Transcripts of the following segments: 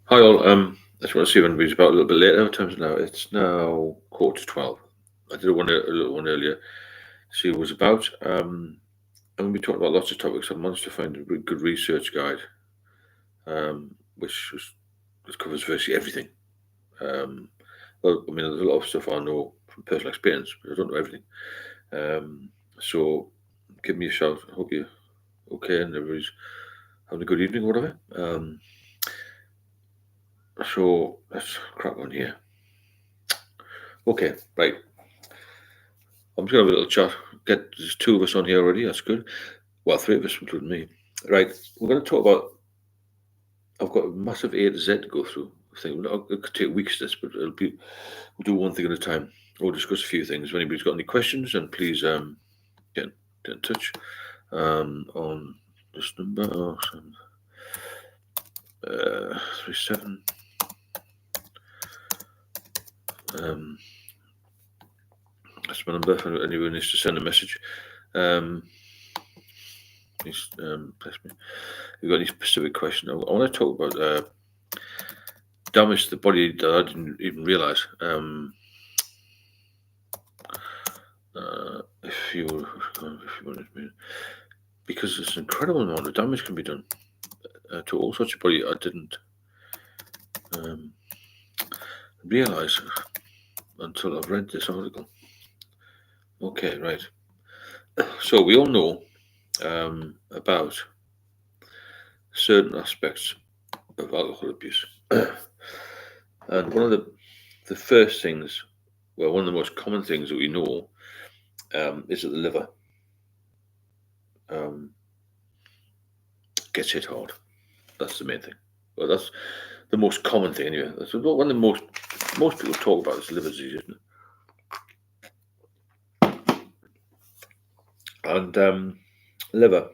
Hi all. I just want to see if anybody's about a little bit later. What time is it now? It's now 11:15. I did a little one earlier to see what it was about. And we talked about lots of topics. I managed to find a really good research guide, which covers virtually everything. Well, I mean, there's a lot of stuff I know from personal experience, but I don't know everything. So give me a shout. I hope you're okay and everybody's having a good evening or whatever. So let's crack on here. Okay, right. I'm just going to have a little chat. There's two of us on here already. That's good. Well, three of us, including me. Right. We're going to talk about. I've got a massive A to Z to go through. I think it could take weeks. This, but we'll do one thing at a time. We'll discuss a few things. If anybody's got any questions, then please get in touch on this number. 37. That's my number. If anyone needs to send a message. Please press me. If you've got any specific question, I want to talk about damage to the body that I didn't even realise. If you wanted me, because there's an incredible amount of damage can be done to all sorts of body. I didn't realise until I've read this article. Okay, right. So we all know about certain aspects of alcohol abuse, and one of the first things, well, one of the most common things that we know is that the liver gets hit hard. That's the main thing. Well, that's the most common thing anyway. That's one of the most people talk about is liver disease, isn't it? And liver,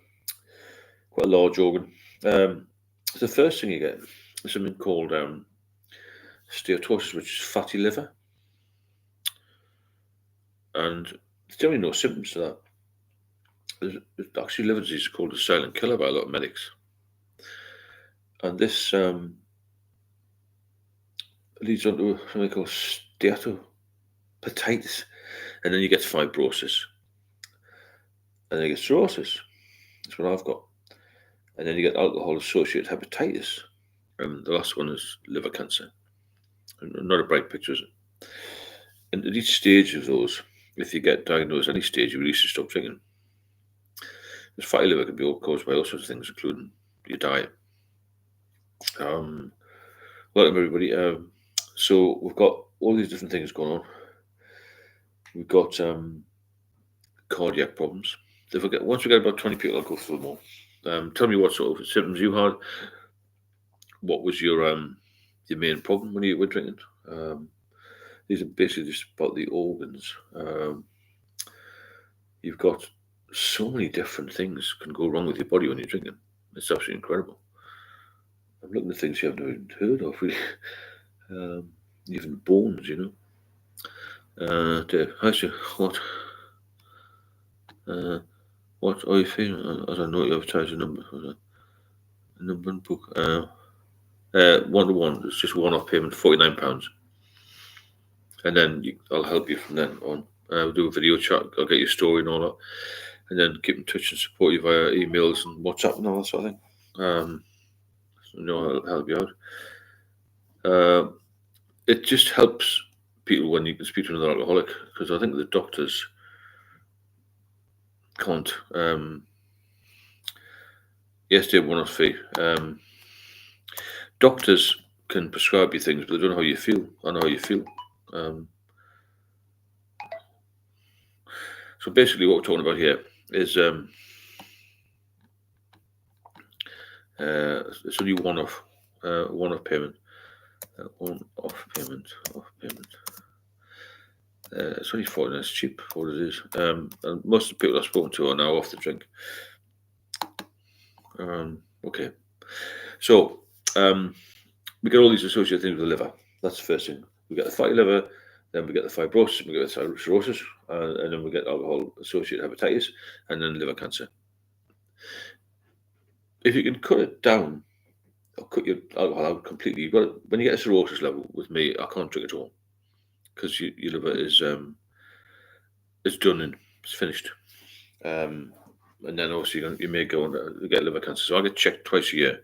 quite a large organ. The first thing you get is something called steatosis, which is fatty liver. And there's generally no symptoms to that. There's actually liver disease is called a silent killer by a lot of medics. And this leads on to something called steatohepatitis. And then you get fibrosis. And then you get cirrhosis. That's what I've got. And then you get alcohol-associated hepatitis. And the last one is liver cancer. Not a bright picture, is it? And at each stage of those, if you get diagnosed at any stage, you really should stop drinking. This fatty liver can be caused by all sorts of things, including your diet. Welcome everybody. So we've got all these different things going on. We've got cardiac problems. Once we get about 20 people, I'll go through them all. Tell me what sort of symptoms you had. What was your main problem when you were drinking? These are basically just about the organs. You've got so many different things can go wrong with your body when you're drinking. It's absolutely incredible. I'm looking at things you haven't even heard of, really. Even bones, you know. Dave, how's your what are you feeling? I don't know what you advertise a number. A number and book. 1-to-1. It's just one-off payment, £49. And then I'll help you from then on. We'll do a video chat. I'll get your story and all that. And then keep in touch and support you via emails and WhatsApp and all that sort of thing. I'll help you out. It just helps people when you can speak to another alcoholic, because I think the doctors can't. Yes, they have one-off fee. Doctors can prescribe you things, but they don't know how you feel. I know how you feel. So basically, what we're talking about here is it's only one-off payment. Off payment. It's only £49. It's cheap for what it is. And most of the people I've spoken to are now off the drink. Okay. So we get all these associated things with the liver. That's the first thing. We get the fatty liver, then we get the fibrosis, we get the cirrhosis, and then we get alcohol-associated hepatitis, and then liver cancer. If you can cut it down I'll cut your alcohol out completely. You've got when you get a cirrhosis level with me, I can't drink at all because your liver is done and it's finished. And then obviously you may go and get liver cancer. So I get checked twice a year.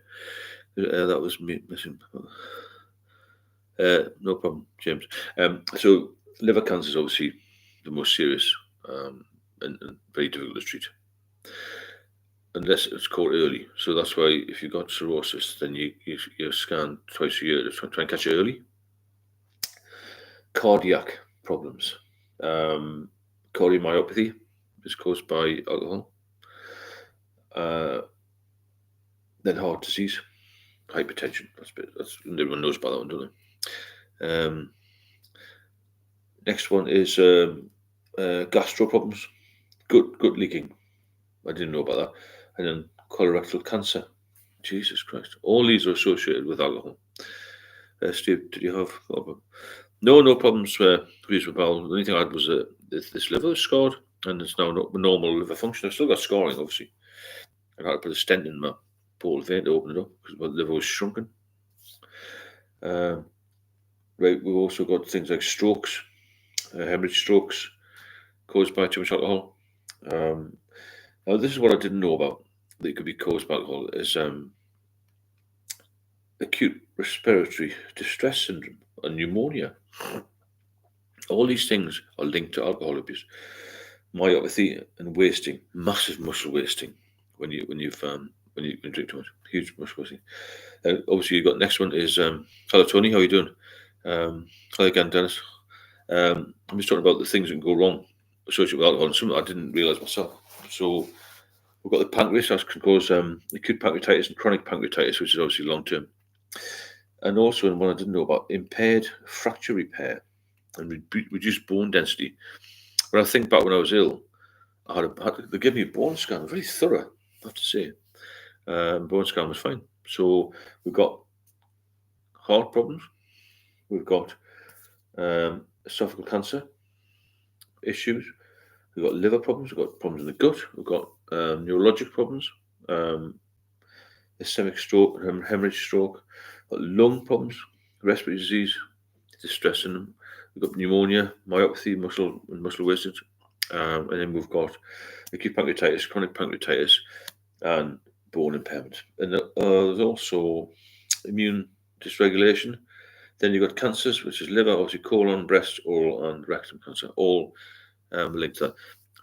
That was me missing. No problem, James. So liver cancer is obviously the most serious and very difficult to treat, unless it's caught early. So that's why if you've got cirrhosis, then you scan twice a year to try and catch it early. Cardiac problems. Cardiomyopathy is caused by alcohol. Then heart disease, hypertension. That's everyone knows about that one, don't they? Next one is gastro problems, gut leaking. I didn't know about that. And then colorectal cancer. Jesus Christ! All these are associated with alcohol. Steve, did you have no problems with your bowel? The only thing I had was this liver was scarred, and it's now not normal liver function. I've still got scarring, obviously. I had to put a stent in my portal vein to open it up because my liver was shrunken. Right, we've also got things like strokes, hemorrhage strokes caused by too much alcohol. Now, this is what I didn't know about that it could be caused by alcohol is acute respiratory distress syndrome and pneumonia. All these things are linked to alcohol abuse. Myopathy and wasting, massive muscle wasting when you drink too much, huge muscle wasting. Obviously, you've got next one is hello Tony, how are you doing? Hi again, Dennis. I'm just talking about the things that can go wrong associated with alcohol, and something I didn't realise myself. So we've got the pancreas that can cause acute pancreatitis and chronic pancreatitis, which is obviously long term. And also, and one I didn't know about, impaired fracture repair and reduced bone density. When I think back when I was ill, they gave me a bone scan, very thorough, I have to say. Bone scan was fine. So we've got heart problems, we've got esophageal cancer issues, we've got liver problems, we've got problems in the gut, we've got neurologic problems, ischemic stroke, hemorrhage stroke, we've got lung problems, respiratory disease, distress in them. We've got pneumonia, myopathy, muscle wastage, and then we've got acute pancreatitis, chronic pancreatitis, and bone impairment. And there's also immune dysregulation. Then you've got cancers, which is liver, obviously colon, breast, oral, and rectum cancer, all linked to that.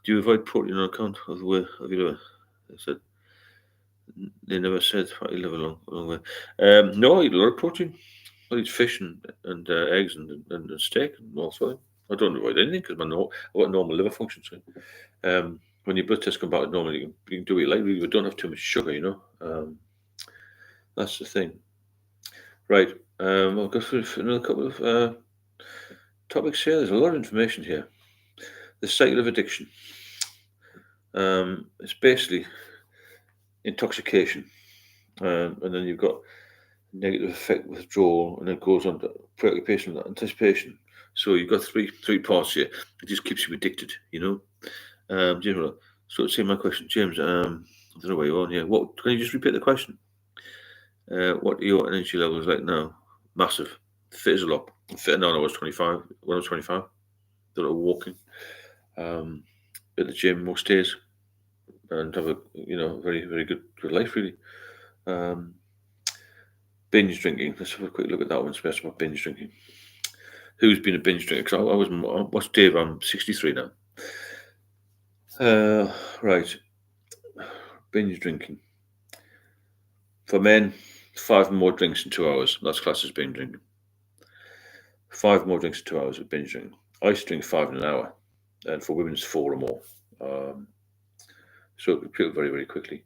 Do you avoid protein on account of the way of your liver? They never said fatty liver long way. No, I eat a lot of protein. I eat fish and eggs and steak and all sorts. I don't avoid anything because I've got normal liver function. So, when your blood tests come back normal, you can do what you like. You don't have too much sugar, you know. That's the thing. Right. I'll go through another couple of topics here. There's a lot of information here. The cycle of addiction. It's basically intoxication, and then you've got negative effect withdrawal, and it goes on to preoccupation and anticipation. So you've got three parts here. It just keeps you addicted, you know. James, so say my question, James. I don't know where you are. Yeah, what? Can you just repeat the question? What are your energy levels like now? Massive. Fit as a lot. Fitter now than I was 25. When I was 25, did a lot of walking. At the gym most days, and have a very very good life really. Binge drinking. Let's have a quick look at that one. Especially about binge drinking. Who's been a binge drinker? Because what's Dave? I'm 63 now. Right. Binge drinking. For men, 5 more drinks in 2 hours. That's classed as binge drinking. 5 more drinks in 2 hours of binge drinking. I used to drink 5 in an hour, and for women it's 4 or more. So it could kill very very quickly.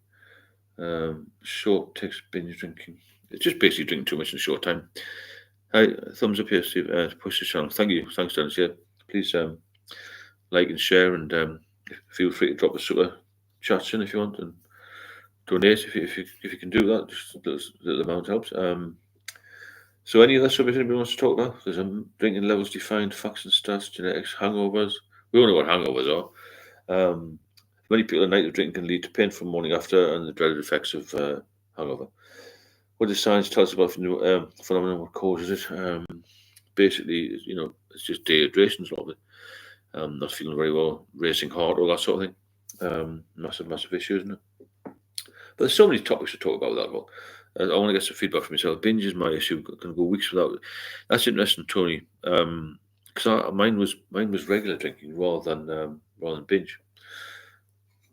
Short takes binge drinking. It's just basically drinking too much in a short time. Hi, thumbs up here, Steve. Push the channel. Thank you. Thanks, Dennis. Yeah, please like and share, and feel free to drop a super chat in if you want, and donate if you can do that. Just the amount helps. So any other subject anybody wants to talk about? There's drinking levels defined, facts and stats, genetics, hangovers. We all know what hangovers are. Many people at night of drinking can lead to painful morning after and the dreaded effects of hangover. what does science tell us about phenomenon? What causes it? Basically, it's just dehydration, a lot of it. Not feeling very well, racing heart, all that sort of thing. Massive issue, isn't it? But there's so many topics to talk about with alcohol. I want to get some feedback from yourself. Binge is my issue. Can go weeks without it. That's interesting, Tony. Because mine was regular drinking rather than binge.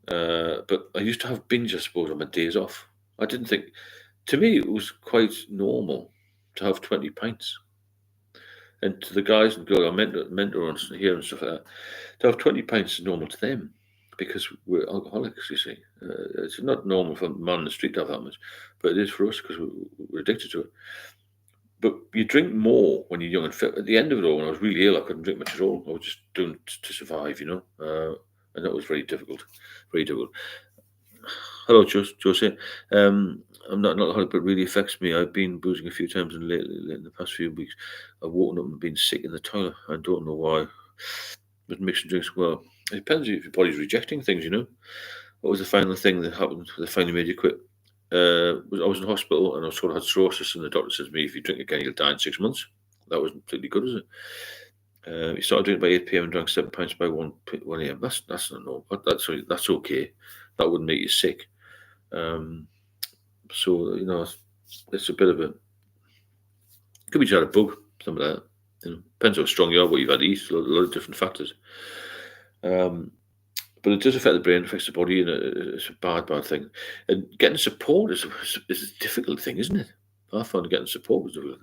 But I used to have binge, I suppose, on my days off. I didn't think. To me, it was quite normal to have 20 pints. And to the guys and girls I mentor on here and stuff like that, to have 20 pints is normal to them because we're alcoholics, you see. It's not normal for a man on the street to have that much, but it is for us because we're addicted to it. But you drink more when you're young and fit. At the end of it all, when I was really ill, I couldn't drink much at all. I was just doing it to survive, and that was very difficult. Very difficult. Hello, Jose. I'm not alcoholic, but it really affects me. I've been boozing a few times in the past few weeks. I've woken up and been sick in the toilet. I don't know why. But mixing drinks, well, it depends if your body's rejecting things, What was the final thing that happened that finally made you quit? I was in hospital and I was told I had cirrhosis, and the doctor says to me, if you drink again, you'll die in 6 months. That wasn't particularly good, was it? He started drinking by 8 p.m. and drank 7 pints by 1 a.m. That's not normal. That's okay. That wouldn't make you sick. So it's a bit of a could be just a bug, something like that. Depends how strong you are, what you've had to eat. A lot of different factors. But it does affect the brain, affects the body, and it's a bad thing. And getting support is a difficult thing, isn't it? I found getting support was difficult.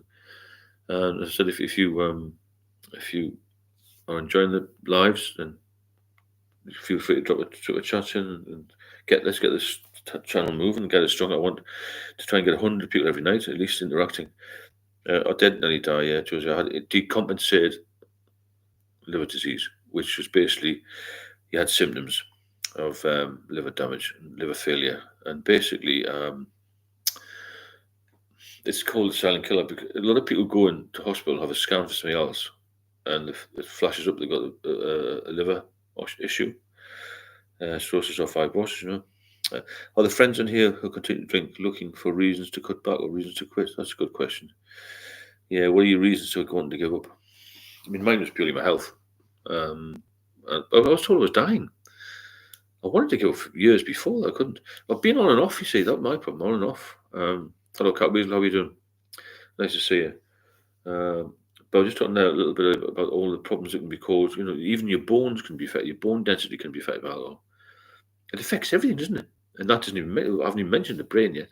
And as I said, if you are enjoying the lives, then feel free to drop a chat in and let's get this channel moving and get it strong. I want to try and get 100 people every night, at least interacting. I didn't nearly die, yeah, Josie. I had decompensated liver disease, which was basically you had symptoms of liver damage, liver failure, and basically it's called the silent killer because a lot of people go into hospital and have a scan for something else, and it flashes up they've got a liver issue, cirrhosis or fibrosis. Are the friends in here who continue to drink looking for reasons to cut back or reasons to quit? That's a good question. Yeah, what are your reasons for wanting to give up? I mean, mine was purely my health. I was told I was dying. I wanted to give up for years before. I couldn't. I've been on and off, you see. That's my problem, on and off. Hello, Cat Weasel. How are you doing? Nice to see you. But I was just talking there a little bit about all the problems that can be caused. Even your bones can be affected. Your bone density can be affected by alcohol. It affects everything, doesn't it? And that doesn't even. I haven't even mentioned the brain yet.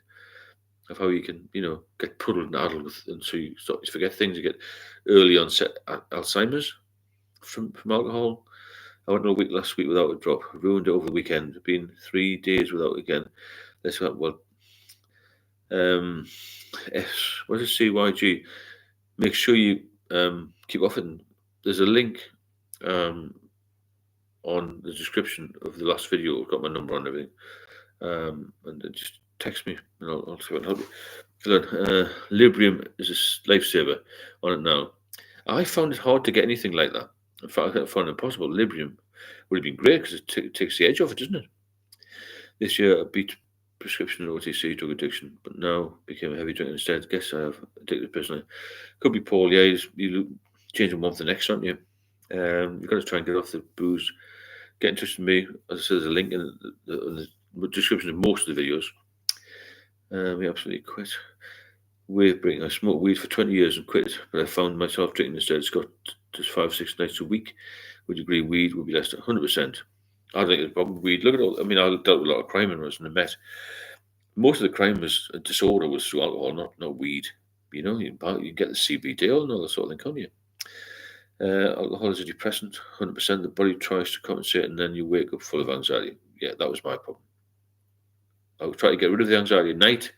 Of how you can, get puddled and addled with, and so you start to forget things. You get early onset Alzheimer's from alcohol. I went a week last week without a drop. Ruined it over the weekend. Been 3 days without again. Let's go. Well, what is CYG? Make sure you keep off it. There's a link on the description of the last video. I've got my number on everything, and just text me and I'll see what help you. Librium is a lifesaver on it now. I found it hard to get anything like that. In fact, I found it impossible. Librium would have been great because it takes the edge off it, doesn't it? This year, I beat prescription and OTC drug addiction, but now became a heavy drinker instead. Guess I have addicted personally. Could be Paul. Yeah, you change from one to the next, aren't you? You've got to try and get off the booze. Get in touch with me. As I said, there's a link in the description of most of the videos. We absolutely quit. Weight breaking. I smoked weed for 20 years and quit, but I found myself drinking instead. It's got just 5-6 nights a week. Would you agree weed would be less than 100%? I think it's probably weed. Look at all. I mean, I dealt with a lot of crime when I was in the Met. Most of the crime was disorder was through alcohol, not weed. You get the CBD and all that sort of thing, can't you? Alcohol is a depressant, 100%. The body tries to compensate, and then you wake up full of anxiety. Yeah, that was my problem. I would try to get rid of the anxiety at night,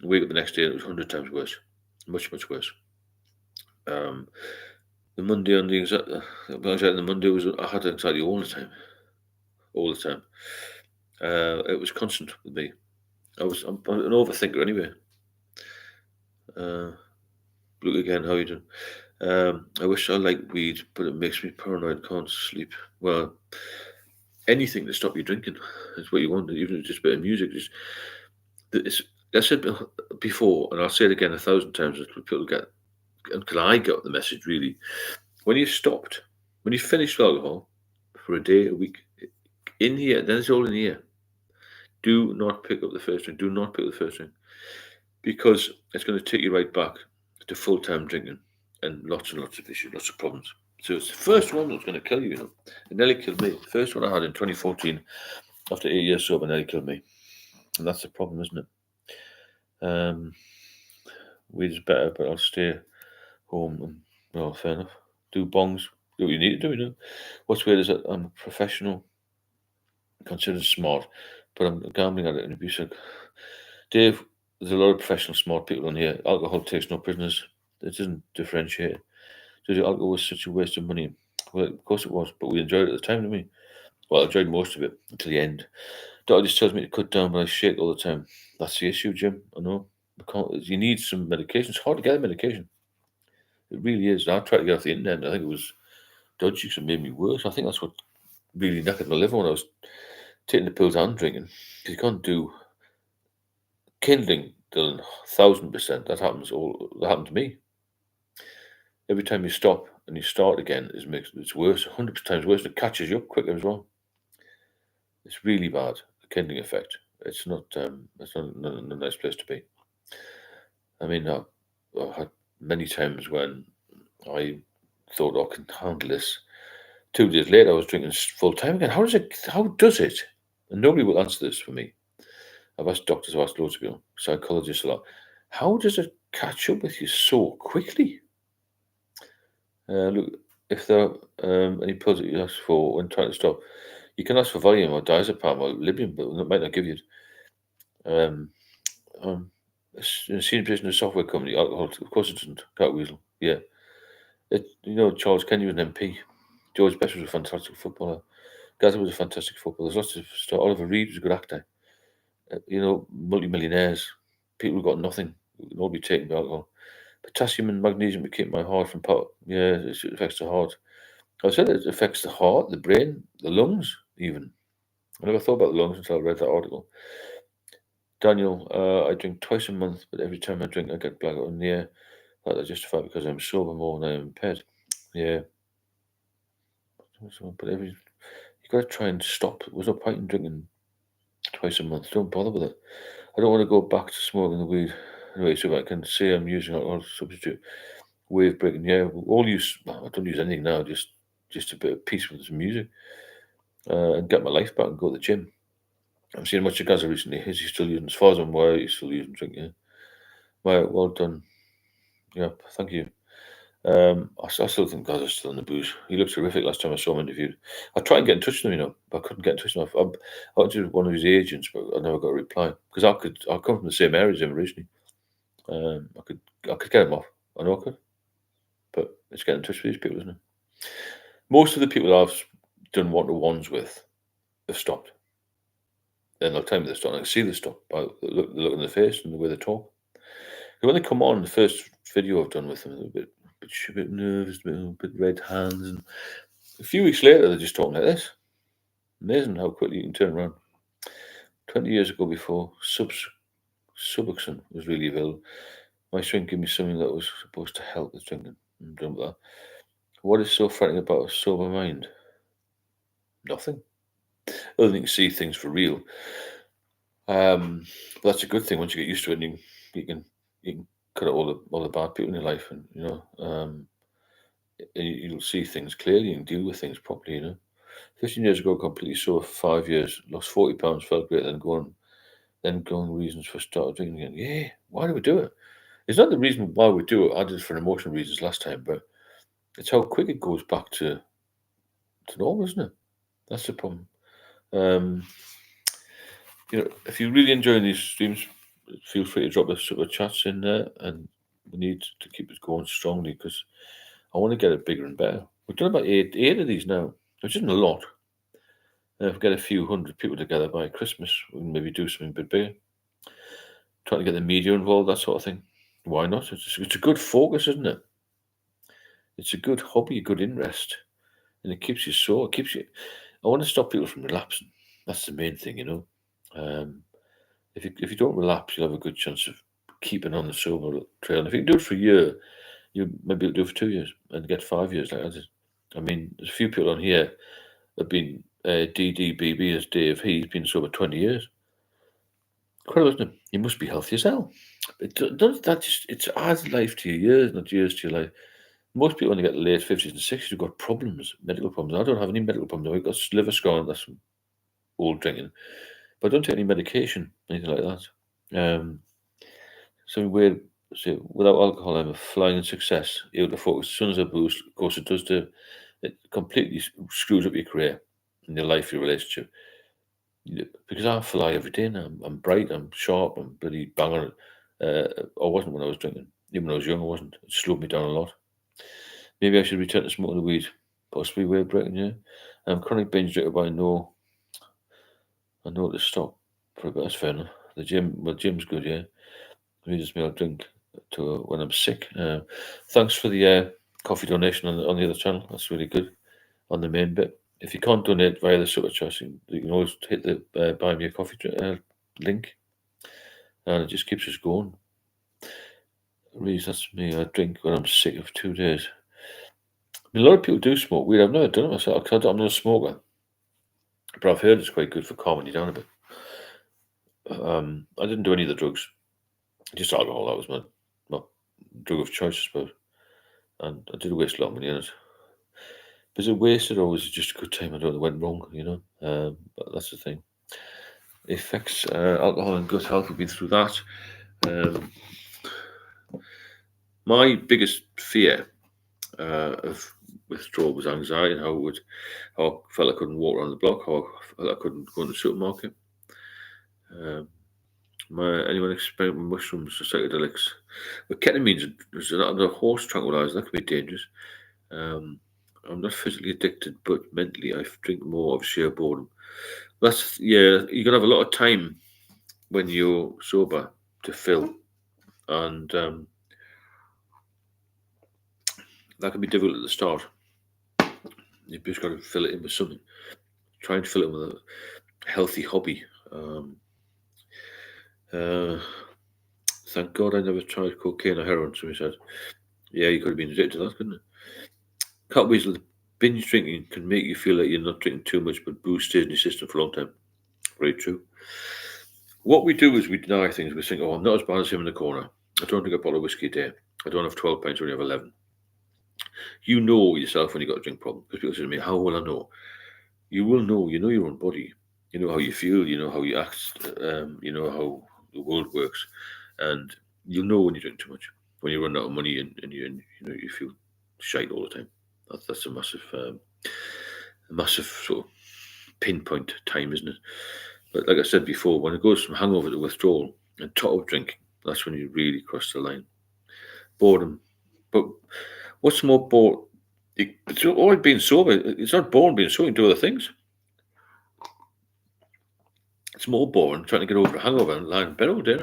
and wake up the next day, and it was 100 times worse, much worse. The Monday on the anxiety on the Monday was I had anxiety all the time. It was constant with me. I'm an overthinker anyway. Look again, how you doing? I wish I liked weed, but it makes me paranoid, can't sleep. Well, anything to stop you drinking is what you want, even if it's just a bit of music. It's I said before, and I'll say it again 1,000 times until people get, until I got the message really. When you stopped, when you finished with alcohol for a day, a week, in here, then it's all in here. Do not pick up the first drink. Do not pick up the first drink, because it's going to take you right back to full-time drinking and lots of issues, lots of problems. So it's the first one that's going to kill you, you know. It nearly killed me. The first one I had in 2014, after 8 years sober, nearly killed me. And that's the problem, isn't it? Weed is better, but I'll stay home and, well, fair enough. Do bongs, do what you need to do, you know. What's weird is that I'm a professional, considered smart, but I'm gambling at it and abusive. Dave, there's a lot of professional smart people on here. Alcohol takes no prisoners. It doesn't differentiate. So the alcohol was such a waste of money. Well, of course it was, but we enjoyed it at the time, didn't we? Well, I enjoyed most of it until the end. Doctor just tells me to cut down, but I shake all the time. That's the issue, Jim. I know. You need some medication. It's hard to get a medication. It really is. I tried to get off the internet, and I think it was dodgy because it made me worse. I think that's what really knackered my liver when I was taking the pills and drinking. Because you can't do kindling, Dylan, 1,000%. That happened to me. Every time you stop and you start again, it's worse, 100 times worse. And it catches you up quicker as well. It's really bad, the kindling effect. It's not a nice place to be. I mean, I've had many times when I thought, I can handle this. 2 days later, I was drinking full time again. How does it? And nobody will answer this for me. I've asked doctors, I've asked loads of people, psychologists a lot. How does it catch up with you so quickly? Look, if there are any pills that you ask for when trying to stop, you can ask for Valium or diazepam or Librium, but it might not give you it. A senior position in a software company, alcohol, of course it doesn't. Catweasel, yeah. Charles Kenny was an MP. George Best was a fantastic footballer. Gaza was a fantastic footballer. There's lots of stuff. Oliver Reed was a good actor. Multi-millionaires, people who got nothing, would all be taken by alcohol. Potassium and magnesium to keep my heart from pot. Yeah, it affects the heart. I said it affects the heart, the brain, the lungs, even. I never thought about the lungs until I read that article. Daniel, I drink twice a month, but every time I drink, I get blackout. And yeah, that I justify because I'm sober more than I am impaired. Yeah. But you got to try and stop. There's no point in drinking twice a month. Don't bother with it. I don't want to go back to smoking the weed. Anyway, so I can say I'm using alcohol substitute. Wave breaking, yeah. I don't use anything now, just a bit of peace with some music. And get my life back and go to the gym. I've seen much of Gaza recently. Is he still using, as far as I'm aware, he's still using drink, yeah. Well done. Yeah, thank you. I still think Gaza's still in the booze. He looked terrific last time I saw him interviewed. I tried and get in touch with him, but I couldn't get in touch with him. I went to one of his agents, but I never got a reply. Because I come from the same area as him originally. I could get him off. I know I could. But it's getting in touch with these people, isn't it? Most of the people I've done one-to-ones with have stopped. Then they'll tell me they stopped. I can see they stopped by the look in the face and the way they talk. When they come on, the first video I've done with them, they're a bit nervous, a bit red hands. And a few weeks later, they're just talking like this. Amazing how quickly you can turn around. 20 years ago, before Suboxone was really available, my shrink gave me something that was supposed to help with drinking. I'm done with that. What is so frightening about a sober mind? Nothing. Other than you can see things for real. But that's a good thing. Once you get used to it, and you can cut out all the bad people in your life, and you'll see things clearly and deal with things properly. 15 years ago, completely sober for 5 years, lost 40 pounds, felt great, then going reasons for starting drinking again. Yeah, why do we do it? It's not the reason why we do it. I did it for emotional reasons last time, but it's how quick it goes back to normal, isn't it? That's the problem. If you're really enjoying these streams, feel free to drop the super chats in there, and we need to keep it going strongly because I want to get it bigger and better. We've done about eight of these now, which isn't a lot. If we get a few hundred people together by Christmas, we can maybe do something a bit bigger. Trying to get the media involved, that sort of thing. Why not? It's a good focus, isn't it? It's a good hobby, a good interest, and it keeps you sore. I want to stop people from relapsing. That's the main thing, if you don't relapse, you'll have a good chance of keeping on the sober trail. And if you can do it for a year, you maybe do it for 2 years and get 5 years like that. I mean, there's a few people on here that have been DDBB as Dave. He's been sober 20 years. Incredible, isn't it? You must be healthy as hell. It adds life to your years, not years to your life. Most people, when they get late 50s and 60s, have got problems, medical problems. I don't have any medical problems. I've got liver scarring, that's from old drinking. But I don't take any medication, anything like that. So weird. So without alcohol, I'm a flying success. Able to focus as soon as I boost. Of course, it completely screws up your career and your life, your relationship. Because I fly every day now. I'm bright, I'm sharp, I'm bloody banging it. I wasn't when I was drinking. Even when I was young, I wasn't. It slowed me down a lot. Maybe I should return to smoking the weed. Possibly way of breaking, yeah. I'm chronic binge drinker, but I know to stop for a bit. That's fair enough. Gym's good, yeah. Maybe just me, I'll drink to when I'm sick. Thanks for the coffee donation on the other channel. That's really good on the main bit. If you can't donate via the super chat, you can always hit the buy me a coffee link, and it just keeps us going. Reese, that's me. I drink when I'm sick of 2 days. I mean, a lot of people do smoke weed. I've never done it myself because I'm not a smoker, but I've heard it's quite good for calming you down a bit. I didn't do any of the drugs, just alcohol. That was my drug of choice, I suppose. And I did waste a lot of money on it. Was it wasted or was it just a good time? I don't know. It went wrong, but that's the thing. It affects alcohol and gut health. We've been through that. My biggest fear of withdrawal was anxiety and how I felt I couldn't walk around the block, how I felt I couldn't go in the supermarket. Anyone experiment with mushrooms or psychedelics? But ketamine is another horse tranquilizer. That can be dangerous. I'm not physically addicted, but mentally I drink more of sheer boredom. You're gonna have a lot of time when you're sober to fill, and that can be difficult at the start. You've just got to fill it in with something. Try and fill it with a healthy hobby. Thank God I never tried cocaine or heroin, somebody said. Yeah, you could have been addicted to that, couldn't it? Cat Weasel, binge drinking can make you feel like you're not drinking too much, but booze stays in your system for a long time. Very true. What we do is we deny things. We think, I'm not as bad as him in the corner. I don't drink a bottle of whiskey a day. I don't have 12 pints, I only have 11. You know yourself when you've got a drink problem. Because people say to me, how will I know? You will know. You know your own body. You know how you feel. You know how you act. You know how the world works. And you'll know when you drink too much. When you run out of money and you feel shite all the time. That's a massive sort of pinpoint time, isn't it? But like I said before, when it goes from hangover to withdrawal and top up drinking, that's when you really cross the line. Boredom. But what's more bored? It's always being sober. It's not boring being sober. You can do other things. It's more boring trying to get over a hangover and lying in bed all day,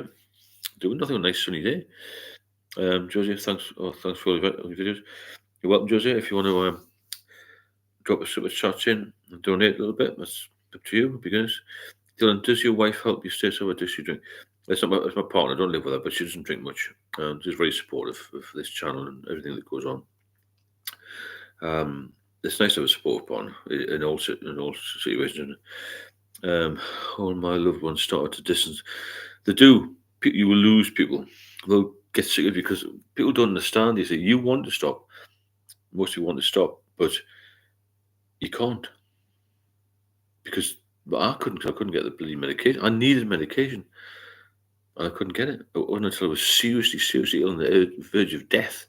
doing nothing on a nice sunny day. Josie, thanks for all your videos. You're welcome, Josie. If you want to drop a super chat in and donate a little bit, that's up to you. Because Dylan, does your wife help you stay sober? Does she drink? That's my partner. I don't live with her, but she doesn't drink much. She's very supportive of this channel and everything that goes on. It's nice to have a support partner in all situations. All my loved ones started to distance. They do. You will lose people. They'll get sick of you because people don't understand. You say you want to stop. Most people want to stop, but you can't because I couldn't get the bloody medication. I needed medication, and I couldn't get it. It wasn't until I was seriously ill on the verge of death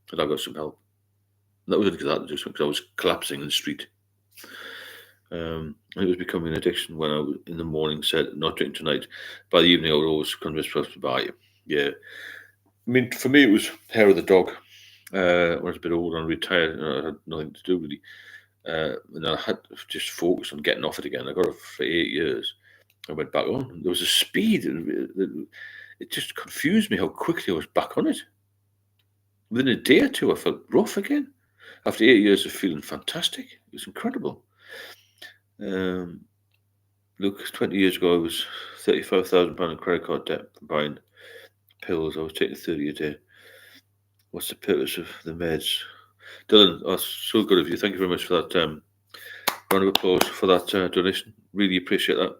that I got some help. That was because I was collapsing in the street. And it was becoming an addiction when I was in the morning said not drink tonight. By the evening I would always convince myself to buy it. Yeah. I mean, for me it was hair of the dog. When I was a bit older and retired, and I had nothing to do really. And I had to just focus on getting off it again. I got it for 8 years. I went back on. There was a speed. It just confused me how quickly I was back on it. Within a day or two, I felt rough again. After 8 years of feeling fantastic. It was incredible. Look, 20 years ago, I was £35,000 in credit card debt for buying pills. I was taking 30 a day. What's the purpose of the meds? Dylan, that's so good of you. Thank you very much for that round of applause for that donation. Really appreciate that.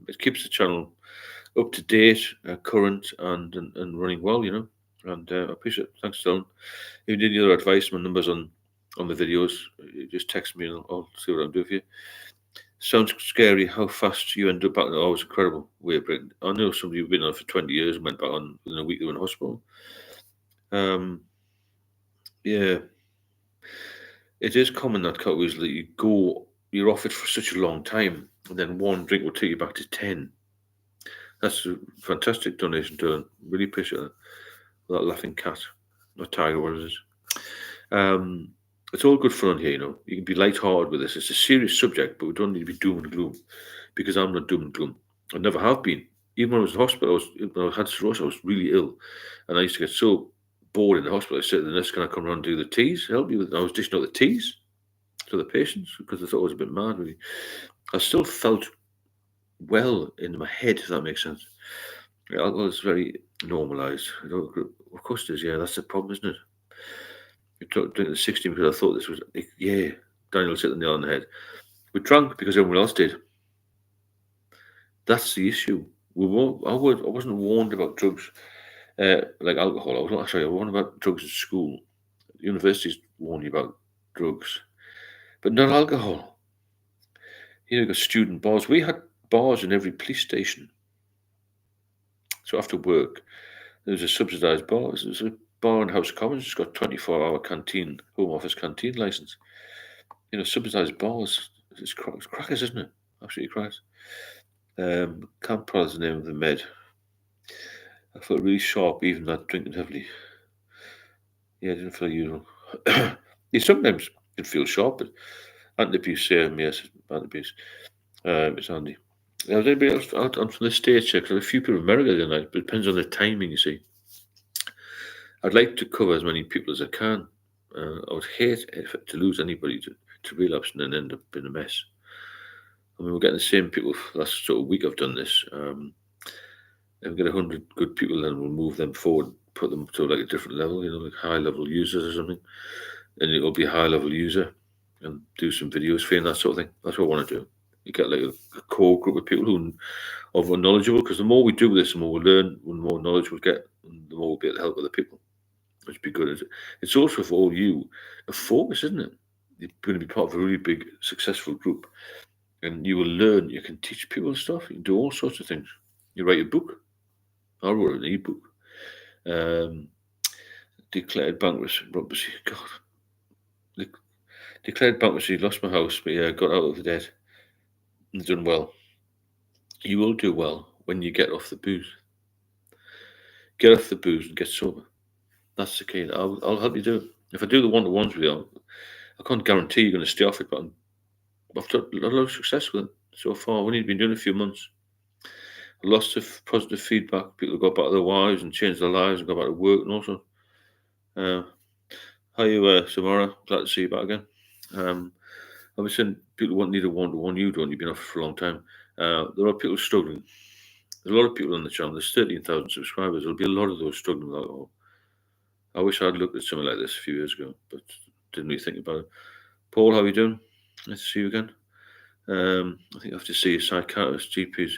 It keeps the channel up to date, current, and running well, you know. And I appreciate it. Thanks, Dylan. If you need any other advice, my number's on the videos. You just text me and I'll see what I can do for you. Sounds scary how fast you end up back. Oh, it's incredible. Way of breaking. I know somebody who's been on for 20 years and went back on within a week they were in hospital. Yeah. It is common that categories that you're off it for such a long time, and then one drink will take you back to 10. That's a fantastic donation, Dylan. Really appreciate that. That laughing cat, or tiger, what it is. It's all good fun here, you know. You can be light-hearted with this. It's a serious subject, but we don't need to be doom and gloom, because I'm not doom and gloom. I never have been. Even when I was in hospital, when I had cirrhosis, I was really ill, and I used to get so bored in the hospital. I said to the nurse, "Can I come around and do the teas? Help you with?" I was dishing out the teas to the patients because I thought I was a bit mad. Really, I still felt well in my head, if that makes sense. Yeah, alcohol is very normalised. Of course it is. Yeah, that's the problem, isn't it? You're drinking the 16 because I thought this was. Yeah, Daniel's hit the nail on the head. We drank because everyone else did. That's the issue. I wasn't warned about drugs like alcohol. I warned about drugs at school. Universities warn you about drugs, but not alcohol. You know, you've got student bars. We had bars in every police station. So after work, there was a subsidised bar. There's a bar in House of Commons. It's got 24-hour canteen, Home Office canteen licence. You know, subsidised bars. It's crackers, isn't it? Absolutely crackers. Can't pronounce the name of the med. I felt really sharp, even that drinking heavily. Yeah, I didn't feel usual. You sometimes can feel sharp, but anti-abuse, yes, anti-abuse. It's handy. Now, is anybody else out on from the States here? Because a few people in America tonight, but it depends on the timing, you see. I'd like to cover as many people as I can. I would hate to lose anybody to relapse and then end up in a mess. I mean, we're getting the same people for the last sort of week I've done this. If we get 100 good people, then we'll move them forward, put them to like a different level, you know, like high-level users or something. And it'll be a high-level user and do some videos for you and that sort of thing. That's what I want to do. You get like a core group of people who are more knowledgeable, because the more we do this, the more we learn, the more knowledge we'll get, and the more we'll be able to help other people, which would be good. It's also for all you a focus, isn't it? You're going to be part of a really big, successful group, and you will learn. You can teach people stuff. You can do all sorts of things. You write a book. I wrote an e-book. Declared bankruptcy. God. Declared bankruptcy, lost my house, but yeah, got out of the debt and done well. You will do well when you get off the booze. Get off the booze and get sober. That's the key. I'll help you do it. If I do the one-to-ones with you, I can't guarantee you're going to stay off it, but I've had a lot of success with it so far. We've only been doing it a few months. Lots of positive feedback. People go back to their wives and change their lives and go back to work and also. How are you, Samara? Glad to see you back again. I was saying people won't need a one-to-one. You don't. You've been off for a long time. There are people struggling. There's a lot of people on the channel. There's 13,000 subscribers. There'll be a lot of those struggling with alcohol. I wish I'd looked at something like this a few years ago, but didn't really think about it. Paul, how are you doing? Nice to see you again. I think I have to see a psychiatrist, GPs.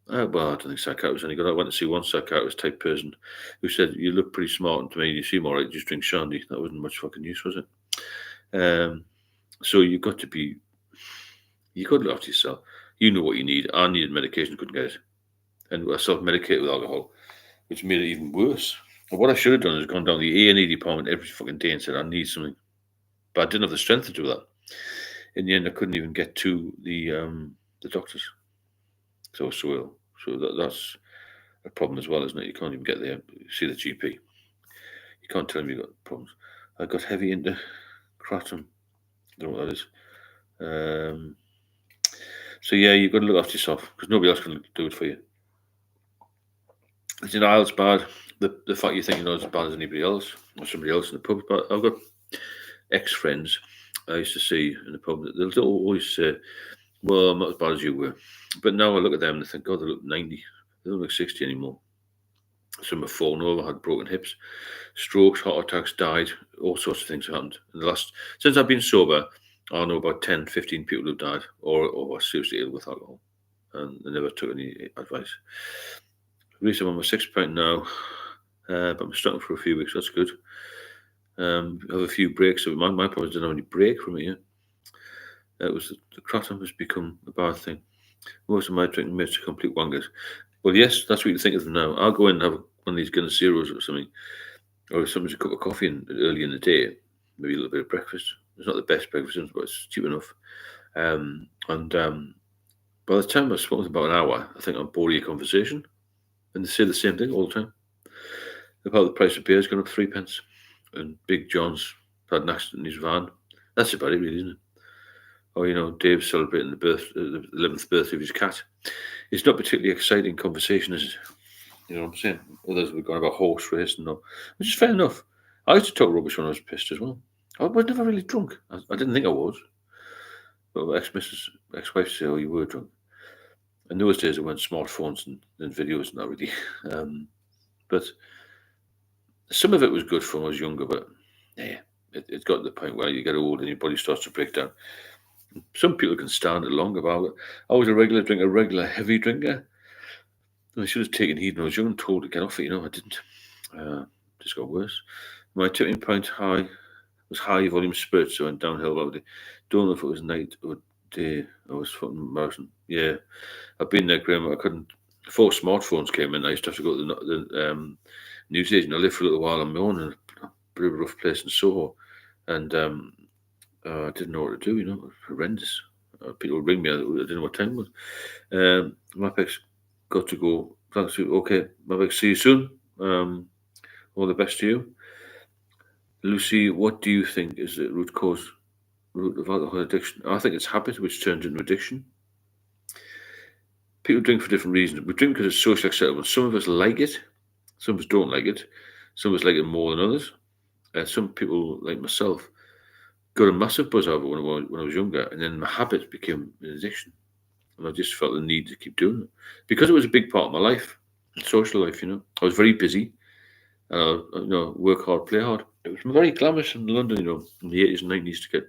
Well, I don't think psychiatrists any good. I went to see one psychiatrist type person who said, "You look pretty smart, and to me, you seem all right. Just drink shandy." That wasn't much fucking use, was it? So you've got to look after yourself. You know what you need. I needed medication, couldn't get it, and I self-medicated with alcohol, which made it even worse. And what I should have done is gone down to the A&E department every fucking day and said, "I need something," but I didn't have the strength to do that. In the end, I couldn't even get to the doctors. So I was so ill. So that's a problem as well, isn't it? You can't even get there. See the GP. You can't tell them you've got problems. I got heavy into kratom. I don't know what that is. So yeah, you've got to look after yourself because nobody else can do it for you. Denial's bad. The fact you think you're not as bad as anybody else or somebody else in the pub. But I've got ex-friends I used to see in the pub. They'll always say, Well, I'm not as bad as you were. But now I look at them and I think, God, they look 90. They don't look 60 anymore. Some have fallen over, had broken hips, strokes, heart attacks, died. All sorts of things have happened. Since I've been sober, I know about 10, 15 people who've died or seriously ill with alcohol. And they never took any advice. At least I'm on my 6th pint now, but I'm stuck for a few weeks. That's good. I have a few breaks. So my problem is I didn't have any break from it. It was the kratom has become a bad thing. Most of my drinking mates are complete wangers. Well, yes, that's what you think of them now. I'll go in and have one of these Guinness Zeros or something, or sometimes a cup of coffee early in the day, maybe a little bit of breakfast. It's not the best breakfast, but it's cheap enough. By the time I've spoken about an hour, I think I'm bored of your conversation. And they say the same thing all the time. About the price of beer's gone up 3p. And Big John's had an accident in his van. That's about it, really, isn't it? Or, Dave's celebrating the 11th birthday of his cat. It's not particularly exciting conversation, is it? You know what I'm saying? Others were going about horse racing, which is fair enough. I used to talk rubbish when I was pissed as well. I was never really drunk. I didn't think I was. But my ex-wife said, "Oh, you were drunk." In those days, it weren't smartphones and videos and that really. But some of it was good when I was younger, but yeah, it got to the point where you get old and your body starts to break down. Some people can stand it longer, but I was a regular drinker, a regular heavy drinker. I should have taken heed when I was young and told to get off it. I didn't. Just got worse. My tipping point high was high volume spirits, so I went downhill about it. Don't know if it was night or day. I was fucking embarrassing. Yeah, I've been there, Graham. I couldn't. Before smartphones came in, I used to have to go to the newsagent. I lived for a little while on my own in a pretty rough place in Soho, and I didn't know what to do. It was horrendous. People would ring me. I didn't know what time it was. My pecs got to go. Thanks. Okay, my pecs. See you soon. All the best to you. Lucy, what do you think is the root of alcohol addiction? I think it's habit which turns into addiction. People drink for different reasons. We drink because it's socially acceptable. Some of us like it. Some of us don't like it. Some of us like it more than others. Some people, like myself, got a massive buzz out of it when I was younger, and then my habit became an addiction. And I just felt the need to keep doing it. Because it was a big part of my life, social life, I was very busy. Work hard, play hard. It was very glamorous in London, in the 80s and 90s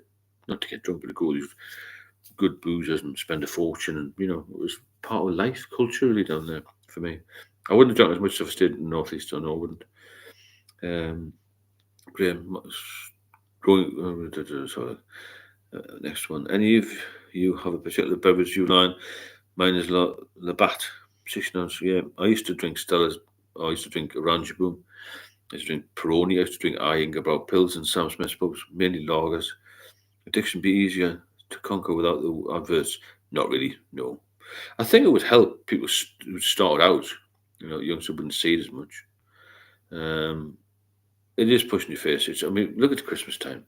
not to get drunk, but to go to these good boozers and spend a fortune. And, it was part of life culturally down there for me. I wouldn't have drunk as much if I stayed in the Northeast, I know I wouldn't. Graham, next one. Any of you have a particular beverage you line? Mine is Labatt, 16 ounce. Yeah, I used to drink Stella's. I used to drink Orange Boom. I used to drink Peroni. I used to drink Book Pls and Sam Smith's pubs, mainly lagers. Addiction be easier to conquer without the adverts? Not really, no. I think it would help people who start out. Youngsters wouldn't see it as much. It is pushing your face. Look at Christmas time.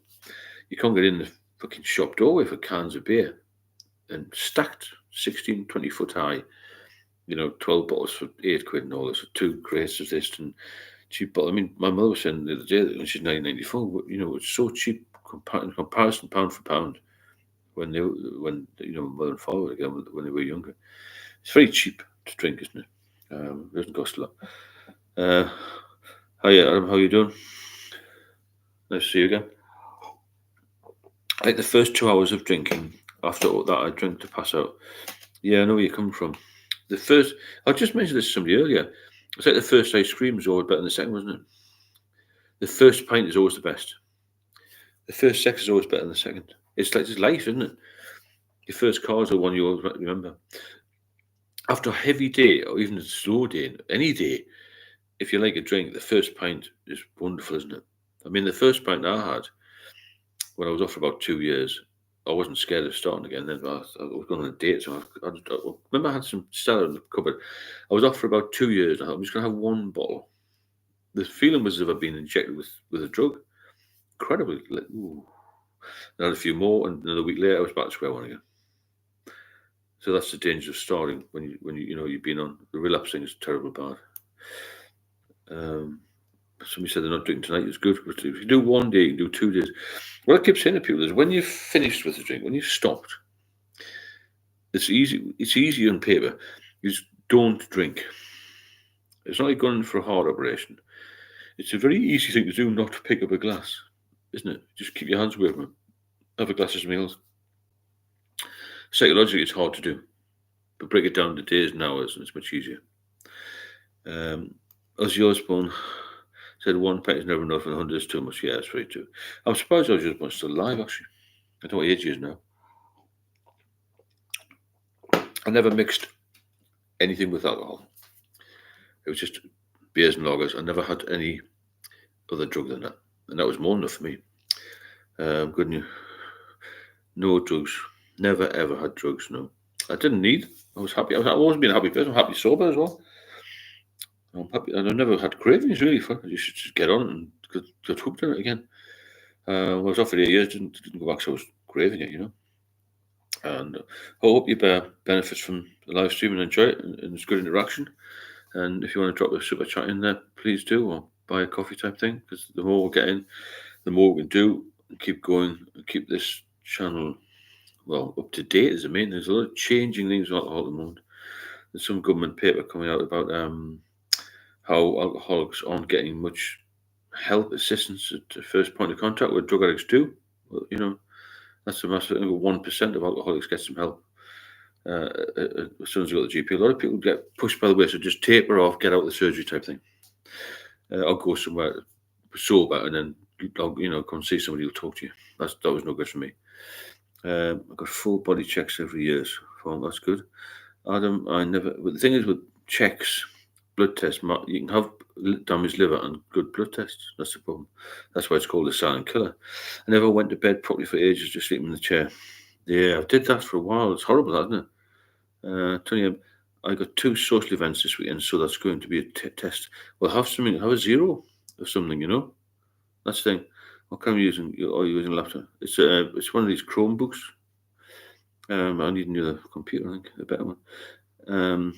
You can't get in the fucking shop doorway for cans of beer and stacked 16, 20 foot high. 12 bottles for £8 and all this, 2 crates of this and cheap bottle. My mother was saying the other day that when she's 1994, it's so cheap in comparison, pound for pound, when my mother and father again when they were younger. It's very cheap to drink, isn't it? It doesn't cost a lot. Hiya, Adam, how you doing? Nice to see you again. Like the first 2 hours of drinking, after all that, I drink to pass out. Yeah, I know where you come from. I just mentioned this to somebody earlier. It's like the first ice cream is always better than the second, wasn't it? The first pint is always the best. The first sex is always better than the second. It's like just life, isn't it? Your first car is the one you always remember. After a heavy day, or even a slow day, any day, if you like a drink, the first pint is wonderful, isn't it? The first pint I had when I was off for about 2 years, I wasn't scared of starting again. Then I was going on a date, so I remember I had some Stella in the cupboard. I was off for about 2 years. I thought I'm just going to have one bottle. The feeling was as if I'd been injected with a drug. Incredible. I had a few more, and another week later, I was back to square one again. So that's the danger of starting when you've been on. The relapsing is terrible bad. Somebody said they're not drinking tonight. It's good. If you do 1 day, you can do 2 days. What I keep saying to people is when you've finished with the drink, when you've stopped, It's easy. It's easy on paper. You just don't drink. It's not like going for a heart operation. It's a very easy thing to do, not to pick up a glass, isn't it? Just keep your hands away from it. Have a glass of meals. Psychologically, it's hard to do, but break it down to days and hours, and it's much easier. Ozzy Osbourne said 1 pint is never enough and 100 is too much. Yeah, that's very true. I'm surprised Ozzy Osbourne's still alive, actually. I don't know what age he is now. I never mixed anything with alcohol. It was just beers and lagers. I never had any other drug than that. And that was more than enough for me. Good news. No drugs. Never ever had drugs, no. I didn't need. I was happy. I've always been a happy person. I'm happy sober as well. I'm happy. And I've never had cravings really for it. You should just get on and get hooked on it again. I was off for 8 years, didn't go back, so I was craving it, you know. And I hope you benefits from the live stream and enjoy it, and it's good interaction. And if you want to drop a super chat in there, please do, or buy a coffee type thing, because the more we're getting, the more we can do and keep going and keep this channel, well, up to date is the main. There's a lot of changing things with alcohol at the moment. There's some government paper coming out about how alcoholics aren't getting much help, assistance at the first point of contact, where drug addicts do. Well, you know, that's a massive. 1% of alcoholics get some help as soon as you go to the GP. A lot of people get pushed by the way, so just taper off, get out of the surgery type thing. I'll go somewhere sober and then come see somebody who'll talk to you. That was no good for me. I've got full body checks every year, so that's good. Adam, I never. But the thing is with checks, blood tests, you can have damaged liver and good blood tests. That's the problem. That's why it's called a silent killer. I never went to bed properly for ages, just sleeping in the chair. Yeah, I did that for a while. It's horrible, isn't it? Tony, I got 2 social events this weekend, so that's going to be a test. Well, have something. Have a 0 of something, you know. That's the thing. What kind of using? Are you using a laptop? It's one of these Chromebooks. I need another computer. I think a better one.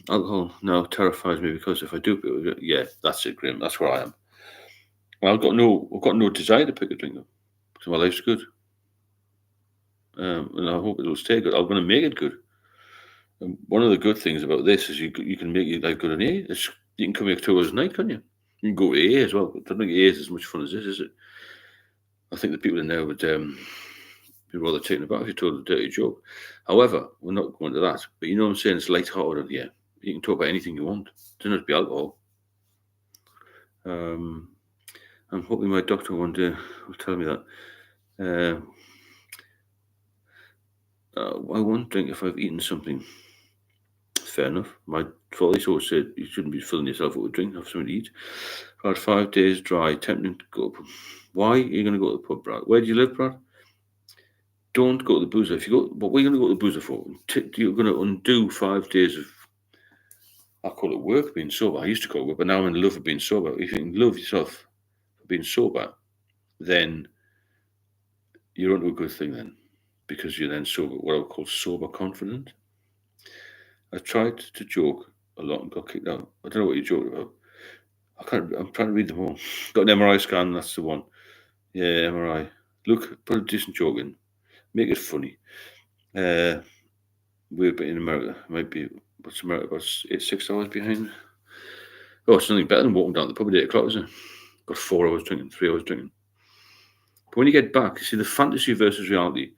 Alcohol now terrifies me because if I do, yeah, that's it, Graham. That's where I am. I've got no desire to pick a drink up because my life's good, and I hope it'll stay good. I'm going to make it good. And one of the good things about this is you can make your life good on A. You can come here 2 hours a night, can't you? You can go to A as well. But I don't think A is as much fun as this, is it? I think the people in there would be rather taken aback if you told a dirty joke. However, we're not going to that. But you know what I'm saying? It's light-hearted on here. You can talk about anything you want. It doesn't have to be alcohol. I'm hoping my doctor one day will tell me that. I won't drink if I've eaten something. Fair enough. My father always said you shouldn't be filling yourself up with drink, have something to eat. I've had 5 days dry, tempting to go. Why are you going to go to the pub, Brad? Where do you live, Brad? Don't go to the boozer. If you go, what are you going to go to the boozer for? You're going to undo 5 days of, I call it work, being sober. I used to call it work, but now I'm in love with being sober. If you can love yourself for being sober, then you're onto a good thing then, because you're then sober, what I would call sober confident. I tried to joke a lot and got kicked out. I don't know what you joked about. I'm trying to read them all. Got an MRI scan, that's the one. Yeah, MRI. Look, put a decent joke in. Make it funny. We're in America. Might be, what's America, about 6 hours behind? Oh, it's nothing better than walking down to the pub at 8 o'clock, isn't it? Got 4 hours drinking, 3 hours drinking. But when you get back, you see the fantasy versus reality,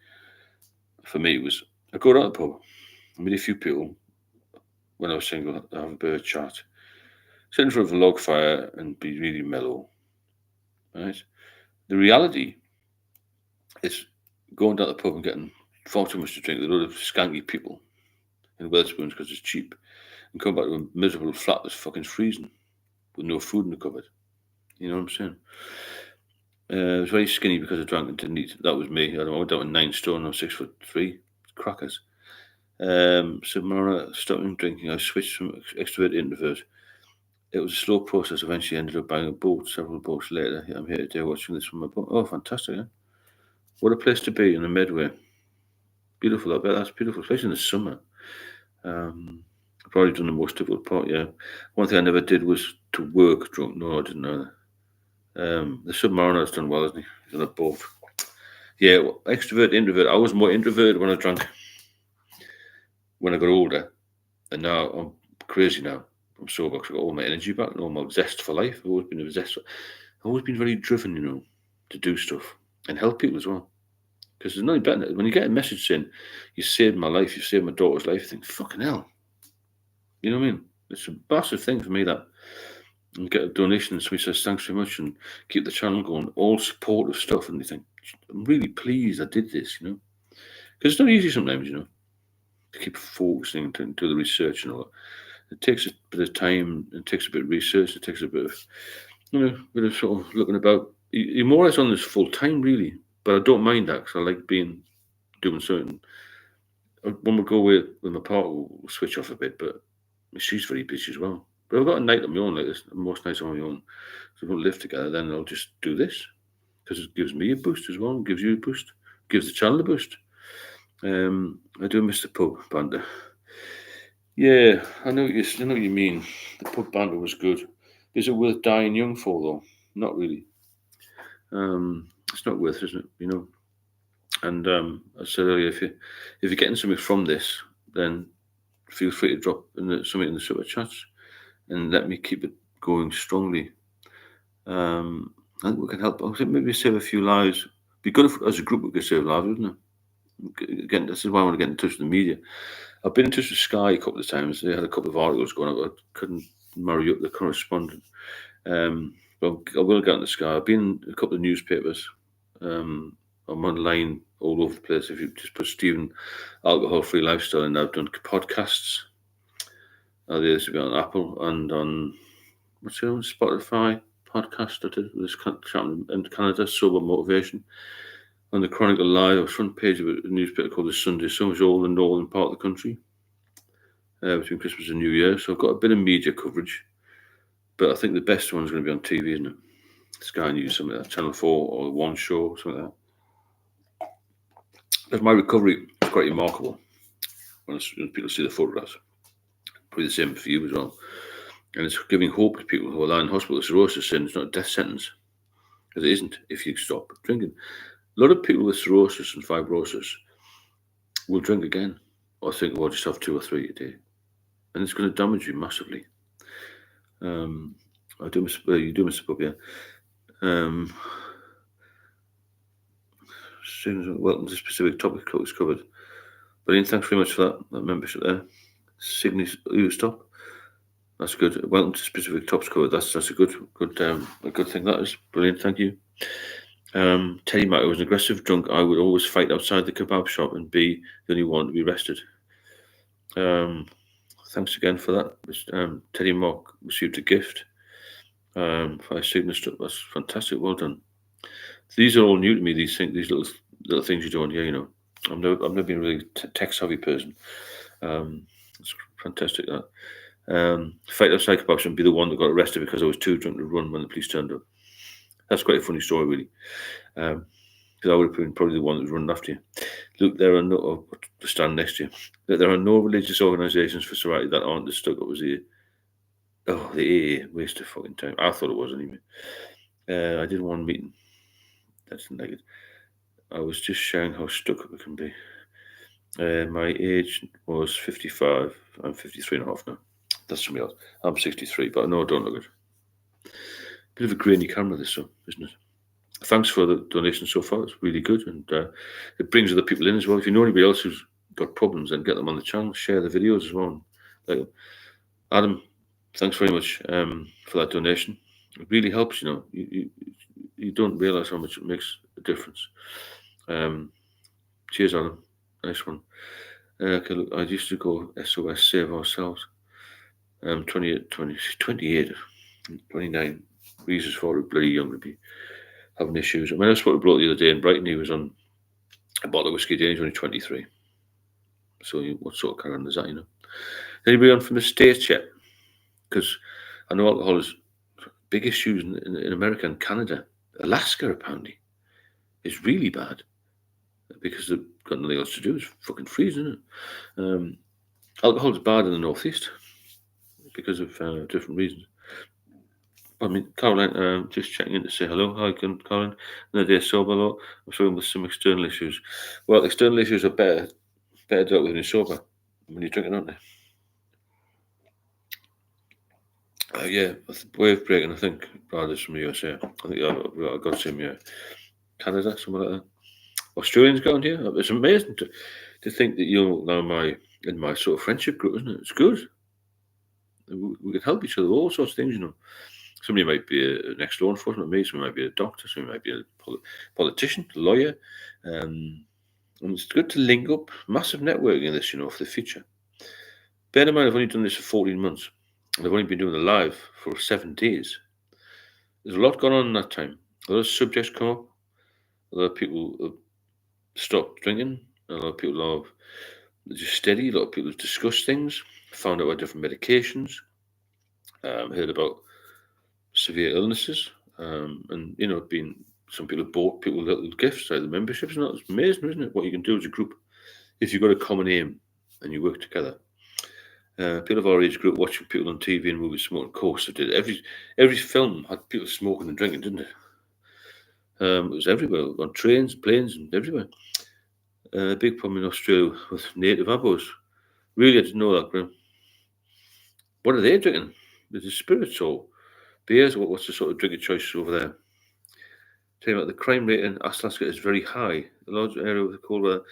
for me, was I go down to the pub, I meet a few people when I was single, I have a bit of a chat, sit in front of a log fire and be really mellow. Right? The reality is going down to the pub and getting far too much to drink with a lot of skanky people in Wetherspoons because it's cheap, and come back to a miserable flat that's fucking freezing with no food in the cupboard. You know what I'm saying? I was very skinny because I drank and didn't eat. That was me. I went down to 9 stone. I'm 6'3". Crackers. So Mara stopping drinking. I switched from extrovert to introvert. It was a slow process. Eventually ended up buying a boat. Several boats later, I'm here today watching this from my boat. Oh, fantastic. Eh? What a place to be in the Medway. Beautiful. I bet that's beautiful, especially in the summer. I've probably done the most difficult part, yeah. One thing I never did was to work drunk. No, I didn't know that. The Submariner done well, hasn't he? He's done it both. Yeah, well, extrovert, introvert. I was more introvert when I drank. when I got older, and now I'm crazy now. I'm sober because I got all my energy back and all my zest for life. I've always been very driven, to do stuff and help people as well. Because there's nothing better when you get a message saying you saved my life, you saved my daughter's life. You think, fucking hell, you know what I mean? It's a massive thing for me that. And get a donation, and somebody says thanks very much and keep the channel going, all supportive stuff, and you think, I'm really pleased I did this, because it's not easy sometimes, to keep focusing to do the research and all that. It takes a bit of time, it takes a bit of research, it takes a bit of bit of sort of looking about. You're more or less on this full time really, but I don't mind that because I like doing something. When we go away with my partner, we'll switch off a bit, but she's very busy as well. But I've got a night on my own like this, most nights on my own. So if we don't live together, then I'll just do this because it gives me a boost as well, gives you a boost, gives the channel a boost. I do miss the pub banter. Yeah, I know what you mean. The pub banter was good. Is it worth dying young for though? Not really. It's not worth, isn't it? And I said earlier, if you're getting something from this, then feel free to drop something in the super chats and let me keep it going strongly. I think we can help. I think maybe save a few lives. Be good if, as a group, we could save lives, wouldn't it? Again, this is why I want to get in touch with the media. I've been in touch with Sky a couple of times. They had a couple of articles going up. I couldn't marry up the correspondent. But I will get into Sky. I've been in a couple of newspapers. I'm online all over the place. If you just put Stephen Alcohol Free Lifestyle, and I've done podcasts. They used to be on Apple and on what's the other one? Spotify podcast I did with this chap in Canada, Sober Motivation. On the Chronicle Live, front page of a newspaper called the Sunday Sun, which is all the northern part of the country between Christmas and New Year. So I've got a bit of media coverage, but I think the best one's going to be on TV, isn't it? Sky News, something like that, Channel 4 or One Show, something like that. Because my recovery is quite remarkable when people see the photographs. Probably the same for you as well. And it's giving hope to people who are lying in hospital with cirrhosis, saying it's not a death sentence. Because it isn't if you stop drinking. A lot of people with cirrhosis and fibrosis will drink again or think, well, just have 2 or 3 a day. And it's going to damage you massively. You do miss the pub, yeah. Welcome to specific topic is covered. Brilliant, thanks very much for that membership there. Sydney, you stop. That's good. Welcome to specific topics covered. That's a good thing. That is brilliant. Thank you. Teddy Mack was an aggressive drunk. I would always fight outside the kebab shop and be the only one to be arrested. Thanks again for that. Teddy Mack received a gift. 5 signatures. That's fantastic. Well done. These are all new to me. These little things you're doing here. I've never been a really tech savvy person. It's fantastic that. Fight outside kebab shop and be the one that got arrested because I was too drunk to run when the police turned up. That's quite a funny story, really. Because I would have been probably the one that was running after you. Look, there are no stand next to you. There are no religious organisations for sobriety that aren't as stuck up as the AA. Waste of fucking time. I thought it was anyway. I did one meeting. That's negative. I was just sharing how stuck up it can be. My age was 55. I'm 53 and a half now. That's somebody else. I'm 63, but no, I don't look it. Bit of a grainy camera, this, isn't it? Thanks for the donation so far. It's really good, and it brings other people in as well. If you know anybody else who's got problems, then get them on the channel. Share the videos as well. Like Adam, thanks very much for that donation. It really helps. You don't realise how much it makes a difference. Cheers, Adam. Nice one. Okay, look, I used to go SOS Save Ourselves. 28, 29 reasons for it. Bloody young to be having issues. I mean, I spoke to a bloke the other day in Brighton. He was on a bottle of whiskey a day. He's only 23. So what sort of current is that, Anybody on from the States yet? Because I know alcohol is big issues in America and Canada. Alaska, apparently, is really bad because they've got nothing else to do. It's fucking freezing, isn't it? Alcohol is bad in the northeast because of different reasons. I mean, Caroline, just checking in to say hello. Hi, Caroline. Another day sober, lot. I'm struggling with some external issues. Well, external issues are better dealt with when you're sober. when you're drinking, aren't they? Yeah, wave breaking, I think, brothers from the USA. I think I've got some, Canada, somewhere like that. Australians got on here. It's amazing to think that you're now in my sort of friendship group, isn't it? It's good. We can help each other, all sorts of things, Somebody might be an ex-law enforcement mate, somebody might be a doctor, somebody might be a politician, a lawyer. And it's good to link up. Massive networking in this, for the future. Bear in mind, I've only done this for 14 months. And I've only been doing the live for 7 days. There's a lot gone on in that time. A lot of subjects come up. A lot of people have stopped drinking. A lot of people are just steady. A lot of people have discussed things, found out about different medications, heard about severe illnesses, and been some people have bought people little gifts out of the memberships, and that's amazing, isn't it? What you can do as a group if you've got a common aim and you work together. People of our age group watching people on TV and movies smoking. Of course, they did. Every film had people smoking and drinking, didn't it? It was everywhere, on trains, planes, and everywhere. A big problem in Australia with native abos. Really, I didn't know that, Graham. What are they drinking? Is it spirits or beers? What's the sort of drinking choices over there? Tell you about the crime rate in Alaska is very high. A large area of the cold weather.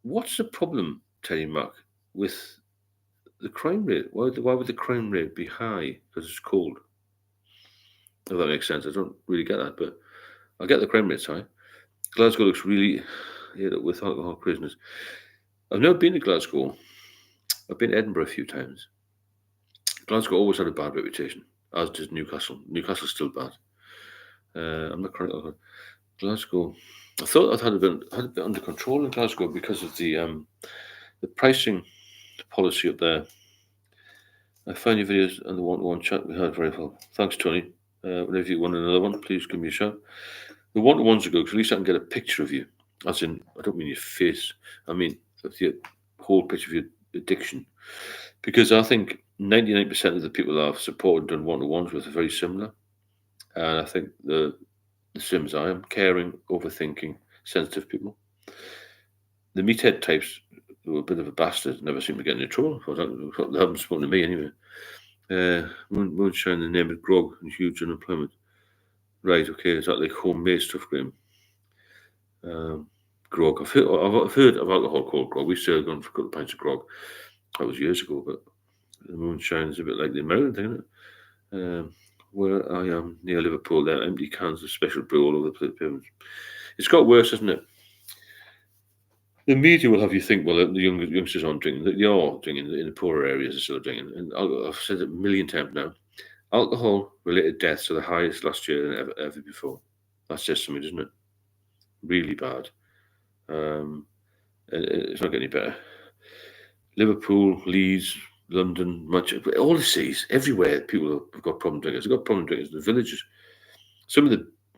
What's the problem, Terry Mac, with the crime rate? Why would the crime rate be high? Because it's cold. If that makes sense. I don't really get that, but I get the crime rate's high. Glasgow looks really with alcohol prisoners. I've never been to Glasgow. I've been to Edinburgh a few times. Glasgow always had a bad reputation, as did Newcastle. Newcastle's still bad. I'm not currently Glasgow. I thought I'd had a bit under control in Glasgow because of the pricing policy up there. I found your videos and the one-to-one chat we had very well. Thanks, Tony. Whenever you want another one, please give me a shout. The one-to-ones are good because at least I can get a picture of you. As in, I don't mean your face. I mean the whole picture of your addiction. Because I think 99% of the people I've supported and done one-to-ones with are very similar. And I think the same as I am, caring, overthinking, sensitive people. The meathead types were a bit of a bastard, never seem to get into trouble. They haven't spoken to me anyway. Moonshine, the name of grog, and huge unemployment. Right, okay, is that like homemade stuff, Graham? Grog. I've heard of alcohol called grog. We used to have gone for a couple of pints of grog. That was years ago, but the moonshine is a bit like the American thing, isn't it? Where I am near Liverpool, there are empty cans of special brew all over the place. It's got worse, hasn't it? The media will have you think, well, the youngsters aren't drinking. They are drinking in the poorer areas. Are still drinking, and I've said it a million times now. Alcohol-related deaths are the highest last year than ever before. That says something, doesn't it? Really bad. It's not getting any better. Liverpool, Leeds, London, Manchester, all the cities, everywhere, people have got problem drinkers. They've got problem drinkers in the villages.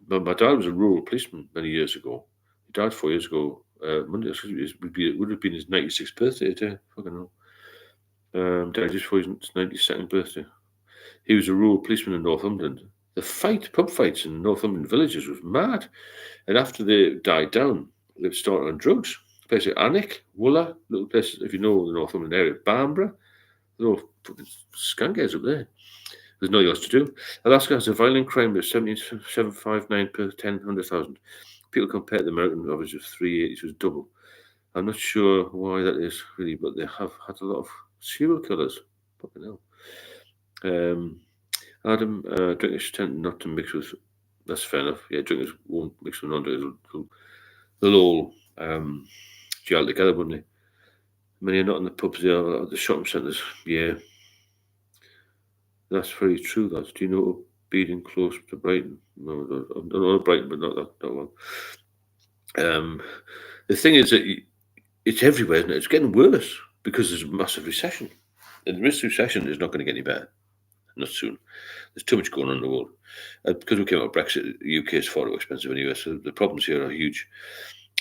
My dad was a rural policeman many years ago. He died 4 years ago. Monday, it would have been his 96th birthday today. Fucking hell. Died just for his 92nd birthday. He was a rural policeman in Northumberland. The pub fights in Northumberland villages was mad. And after they died down, they've started on drugs. Places like Alnwick, Wooler, little places, if you know the Northumberland area, Bamborough, they're all fucking skangays up there. There's nothing else to do. Alaska has a violent crime rate of 7.59 per 100,000. People compare the American average of 380 to double. I'm not sure why that is really, but they have had a lot of serial killers. Fucking hell. Adam, drinkers tend not to mix with. That's fair enough. Yeah, drinkers won't mix with non-drinkers. They'll all gel together, wouldn't they? Many are not in the pubs, they are at the shopping centres. Yeah. That's very true, that. Do you know beating close to Brighton? No, I don't know Brighton, but not well. The thing is that it's everywhere, isn't it? It's getting worse because there's a massive recession. And this recession is not going to get any better. Not soon. There's too much going on in the world. Because we came out of Brexit, the UK is far too expensive anyway, so the problems here are huge.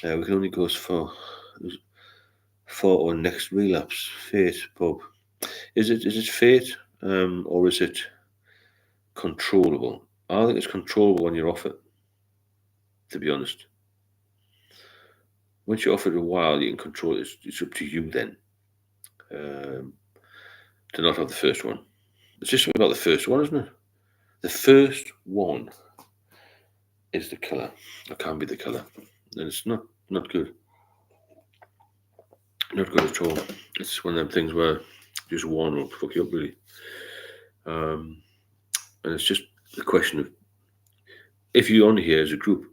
We can only go as far for our next relapse. Fate, Bob. Is it fate, or is it controllable? I think it's controllable when you're off it, to be honest. Once you're off it a while, you can control it. It's up to you then. to not have the first one. It's just something about the first one, isn't it? The first one is the killer. It can be the killer. And it's not good. Not good at all. It's one of them things where just one will fuck you up, really. And it's just the question of, if you're on here as a group,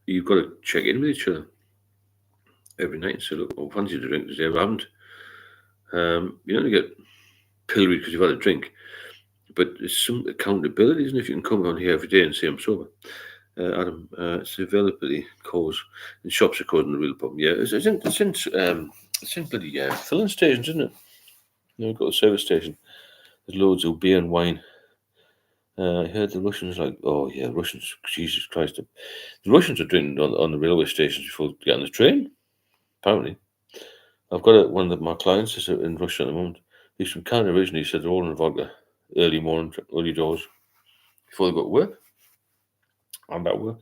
you've got to check in with each other every night and say, look, I fancy a drink today, I haven't. You don't get pilloried because you've had a drink, but it's some accountability, isn't it? If you can come on here every day and say, I'm sober. Adam, it's the availability cause, and shops are causing the real problem. Yeah, it's in bloody filling stations, isn't it? You've got a service station. There's loads of beer and wine. I heard the Russians Russians, Jesus Christ. The Russians are drinking on the railway stations before they get on the train, apparently. I've got one of my clients is in Russia at the moment. He's from Canada originally. He said they're all in vodka early morning, early doors, before they go to work. I'm at work.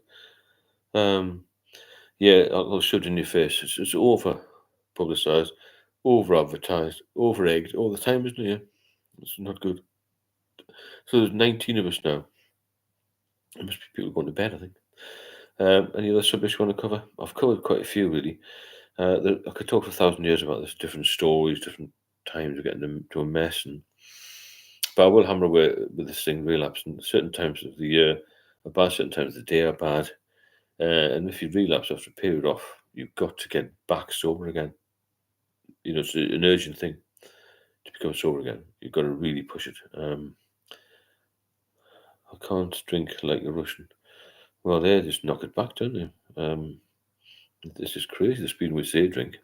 I'll shove it in your face. It's over publicised, over advertised, over egged all the time, isn't it? It's not good. So there's 19 of us now. There must be people going to bed, I think. Any other subjects you want to cover? I've covered quite a few, really. I could talk for 1,000 years about this, different stories, different times of getting them to a mess. But I will hammer away with this thing, relapse. And certain times of the year are bad, certain times of the day are bad. And if you relapse after a period off, you've got to get back sober again. It's an urgent thing to become sober again. You've got to really push it. I can't drink like a Russian. Well, they just knock it back, don't they? This is crazy, the speed in which they drink.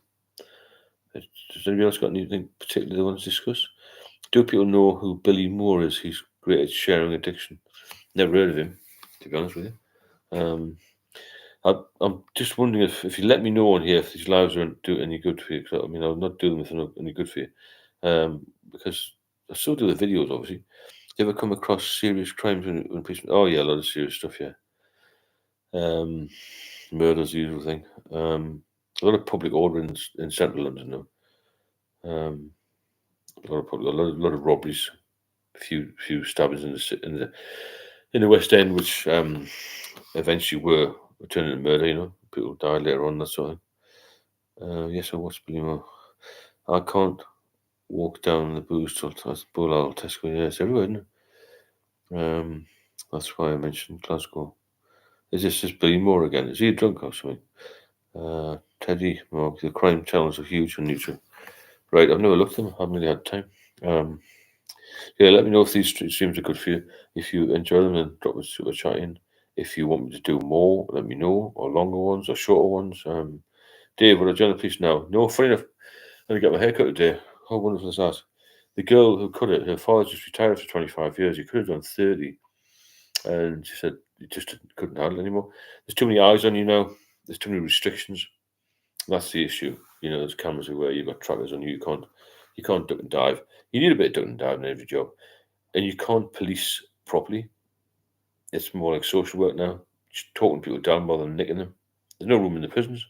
Does anybody else got anything particularly they want to discuss? Do people know who Billy Moore is? He's great at sharing addiction. Never heard of him, to be honest with you. I'm just wondering if you let me know on here if these lives aren't doing any good for you. Cause, I mean, I'll not do them if they're not any good for you. Because I still do the videos, obviously. Do you ever come across serious crimes when people... Oh, yeah, a lot of serious stuff, yeah. Murders, the usual thing. A lot of public order in central London now. A lot of robberies, a few stabbings in the West End, which eventually were turned into murder. People died later on, that sort of thing. Yes, I watched Billy Moore. I can't walk down the booze till Bull Tesco. Yeah, it's everywhere, isn't it? That's why I mentioned Glasgow. Is this just Billy Moore again? Is he a drunk or something? Teddy, Mark, the crime channels are huge on YouTube. Right, I've never looked at them. I haven't really had time. Let me know if these streams are good for you. If you enjoy them, then drop a super chat in. If you want me to do more, let me know, or longer ones or shorter ones. Dave, would I join the police now? No, funny enough, I got my hair cut today. How wonderful is that? The girl who cut it, her father just retired for 25 years. He could have done 30. And she said he just couldn't handle it anymore. There's too many eyes on you now. There's too many restrictions. That's the issue. There's cameras everywhere. You've got trackers on you. You can't duck and dive. You need a bit of duck and dive in every job. And you can't police properly. It's more like social work now. Just talking people down rather than nicking them. There's no room in the prisons.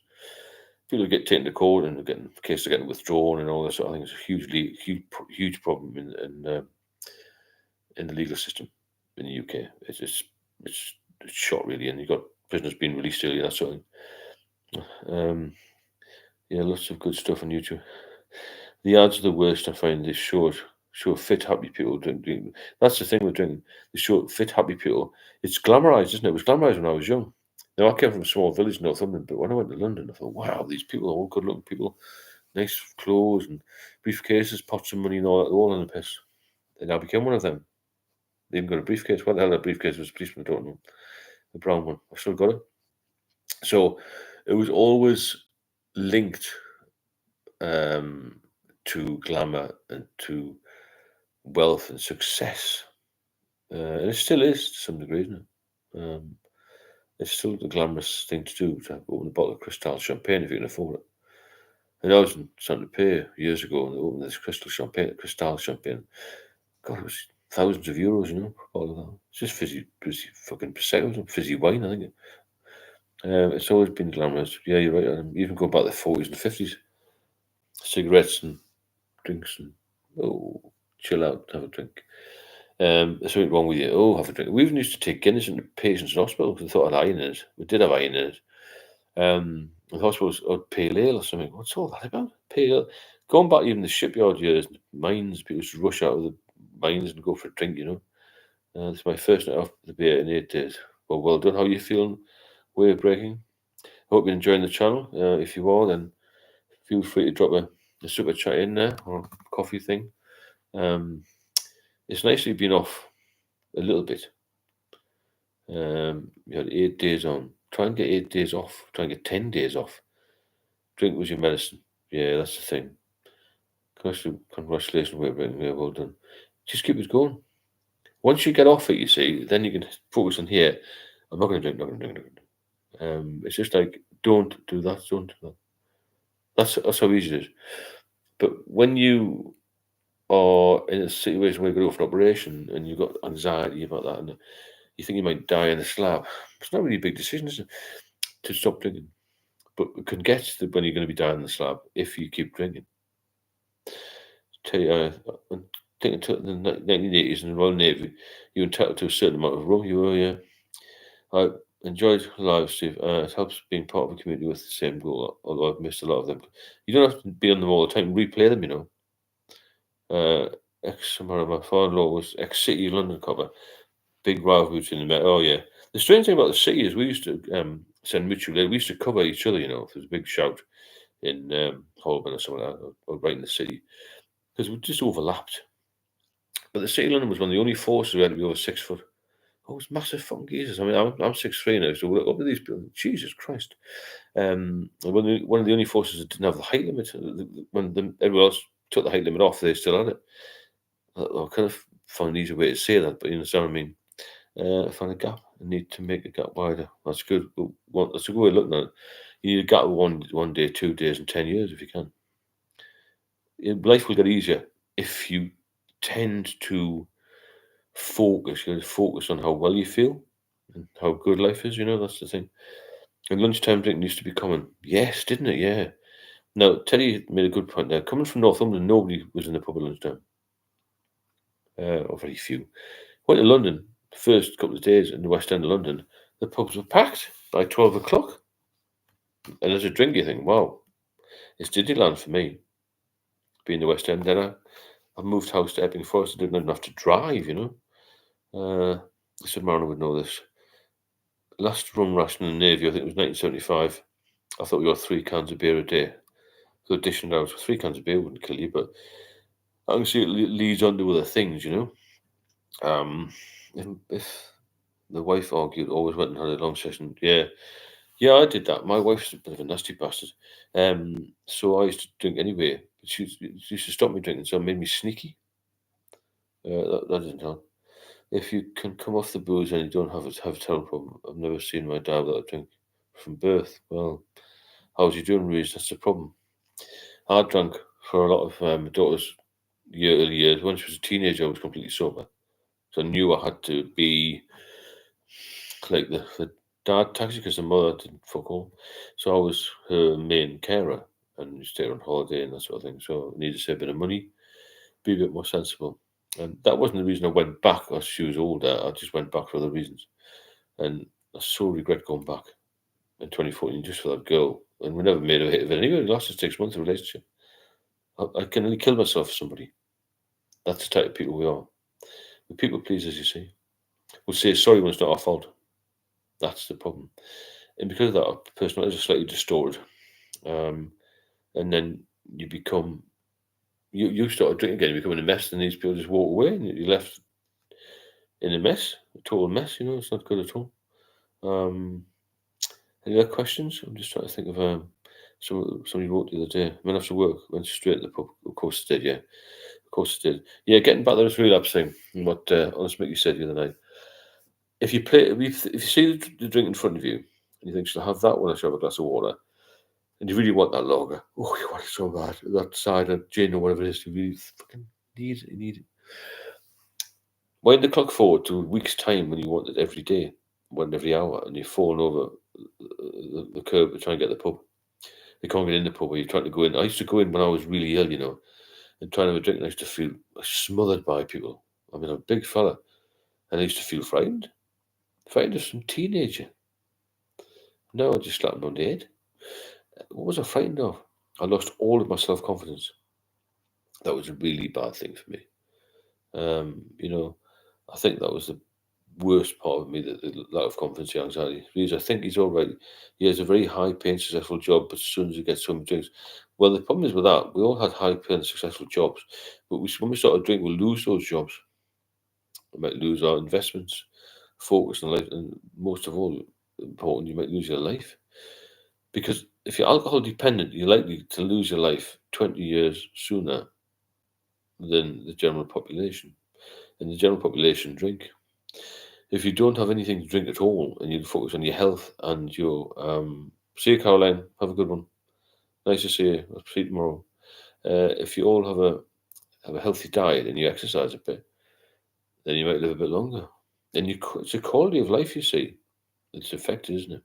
People get taken to court and cases are getting withdrawn and all that sort of thing. It's a huge problem in the legal system in the UK. It's shot really, and you've got prisoners being released early, that sort of thing. Lots of good stuff on YouTube. The ads are the worst. I find they show fit, happy people drinking. That's the thing with drinking. They show fit, happy people. It's glamorized, isn't it? It was glamorized when I was young. Now, I came from a small village in Northumberland, but when I went to London, I thought, wow, these people are all good-looking people, nice clothes and briefcases, pots of money and all that, all on the piss. And I became one of them. They even got a briefcase. What the hell that briefcase was? A policeman, I don't know. A brown one. I've still got it. So it was always linked to glamour and to wealth and success. And it still is to some degree, isn't it? It's still the glamorous thing to do to open a bottle of Cristal champagne if you can afford it. And I was in Saint-Tropez years ago and they opened this Cristal champagne. God, it was thousands of euros, for a bottle of that. It's just fizzy fucking Prosecco, fizzy wine, I think. It's always been glamorous. Yeah, you're right. Even going back to the 40s and 50s, cigarettes and drinks and chill out, have a drink. There's something wrong with you. Have a drink. We even used to take Guinness into patients in hospital because we thought it had iron in it. We did have iron in it. The hospitals or pale ale or something. What's all that about? Pale ale. Going back even the shipyard years, mines, people used to rush out of the mines and go for a drink, It's my first night off the beer in 8 days. Well done. How are you feeling? Wave breaking. Hope you're enjoying the channel. If you are, then feel free to drop a super chat in there or coffee thing. It's nice to have been off a little bit. You had 8 days on. Try and get 8 days off. Try and get 10 days off. Drink was your medicine. Yeah, that's the thing. Congratulations, wave breaking. Yeah, well done. Just keep it going. Once you get off it, you see, then you can focus on here. I'm not going to drink. It's just like, don't do that. Don't do that. That's how easy it is. But when you are in a situation where you go for an operation and you've got anxiety about that and you think you might die in the slab, it's not really a big decision, is it, to stop drinking? But it can get to when you're going to be dying in the slab if you keep drinking. Tell you, I think until the 1980s in the Royal Navy, you were entitled to a certain amount of rum. You were, yeah. I enjoyed live, Steve. It helps being part of a community with the same goal, although I've missed a lot of them. You don't have to be on them all the time. Replay them, My father-in-law was ex-City London copper. Big rivalry between the men. Oh, yeah. The strange thing about the City is we used to send mutual aid. We used to cover each other, if there's a big shout in Holborn or something like that, or right in the City, because we just overlapped. But the City of London was one of the only forces who had to be over 6 foot. Oh, it's massive fucking geezers. I mean, I'm 6'3" now, so we're up to these people. Jesus Christ. One of the only forces that didn't have the height limit. When everyone else took the height limit off, they still had it. I kind of found an easier way to say that, but you understand what I mean. I found a gap. I need to make a gap wider. That's good. That's a good way of looking at it. You need a gap of one day, 2 days, and 10 years if you can. Life will get easier if you tend to focus. You focus on how well you feel and how good life is. That's the thing. And lunchtime drinking used to be common. Yes, didn't it? Yeah. Now, Teddy made a good point there. Coming from Northumberland, nobody was in the pub at lunchtime. Or very few. Went to London the first couple of days in the West End of London. The pubs were packed by 12 o'clock. And as a drink, you think, wow, it's Disneyland for me, being the West End. Then I moved house to Epping Forest. I didn't even have to drive, I said Mariner would know this. Last rum ration in the Navy, I think it was 1975. I thought we got 3 cans of beer a day. So addition hours, 3 cans of beer wouldn't kill you, but I can see it leads on to other things, If the wife argued, always went and had a long session. Yeah, I did that. My wife's a bit of a nasty bastard. So I used to drink anyway. She used to stop me drinking, so it made me sneaky. That didn't help. If you can come off the booze and you don't have a terrible problem, I've never seen my dad without a drink from birth. Well, how's he doing, Reese? That's the problem. I drank for a lot of my daughter's early years. When she was a teenager, I was completely sober. So I knew I had to be like the dad taxi because the mother didn't fuck all. So I was her main carer and you stay on holiday and that sort of thing. So I needed to save a bit of money, be a bit more sensible. And that wasn't the reason I went back as she was older. I just went back for other reasons. And I so regret going back in 2014 just for that girl. And we never made a hit of it anyway. It lasted 6 months of relationship. I can only kill myself for somebody. That's the type of people we are. We're people pleasers, you see. We'll say sorry when it's not our fault. That's the problem. And because of that, our personalities are slightly distorted. And then you become, you start drinking again, you become in a mess, and these people just walk away, and you're left in a mess, a total mess, it's not good at all. Any other questions? I'm just trying to think of somebody wrote the other day. Went after work, went straight to the pub. Of course it did, yeah. Of course it did. Yeah, getting back to this relapse thing, what Honest Mickey said the other night. If you see the drink in front of you, and you think, should I have that one or should I have a glass of water? And you really want that lager. Oh, you want it so bad. That cider, gin, or whatever it is, you really fucking need it. You need it. Wind the clock forward to a week's time when you want it every day, one every hour, and you're falling over the curb to try and get the pub. You can't get in the pub, or you're trying to go in. I used to go in when I was really ill, and trying to have a drink, and I used to feel smothered by people. I mean, I'm a big fella, and I used to feel frightened of some teenager. No, I just slapped him on the head. What was I frightened of? I lost all of my self-confidence. That was a really bad thing for me. I think that was the worst part of me, the lack of confidence, the anxiety. Because I think he's all right. He has a very high-paying, successful job, but as soon as he gets some drinks, well, the problem is with that, we all had high-paying, successful jobs, but when we start to drink, we'll lose those jobs. We might lose our investments, focus on life, and most of all, important, you might lose your life. Because if you're alcohol dependent, you're likely to lose your life 20 years sooner than the general population. And the general population drink. If you don't have anything to drink at all and you focus on your health and your see you, Caroline, have a good one. Nice to see you. I'll see you tomorrow. If you all have a healthy diet and you exercise a bit, then you might live a bit longer. And it's a quality of life, you see. It's affected, isn't it?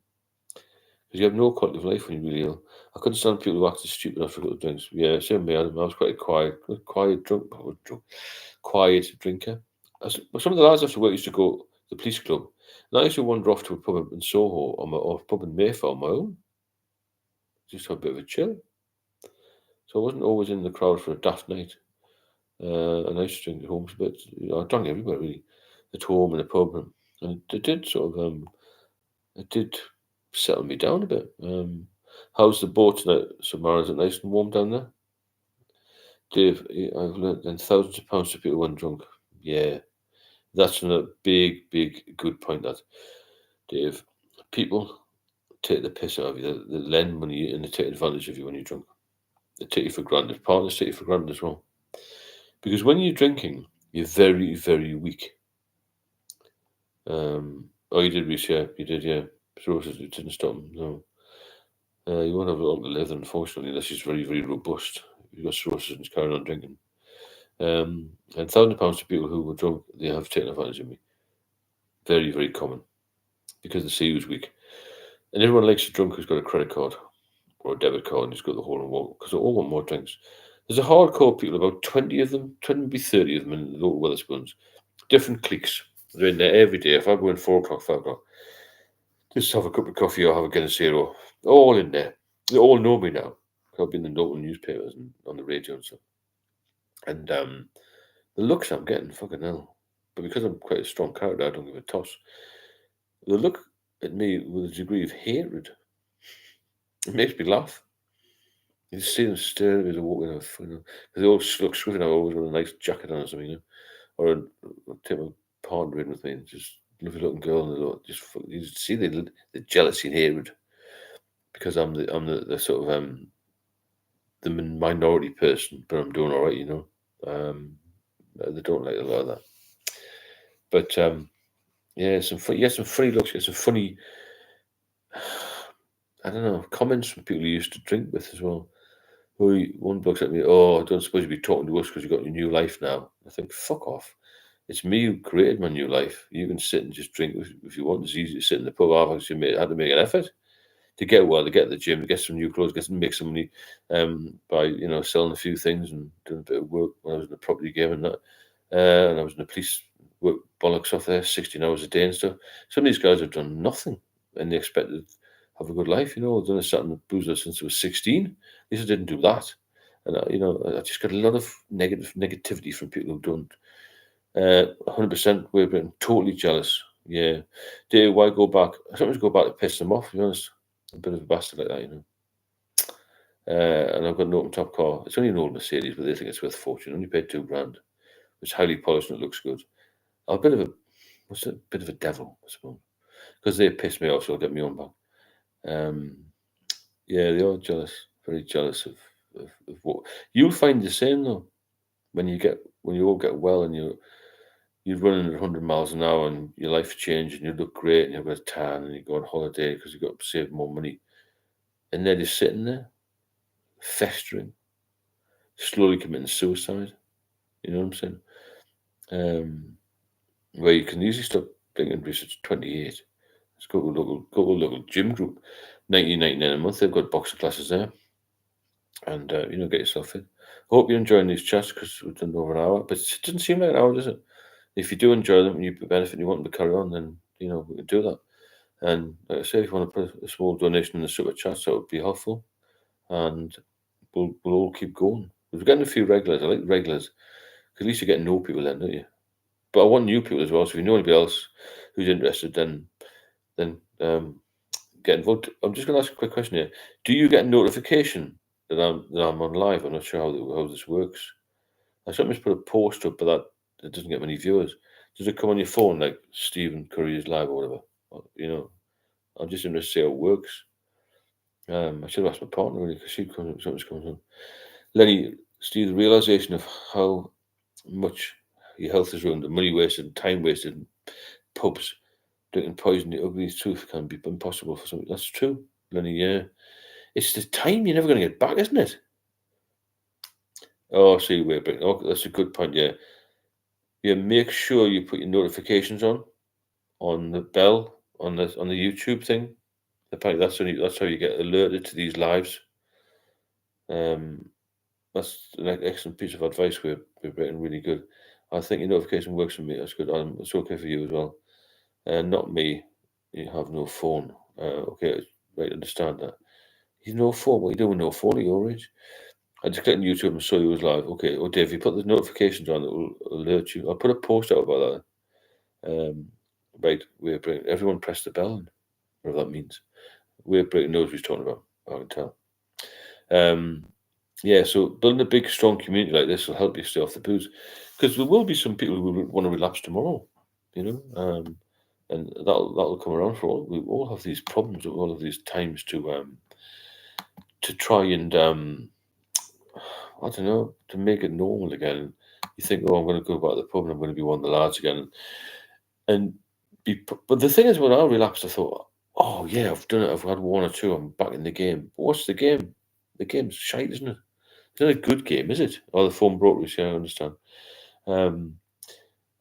Because you have no quality of life when you're really ill. I couldn't stand people who acted stupid after a couple of drinks. Yeah, same me. I was quite a quiet drinker. Some of the lads after work used to go to the police club, and I used to wander off to a pub in Soho or a pub in Mayfair on my own, just have a bit of a chill. So I wasn't always in the crowd for a daft night. And I used to drink at home, but I drank everywhere really, at home in a pub, and it did it did settle me down a bit. How's the boat tonight, Samara? Is it nice and warm down there? Dave, I've learned then thousands of pounds to people when drunk. Yeah, that's a big, good point. That, Dave, people take the piss out of you. They lend money and they take advantage of you when you're drunk. They take you for granted. Partners take you for granted as well. Because when you're drinking, you're very, very weak. You did, Reese, yeah. You did, yeah. Cirrhosis, it didn't stop him, no. You won't have long to live, unfortunately, unless he's very, very robust. You've got cirrhosis and he's carrying on drinking. And £1,000 to people who were drunk, they have taken advantage of me. Very, very common. Because they see who's weak. And everyone likes a drunk who's got a credit card or a debit card and he's got the hole in one because they all want more drinks. There's a hardcore people, about 20 of them, 20, maybe 30 of them in the local Wetherspoons. Different cliques. They're in there every day. If I go in 4 o'clock, 5 o'clock, just have a cup of coffee or have a Guinness Zero. All in there. They all know me now. I've been in the local newspapers and on the radio and stuff. And the looks I'm getting, fucking hell. But because I'm quite a strong character, I don't give a toss. They look at me with a degree of hatred. It makes me laugh. You see them staring at me as I walk in, because they all look swift and I always got a nice jacket on or something, Or I'll take my partner in with me and just lovely looking girl and you see the jealousy and hatred because I'm the sort of the minority person, but I'm doing all right, They don't like a lot of that. But some funny looks, some funny I don't know, comments from people you used to drink with as well. One bloke said to me, "Oh, I don't suppose you'd be talking to us because you've got your new life now." I think, fuck off. It's me who created my new life. You can sit and just drink if you want. It's easy to sit in the pub. I had to make an effort to get well, to get to the gym, to get some new clothes, make some money by selling a few things and doing a bit of work when I was in the property game and that. And I was in the police work bollocks off there, 16 hours a day and stuff. Some of these guys have done nothing and they expected to have a good life, I've done a certain boozer since I was 16. At least I didn't do that. And I just got a lot of negativity from people who don't. 100% we're being totally jealous. Yeah. Dave, why go back? I sometimes go back to piss them off, to be honest. I'm a bit of a bastard like that, and I've got an open top car. It's only an old Mercedes, but they think it's worth a fortune. Only paid £2,000. It's highly polished and it looks good. I'm a bit of a devil, I suppose. Because they piss me off, so I'll get my own back. Yeah, they are jealous, very jealous of what you'll find the same though. When you all get well and you're running at 100 miles an hour and your life changes and you look great and you've got a tan and you go on holiday because you've got to save more money, and they're just sitting there, festering, slowly committing suicide. You know what I'm saying? Where you can easily stop drinking because it's 28. Let's go to a local gym group, $19.99 a month. They've got boxing classes there. and get yourself fit. I hope you're enjoying these chats because we've done over an hour, but it doesn't seem like an hour, does it? If you do enjoy them and you benefit and you want them to carry on, then we can do that. And like I say, if you want to put a small donation in the super chats, that would be helpful. And we'll all keep going. We're getting a few regulars. I like regulars because at least you get to know people then, don't you? But I want new people as well. So if you know anybody else who's interested, then get involved. I'm just going to ask a quick question here. Do you get a notification that I'm on live? I'm not sure how this works. I sometimes put a post up, but that doesn't get many viewers. Does it come on your phone like Stephen Curry is live or whatever? I'm just interested to see how it works. I should have asked my partner really because something's coming on. Lenny, Steve, the realization of how much your health is ruined, the money wasted, and time wasted in pubs, drinking poison, the ugliest truth can be impossible for something. That's true, Lenny. Yeah, it's the time you're never going to get back, isn't it? Oh, see, wait, but that's a good point. Yeah, make sure you put your notifications on the bell on the YouTube thing. Apparently, that's how you get alerted to these lives. That's an excellent piece of advice. We're written really good. I think your notification works for me. That's good. It's okay for you as well. Not me. You have no phone. Okay, right. Understand that. You no phone. What are you doing with no phone at your age? I just clicked on YouTube and saw you was live. Okay. Oh, Dave, you put the notifications on, it will alert you. I'll put a post out about that. Right. We're breaking. Everyone press the bell. Whatever that means. We're breaking knows what he's talking about. I can tell. Yeah, so building a big, strong community like this will help you stay off the booze, because there will be some people who will want to relapse tomorrow, and that'll come around for all. We all have these problems at all of these times to try and I don't know, to make it normal again. You think, oh, I'm going to go back to the pub and I'm going to be one of the lads again, and but the thing is, when I relapsed, I thought, oh yeah, I've done it. I've had one or two. I'm back in the game. But what's the game? The game's shite, isn't it? It's not a good game, is it? Oh, the phone broke loose. Yeah, I understand.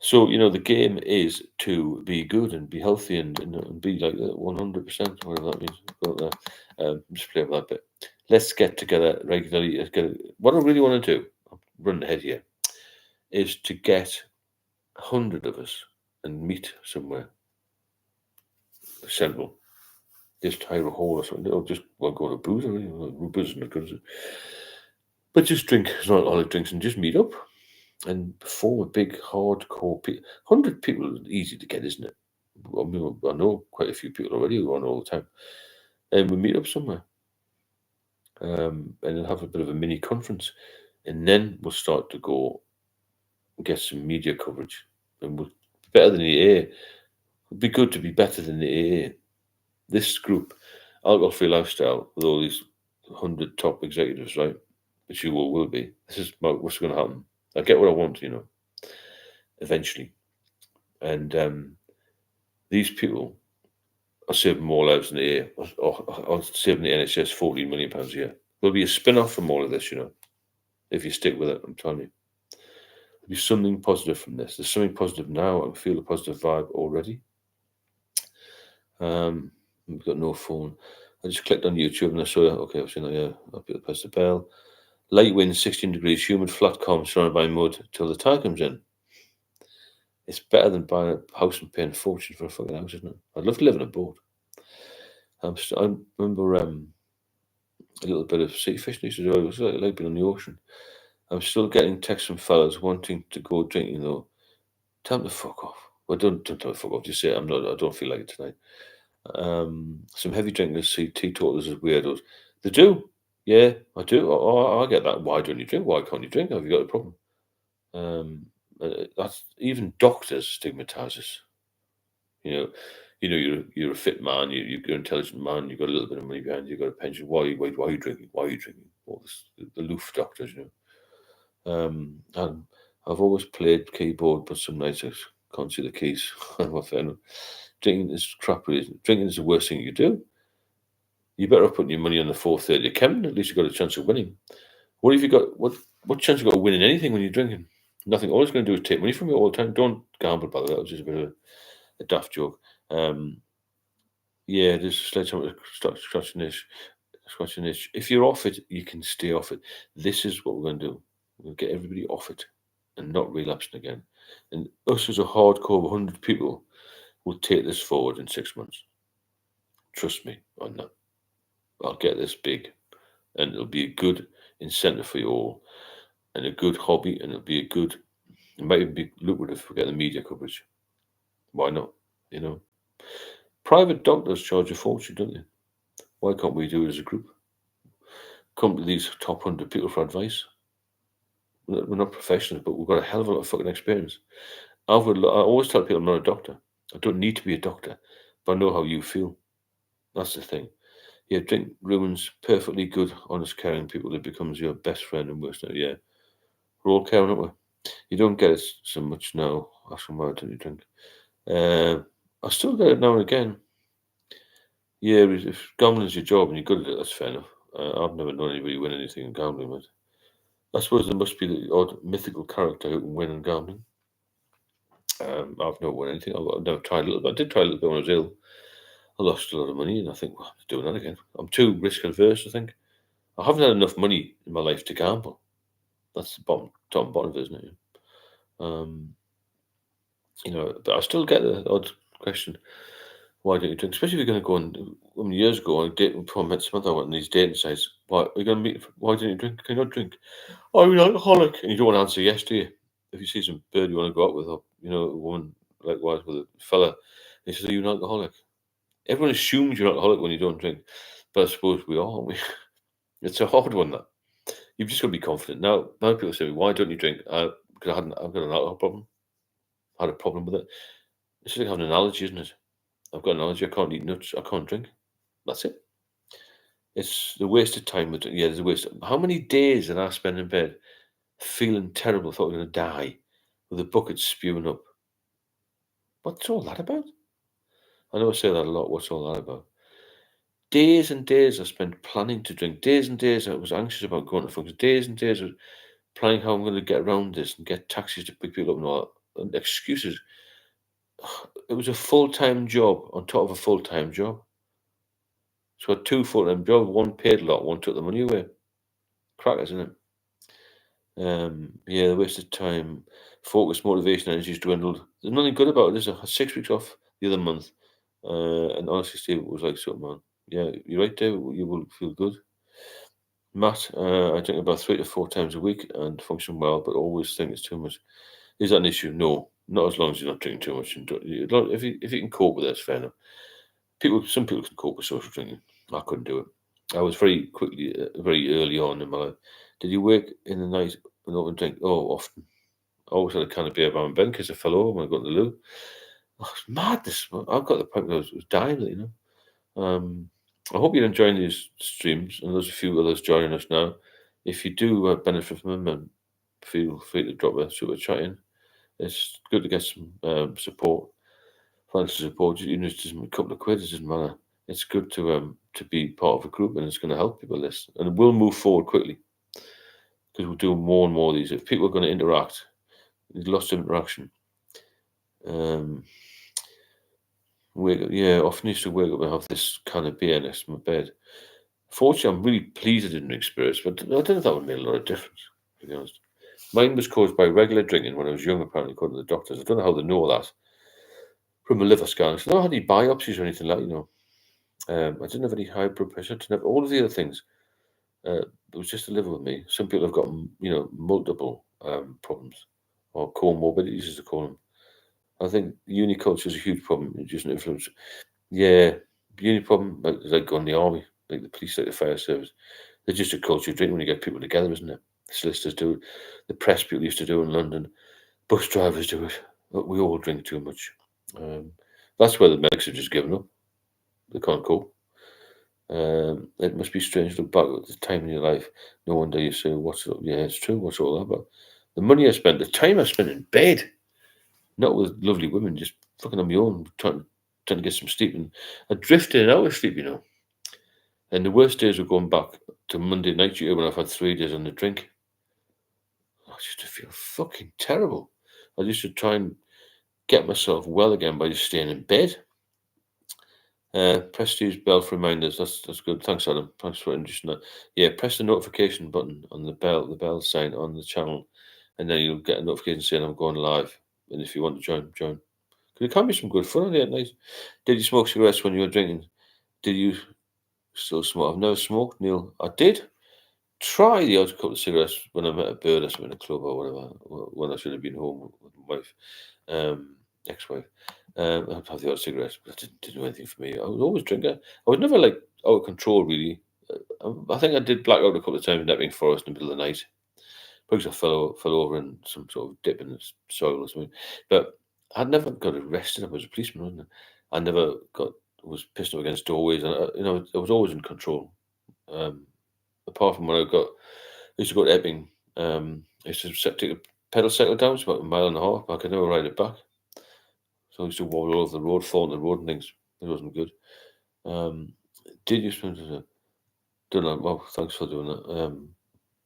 So the game is to be good and be healthy and be like 100%, whatever that means. Go there. Just play with that bit. Let's get together regularly. What I really want to do, I'm running ahead here, is to get 100 of us and meet somewhere central. Just hire a hall or something, or just go to booze. Booze isn't good, is it? But just drink non-alcoholic drinks and just meet up and perform a big hardcore. 100 people is easy to get, isn't it? I mean, I know quite a few people already who run all the time, and we meet up somewhere, and we'll have a bit of a mini conference, and then we'll start to go get some media coverage, and we'll better than the AA. It'd be good to be better than the AA. This group, Alcohol-Free Lifestyle, with all these 100 top executives, right? Which you will be. This is what's going to happen. I get what I want, eventually. And these people are saving more lives than the AA, or saving the NHS £14 million a year. There'll be a spin-off from all of this, if you stick with it, I'm telling you. There'll be something positive from this. There's something positive now. I feel a positive vibe already. We've got no phone. I just clicked on YouTube and I saw, okay, I've seen that, yeah. I'll press the bell. Light wind, 16 degrees, humid, flat calm, surrounded by mud till the tide comes in. It's better than buying a house and paying a fortune for a fucking house, isn't it? I'd love to live in a boat. I remember a little bit of sea fishing. It was like being on the ocean. I'm still getting texts from fellas wanting to go drinking though. Tell them to fuck off. Well, don't tell them to fuck off. Just say I don't feel like it tonight. Some heavy drinkers see teetotalers as weirdos. They do. Yeah, I do. I get that. Why don't you drink? Why can't you drink? Have you got a problem? That's even doctors stigmatise us. You're a fit man. You're an intelligent man. You've got a little bit of money behind you. You've got a pension. Why are you drinking? Why are you drinking? All this, the aloof doctors, And I've always played keyboard, but some nights I can't see the keys. Drinking is crap. Drinking is the worst thing you do. You better off putting your money on the 430 Kevin. At least you've got a chance of winning. What have you got? What chance you got of winning anything when you're drinking? Nothing. All it's going to do is take money from you all the time. Don't gamble, by the way. That was just a bit of a daft joke. Yeah, there's a sledgehammer scratching this. Next question is, if you're off it, you can stay off it. This is what we're going to do. We're going to get everybody off it and not relapsing again. And us as a hardcore 100 people will take this forward in 6 months. Trust me on that. I'll get this big, and it'll be a good incentive for you all, and a good hobby, and it'll be a good, it might even be lucrative for getting media coverage. Why not? You know, private doctors charge a fortune, don't they? Why can't we do it as a group? Come to these top 100 people for advice. We're not professionals, but we've got a hell of a lot of fucking experience. I always tell people I'm not a doctor. I don't need to be a doctor, but I know how you feel. That's the thing. Yeah, drink ruins perfectly good, honest, caring people. It becomes your best friend and worst. Yeah, we're all caring, aren't we? You don't get it so much now. Ask them why don't you drink. I still get it now and again. Yeah, if gambling's your job and you're good at it, that's fair enough. I've never known anybody win anything in gambling, but I suppose there must be the odd mythical character who can win in gambling. I've never won anything. I've never tried a little bit. I did try a little bit when I was ill. I lost a lot of money, and I think, well, I'm doing that again. I'm too risk adverse, I think. I haven't had enough money in my life to gamble. That's the top and bottom of it, isn't it? But I still get the odd question, why don't you drink? Especially if you're going to go on, years ago, I dated before I met Samantha, I went on these dating sites. Why are you going to meet? Why don't you drink? Can you not drink? Oh, you're an alcoholic. And you don't want to answer yes, do you? If you see some bird you want to go out with, or, a woman, likewise with a fella, he says, are you an alcoholic? Everyone assumes you're an alcoholic when you don't drink. But I suppose we are, aren't we? It's a hard one, that. You've just got to be confident. Now people say, why don't you drink? Because I've got an alcohol problem. I had a problem with it. It's like having an allergy, isn't it? I've got an allergy. I can't eat nuts. I can't drink. That's it. It's the waste of time. Yeah, there's a waste. How many days did I spend in bed feeling terrible? Thought I was going to die with a bucket spewing up. What's all that about? I know I say that a lot. What's all that about? Days and days I spent planning to drink. Days and days I was anxious about going to functions. Days and days I was planning how I'm going to get around this and get taxis to pick people up and all that. And excuses. It was a full-time job on top of a full-time job. So I had 2 full-time jobs. One paid a lot, one took the money away. Crackers, isn't it? The waste of time, focus, motivation, energy's dwindled. There's nothing good about it, is there? I had 6 weeks off the other month. And honestly, Steve, it was like something, man. Yeah, you're right there. You will feel good. Matt, I drink about 3 to 4 times a week and function well, but always think it's too much. Is that an issue? No, not as long as you're not drinking too much. If you can cope with it, it's fair enough. Some people can cope with social drinking. I couldn't do it. I was very early on in my life. Did you wake in the night and open drink? Oh, often. I always had a can of beer by my bed in case I fell over when I got to the loo. Oh, it's madness. I've got the point where I was dying, I hope you're enjoying these streams, and there's a few others joining us now. If you do benefit from them, feel free to drop a super chat in. It's good to get some support, financial support. Even if it's just a couple of quid, it doesn't matter. It's good to be part of a group, and it's going to help people listen. And we'll move forward quickly because we'll do more and more of these. If people are going to interact, there's lots of interaction. Often used to wake up and have this can of beer next to my bed. Fortunately, I'm really pleased I didn't experience, but I don't know if that would make a lot of difference, to be honest. Mine was caused by regular drinking when I was young, apparently, according to the doctors. I don't know how they know that. From a liver scan. I don't have any biopsies or anything like that, I didn't have any high blood pressure. I didn't have all of the other things. It was just the liver with me. Some people have got, multiple problems, or comorbidities, as they call them. I think uniculture is a huge problem. It's just an influence. Yeah, uni problem, like going in the army, like the police, like the fire service. They're just a culture of drinking when you get people together, isn't it? The solicitors do it. The press people used to do it in London. Bus drivers do it. But we all drink too much. That's where the medics have just given up. They can't cope. It must be strange to look back at the time in your life. No wonder you say, it's true, what's all that about? The money I spent, the time I spent in bed, not with lovely women, just fucking on my own, trying to get some sleep. And I drifted in and out of sleep, And the worst days were going back to Monday night, when I've had 3 days on the drink. I used to feel fucking terrible. I used to try and get myself well again by just staying in bed. Prestige bell for reminders. That's good. Thanks, Adam. Thanks for introducing that. Yeah, press the notification button on the bell sign on the channel, and then you'll get a notification saying I'm going live. And if you want to join. Because it can be some good fun on the night. Did you smoke cigarettes when you were drinking? Did you still smoke? I've never smoked, Neil. I did try the odd couple of cigarettes when I met a bird or something in a club or whatever, when I should have been home with my wife, ex-wife. I'd have the odd cigarettes, but it didn't do anything for me. I was always a drinker. I was never like out of control, really. I think I did black out a couple of times in Epping Forest in the middle of the night because I fell over in some sort of dip in the soil or something. But I'd never got arrested. I was a policeman, wasn't I? I never was pissed up against doorways, and I was always in control. Apart from when I used to go to Epping. I used to take a pedal cycle down, it's about a mile and a half, but I could never ride it back. So I used to wobble all over the road, fall on the road and things. It wasn't good. Did you spend don't know. Well, thanks for doing that.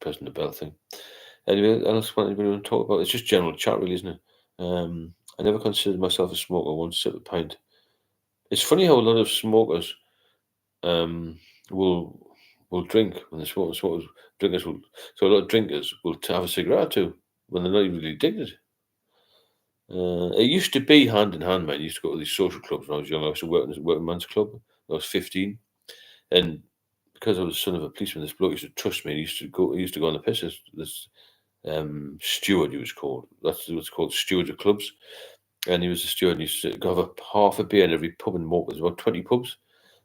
Pressing the bell thing. Anyway, else what anybody want to talk about? It's just general chat, really, isn't it? I never considered myself a smoker. One sip of pint. It's funny how a lot of smokers will drink when they smoke. Drinkers will. So a lot of drinkers will have a cigarette or two when they're not even really addicted. It used to be hand in hand, man. I used to go to these social clubs when I was young. I used to work in a working man's club when I was 15, and because I was the son of a policeman, this bloke used to trust me. He used to go on the piss. This steward, he was called. That's what's called, stewards of clubs. And he was a steward. And he used to go have half a beer in every pub in Morpeth. There's about 20 pubs,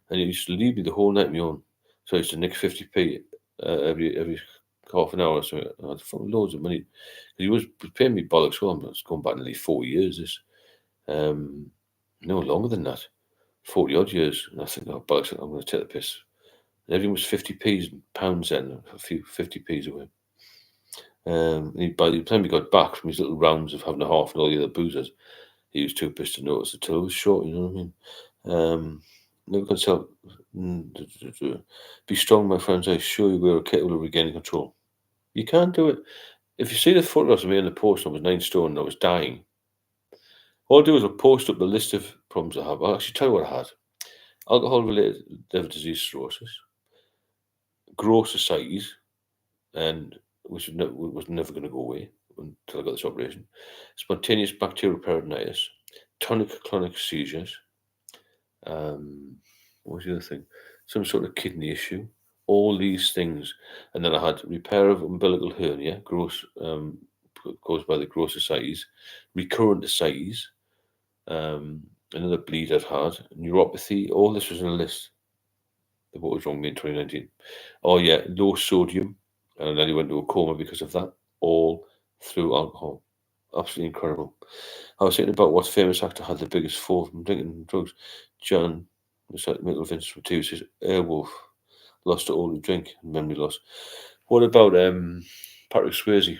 and he used to leave me the whole night on my own. So I used to nick 50p every half an hour or something. I had fucking loads of money. He was paying me bollocks. Well, it's going back nearly 4 years. This, no longer than that, 40 odd years. And I think, oh bollocks, I'm going to take the piss. And everything was 50p's and pounds then, a few 50p's away. And by the time he got back from his little rounds of having a half and all the other boozers, he was too pissed to notice the till was short. You know what I mean? Never could tell. Be strong, my friends. I assure you, we are capable of regaining control. You can't do it. If you see the photographs of me on the post, I was 9 stone and I was dying. All I do is I post up the list of problems I have. I'll actually tell you what I had: alcohol-related liver disease, cirrhosis, gross ascites, and which was never going to go away until I got this operation. Spontaneous bacterial peritonitis, tonic-clonic seizures. What was the other thing? Some sort of kidney issue. All these things, and then I had repair of umbilical hernia, caused by the gross ascites, recurrent ascites, another bleed I'd had, neuropathy. All this was in a list of what was wrong with me in 2019. Oh yeah, low sodium, and then he went to a coma because of that. All through alcohol. Absolutely incredible. I was thinking about what famous actor had the biggest fall from drinking drugs. John, Michael Vincent from TV says Airwolf lost it all to drink and memory loss. What about Patrick Swayze?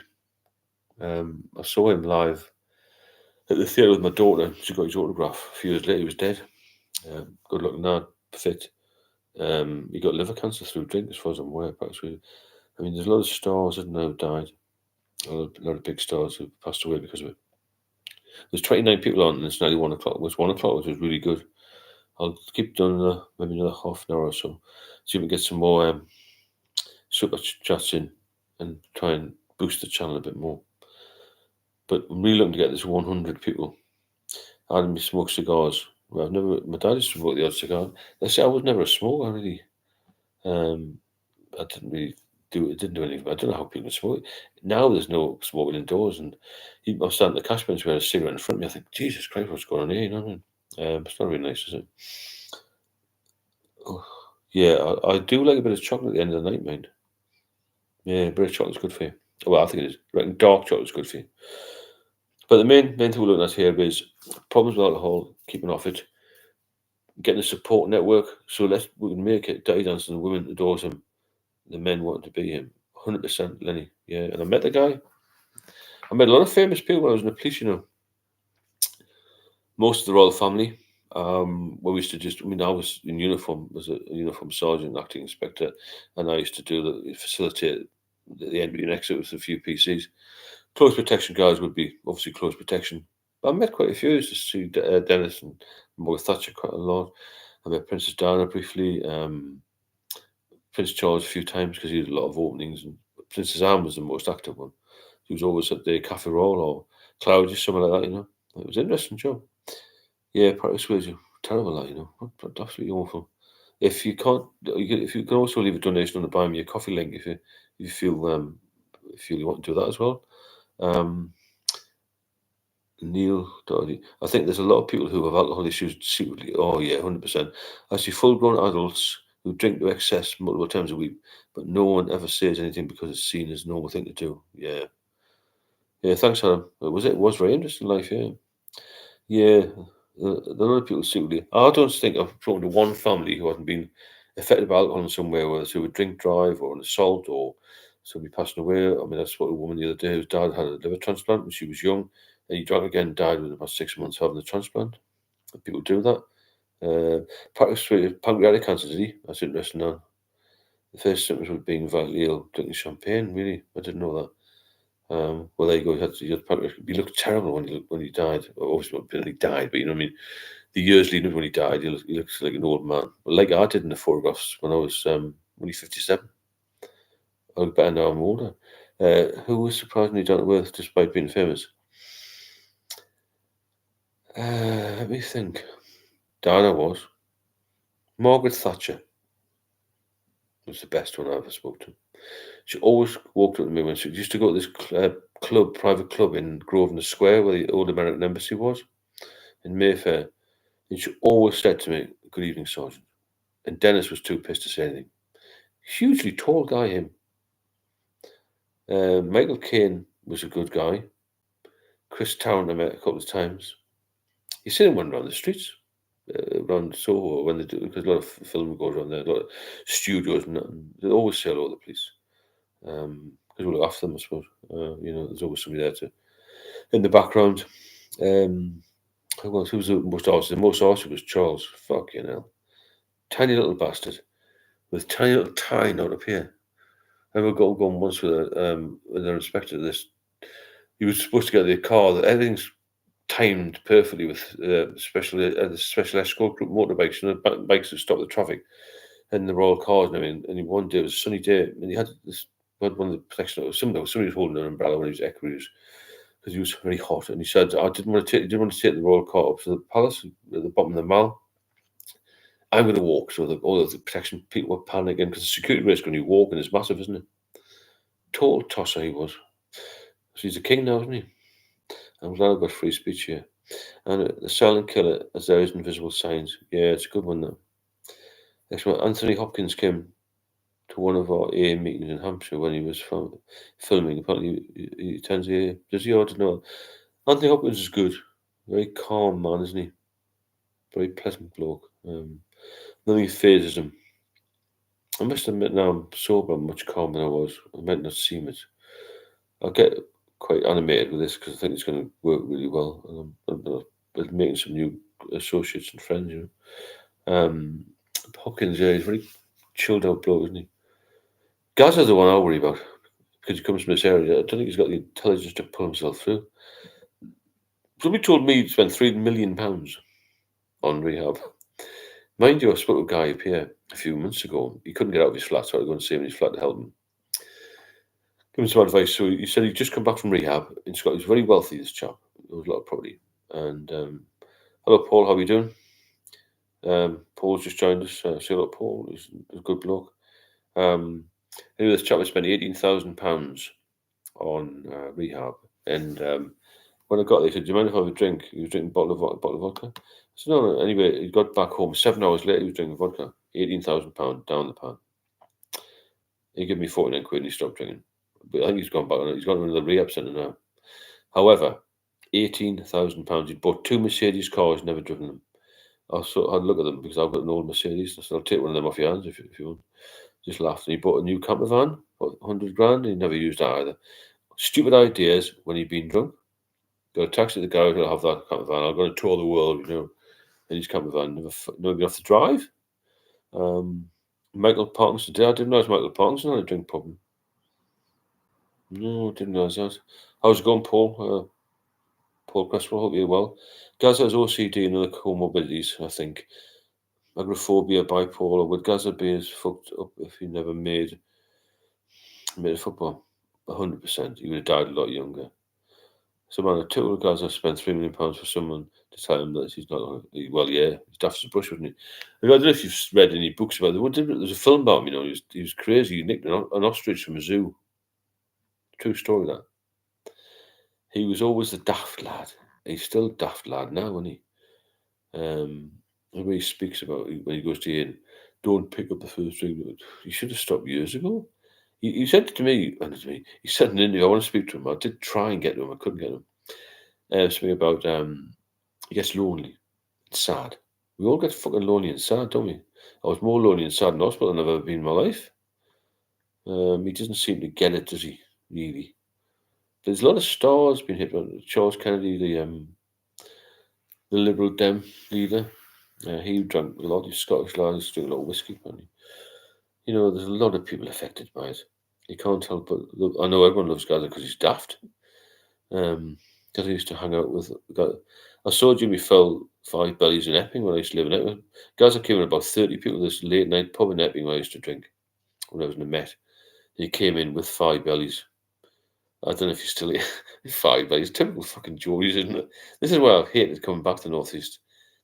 I saw him live at the theatre with my daughter. She got his autograph. A few years later, he was dead. Good looking lad, fit. He got liver cancer through drink, as far as I'm aware. Patrick Swayze. I mean, there's a lot of stars that now died. A lot of big stars who passed away because of it. There's 29 people on, and it's nearly 1 o'clock. It was 1 o'clock, which was really good. I'll keep doing maybe another half an hour or so. See if we can get some more super chats in and try and boost the channel a bit more. But I'm really looking to get this 100 people. Adam smokes cigars. Well, my dad used to smoke the odd cigar. They say I was never a smoker, really. I didn't really it didn't do anything. I don't know how people smoke. Now there's no smoking indoors, and I was standing at the cash bench with a cigarette in front of me. I think, Jesus Christ, what's going on here? You know what I mean? It's not really nice, is it? Oh, yeah, I do like a bit of chocolate at the end of the night, mind. Yeah, a bit of chocolate's good for you. Well, I think it is. I reckon dark chocolate's good for you. But the main thing we're looking at here is problems with alcohol, keeping off it, getting a support network. So we can make it Dirty Dancing, the women adores him, the men want to be him. 100%, Lenny. Yeah, and I met the guy. I met a lot of famous people when I was in the police, you know. Most of the royal family. We used to I was in uniform as a uniform sergeant, acting inspector, and I used to facilitate the entry and exit with a few PCs. Close protection guys would be obviously close protection. But I met quite a few. I used to see Dennis and Margaret Thatcher quite a lot. I met Princess Diana briefly, Prince Charles a few times because he had a lot of openings, and Princess Anne was the most active one. He was always at the Cafe Royal or Claudius, something like that, It was an interesting job. Yeah, practice ways, terrible that, absolutely awful. If you can't, if you can also leave a donation on the Buy Me a Coffee link if you feel you want to do that as well. Neil Doherty. I think there's a lot of people who have alcohol issues secretly. Oh yeah, 100%. I see full-grown adults who drink to excess multiple times a week, but no one ever says anything because it's seen as a normal thing to do. Yeah. Yeah, thanks, Adam. It was very interesting life, yeah. Yeah. There are a lot of people secretly. I don't think I've spoken to one family who hasn't been affected by alcohol in some way, whether it's through a drink drive or an assault or somebody passing away. I mean, I spoke to a woman the other day whose dad had a liver transplant when she was young, and he drank again, died within about 6 months having the transplant. People do that. Practice with pancreatic cancer, did he? That's interesting. Now, the first symptoms were being vitally ill, drinking champagne. Really, I didn't know that. Well, there you go. He had pancreatic. He looked terrible when he died. Obviously, not when he died, but you know what I mean. The years leading up when he died, he looks like an old man. But like I did in the photographs when I was only 57. I look better now I'm older. Who was surprisingly down to earth despite being famous? Let me think. Diana was. Margaret Thatcher was the best one I ever spoke to. She always walked up to me when she used to go to this private club in Grosvenor Square where the old American embassy was in Mayfair. And she always said to me, "Good evening, Sergeant." And Dennis was too pissed to say anything. Hugely tall guy, him. Michael Caine was a good guy. Chris Tarrant I met a couple of times. You see him running around the streets, around Soho when they do, because a lot of film goes around there, a lot of studios and that, and they always say hello to the police. Because we look after them, I suppose. There's always somebody there in the background. Who was the most arsey? The most arsey was Charles. Fucking hell. Tiny little bastard with tiny little tie not up here. I remember going once with an inspector. He was supposed to get the car. That everything's timed perfectly with special escort group motorbikes, bikes that stop the traffic, and the royal cars. And everything. And one day it was a sunny day, and he had one of the protection. Somebody was holding an umbrella when he was at cruise because he was very hot. And he said, "I didn't want to take the royal car up to the palace at the bottom of the mall. I'm going to walk." So all of the protection people were panicking because the security risk when you walk and it's massive, isn't it? Total tosser he was. So he's a king now, isn't he? I'm glad I've got free speech here. And the silent killer, as there is invisible signs. Yeah, it's a good one though. Next one, Anthony Hopkins came to one of our AA meetings in Hampshire when he was filming. Apparently, he attends AA. Does he? I don't know. Anthony Hopkins is good. Very calm man, isn't he? Very pleasant bloke. Nothing phases him. I must admit now I'm sober, I'm much calmer than I was. I might not seem it. I'll get quite animated with this because I think it's going to work really well. And I'm making some new associates and friends, Hopkins, yeah, he's very chilled out bloke, isn't he? Gaza's the one I worry about because he comes from this area. I don't think he's got the intelligence to pull himself through. Somebody told me he'd spent £3 million on rehab. Mind you, I spoke to a guy up here a few months ago. He couldn't get out of his flat, so I had to go and see him in his flat to help him. Give him some advice. So he said he'd just come back from rehab in Scotland. He's very wealthy, this chap. There was a lot of property. And hello, Paul. How are you doing? Paul's just joined us. Say hello, Paul. He's a good bloke. Anyway, this chap had spent £18,000 on rehab. And when I got there, he said, "Do you mind if I have a drink?" He was drinking a bottle of vodka. I said, "No." Anyway, he got back home. 7 hours later, he was drinking vodka. £18,000 down the pan. He gave me 49 quid and he stopped drinking. But I think he's gone back. He's gone to another rehab centre now. However, £18,000. He'd bought 2 Mercedes cars, never driven them. I had a look at them because I've got an old Mercedes. I said, "I'll take one of them off your hands if you want." Just laughed. And he bought a new camper van, about 100 grand. He never used that either. Stupid ideas when he'd been drunk. Got a taxi to the garage. I'll have that camper van. I'm going to tour the world, in his camper van. Never get off the drive. Michael Parkinson. I didn't know it was Michael Parkinson had a drink problem. No, didn't realise that. How's it going, Paul? Paul Cresswell, hope you're well. Gaz has OCD and other comorbidities, I think. agoraphobia, bipolar. Would Gaza be as fucked up if he never made a football? 100%. He would have died a lot younger. So, man, a typical Gaza spent £3 million for someone to tell him that he's not. Well, yeah, he's daft as a brush, wasn't he? I don't know if you've read any books about it. There's a film about him, you know. He was crazy. He nicked an ostrich from a zoo. True story, that. He was always the daft lad. He's still a daft lad now, isn't he? The way he speaks about when he goes to Ian, don't pick up the first drink. He should have stopped years ago. He said to me, he said in an interview, I want to speak to him. I did try and get to him. I couldn't get him. Something about he gets lonely, it's sad. We all get fucking lonely and sad, don't we? I was more lonely and sad in hospital than I've ever been in my life. He doesn't seem to get it, does he? Really? There's a lot of stars being hit by Charles Kennedy, the Liberal Dem leader. He drank a lot. He's Scottish lad. He's drinking a lot of whiskey, apparently. You know, there's a lot of people affected by it. You can't help but look. I know everyone loves Gaza because he's daft. Because I used to hang out with. I saw Jimmy Fell Five Bellies in Epping when I used to live in Epping. Gaza came in about 30 people. This late night pub in Epping where I used to drink when I was in the Met. He came in with Five Bellies. I don't know if he's still here. Five Bellies. Typical fucking Geordies, isn't it? This is why I've hated coming back to the Northeast.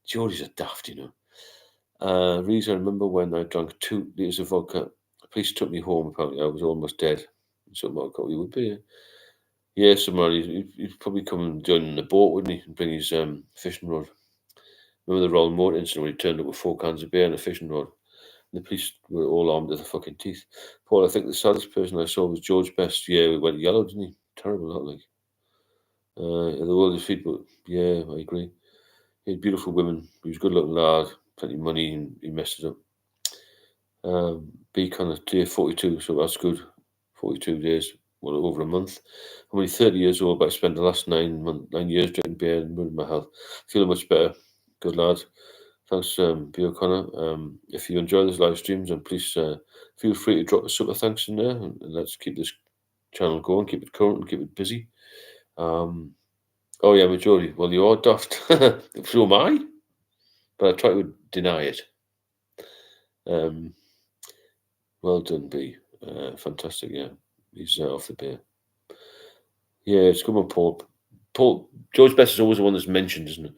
Geordies are daft, you know. Reason I remember when I drank 2 litres of vodka. The police took me home. Apparently, I was almost dead. Something like that. You would be. Yeah, somewhere. He'd probably come and join in the boat, wouldn't he? And bring his fishing rod. Remember the Royal Motor incident when he turned up with 4 cans of beer and a fishing rod? And the police were all armed to the fucking teeth. Paul, I think the saddest person I saw was George Best. Yeah, he went yellow, didn't he? Terrible, that like. The world is feet, but yeah, I agree. He had beautiful women. He was a good looking lad, plenty of money, and he messed it up. Beak on a day 42, so that's good. 42 days, well, over a month. I'm only 30 years old, but I spent the last 9 years drinking beer and ruining my health. Feeling much better. Good lad. Thanks, B. O'Connor. If you enjoy these live streams, then please feel free to drop a super thanks in there, and let's keep this channel going, keep it current, and keep it busy. Oh yeah, majority. Well, you are daft. So am I, but I try to deny it. Well done, B. Fantastic. Yeah, he's off the beer. Yeah, it's good one, Paul. George Best is always the one that's mentioned, isn't it?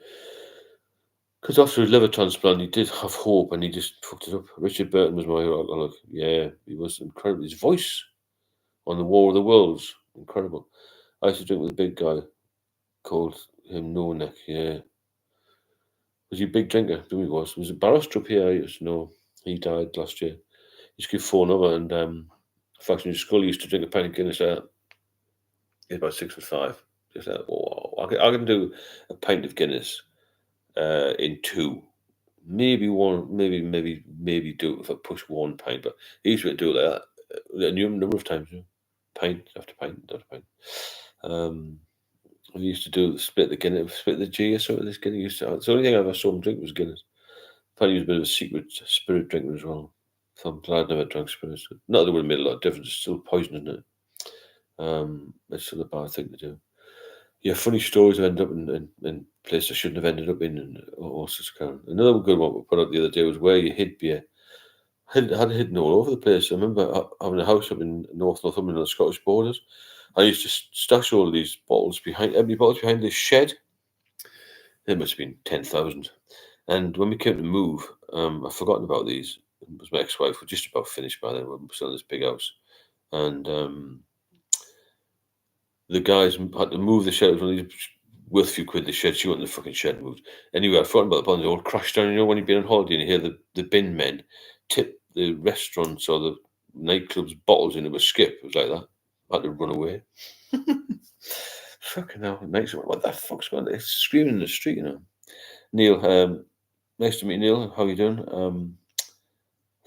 Because after his liver transplant, he did have hope, and he just fucked it up. Richard Burton was my hero. Yeah, he was incredible. His voice on the War of the Worlds, incredible. I used to drink with a big guy called him No Neck. Yeah, was he a big drinker? He was. There was a barrister up here I used to know. He died last year. He used to give 4 over, and in fact, in school, he used to drink a pint of Guinness out. He's about 6'5". Just like, whoa. I can do a pint of Guinness in 2. Maybe 1, maybe do it if I push 1 pint, but he used to do it like that a number of times, you know? Pint after pint after pint. We used to do split the G or something. This Guinness used to. It's the only thing I ever saw him drink was Guinness. Apparently, he was a bit of a secret spirit drinker as well. So I'm glad I never drank spirits. Not that it would have made a lot of difference. It's still poison, isn't it? It's still a bad thing to do. Yeah, funny stories I end up in places I shouldn't have ended up in, and all sorts of kind. Another good one we put out the other day was where you hid beer. Had it hidden all over the place. I remember having a house up in Northumberland on the Scottish borders. I used to stash all these bottles empty bottles behind this shed. There must have been 10,000. And when we came to move, I'd forgotten about these. It was my ex-wife. We're just about finished by then. We're still in this big house. And the guys had to move the shed. It was worth a few quid, the shed. She wanted the fucking shed moved. Anyway, I'd forgotten about the bottles. They all crashed down. You know, when you've been on holiday and you hear the bin men tip the restaurants or the nightclubs bottles into a skip. It was like that. I had to run away. Fucking hell. What the fuck's going on? They're screaming in the street, you know. Neil, nice to meet you, Neil. How are you doing?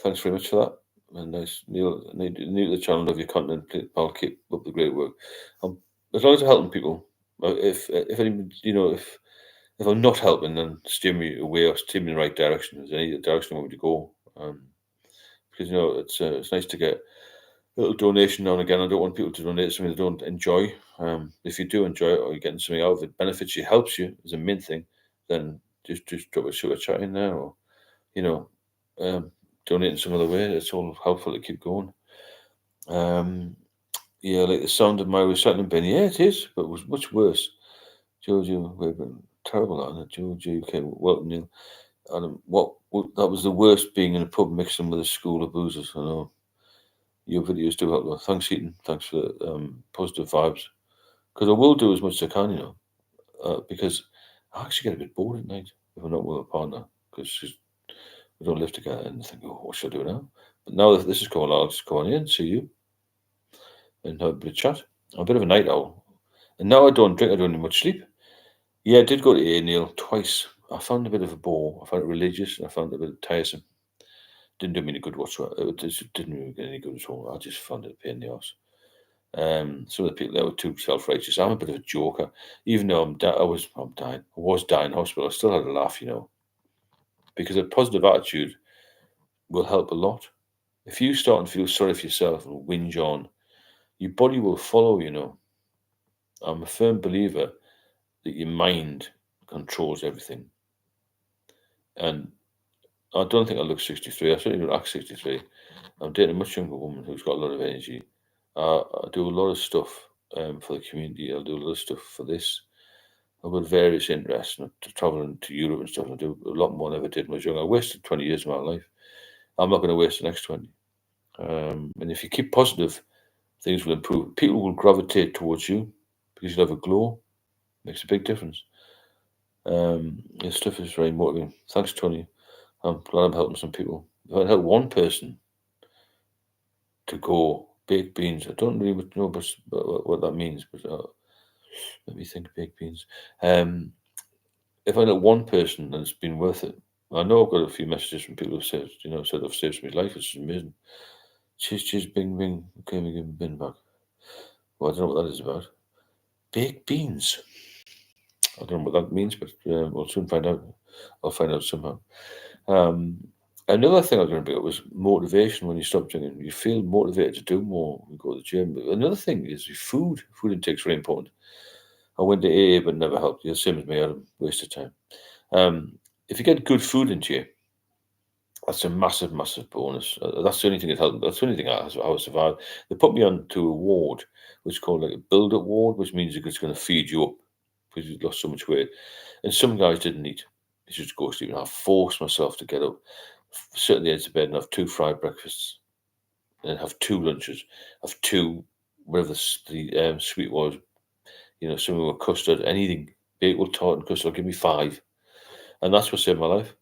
Thanks very much for that. And nice, Neil, new to the channel, love your content. I'll keep up the great work. As long as I'm helping people, if anyone, you know, if I'm not helping, then steer me away or steer me in the right direction. If there's any direction I want me to go, because you know it's nice to get a little donation now and again. I don't want people to donate something they don't enjoy. If you do enjoy it or you're getting something out of it, benefits you, helps you, is a main thing. Then just drop a super chat in there, or you know, donating some other way. It's all helpful to keep going. Yeah, like the sound of my recycling bin. Yeah, it is, but it was much worse. Jojo, we've been terrible at it. Jojo, okay, welcome, Neil. Adam, what that was the worst, being in a pub mixing with a school of boozers. I know. Your videos do help, though. Thanks, Eaton. Thanks for the positive vibes. Because I will do as much as I can, because I actually get a bit bored at night if I'm not with a partner, because we don't live together, and I think, oh, what should I do now? But now that this is going on, I'll just go on in, see you, and have a bit of chat. I'm a bit of a night owl. And now I don't drink, I don't need much sleep. Yeah, I did go to A, Neil, twice. I found it a bit of a bore. I found it religious, and I found it a bit tiresome. Didn't do me any good whatsoever. It just didn't really get any good at all. I just found it a pain in the arse. Some of the people there were too self-righteous. I'm a bit of a joker, even though I'm dying. I was dying in hospital. I still had a laugh, because a positive attitude will help a lot. If you start and feel sorry for yourself and whinge on, your body will follow. I'm a firm believer that your mind controls everything, and I don't think I look 63. I certainly don't act 63. I'm dating a much younger woman who's got a lot of energy. I do a lot of stuff for the community. I'll do a lot of stuff for this. I've got various interests, traveling to Europe and stuff. I do a lot more than I ever did when I was young. I wasted 20 years of my life. I'm not going to waste the next 20. And if you keep positive, things will improve. People will gravitate towards you because you'll have a glow. Makes a big difference. This stuff is very motivating. Thanks, Tony. I'm glad I'm helping some people. If I help one person to go baked beans, I don't really know what that means, but let me think. Baked beans. If I know one person and it's been worth it, I know I've got a few messages from people who said, said I've saved somebody's life, which is amazing. Cheers, bing, bing. Okay, we give a bin back. Well, I don't know what that is about. Baked beans. I don't know what that means, but we'll soon find out. I'll find out somehow. Another thing I was going to bring up was motivation when you stop drinking. You feel motivated to do more. You go to the gym. But another thing is your food. Food intake is very important. I went to AA, but never helped. You're the same as me, Adam. Waste of time. If you get good food into you, that's a massive, massive bonus. That's the only thing that helped. That's the only thing I survived. They put me on to a ward, which is called like a build-up ward, which means it's going to feed you up because you've lost so much weight. And some guys didn't eat. They just go to sleep. And I forced myself to get up, sit at the edge of bed, and have 2 fried breakfasts, and then have 2 lunches, have 2 whatever the sweet was. Some were custard, anything, bagel, tart, and custard. Give me 5, and that's what saved my life.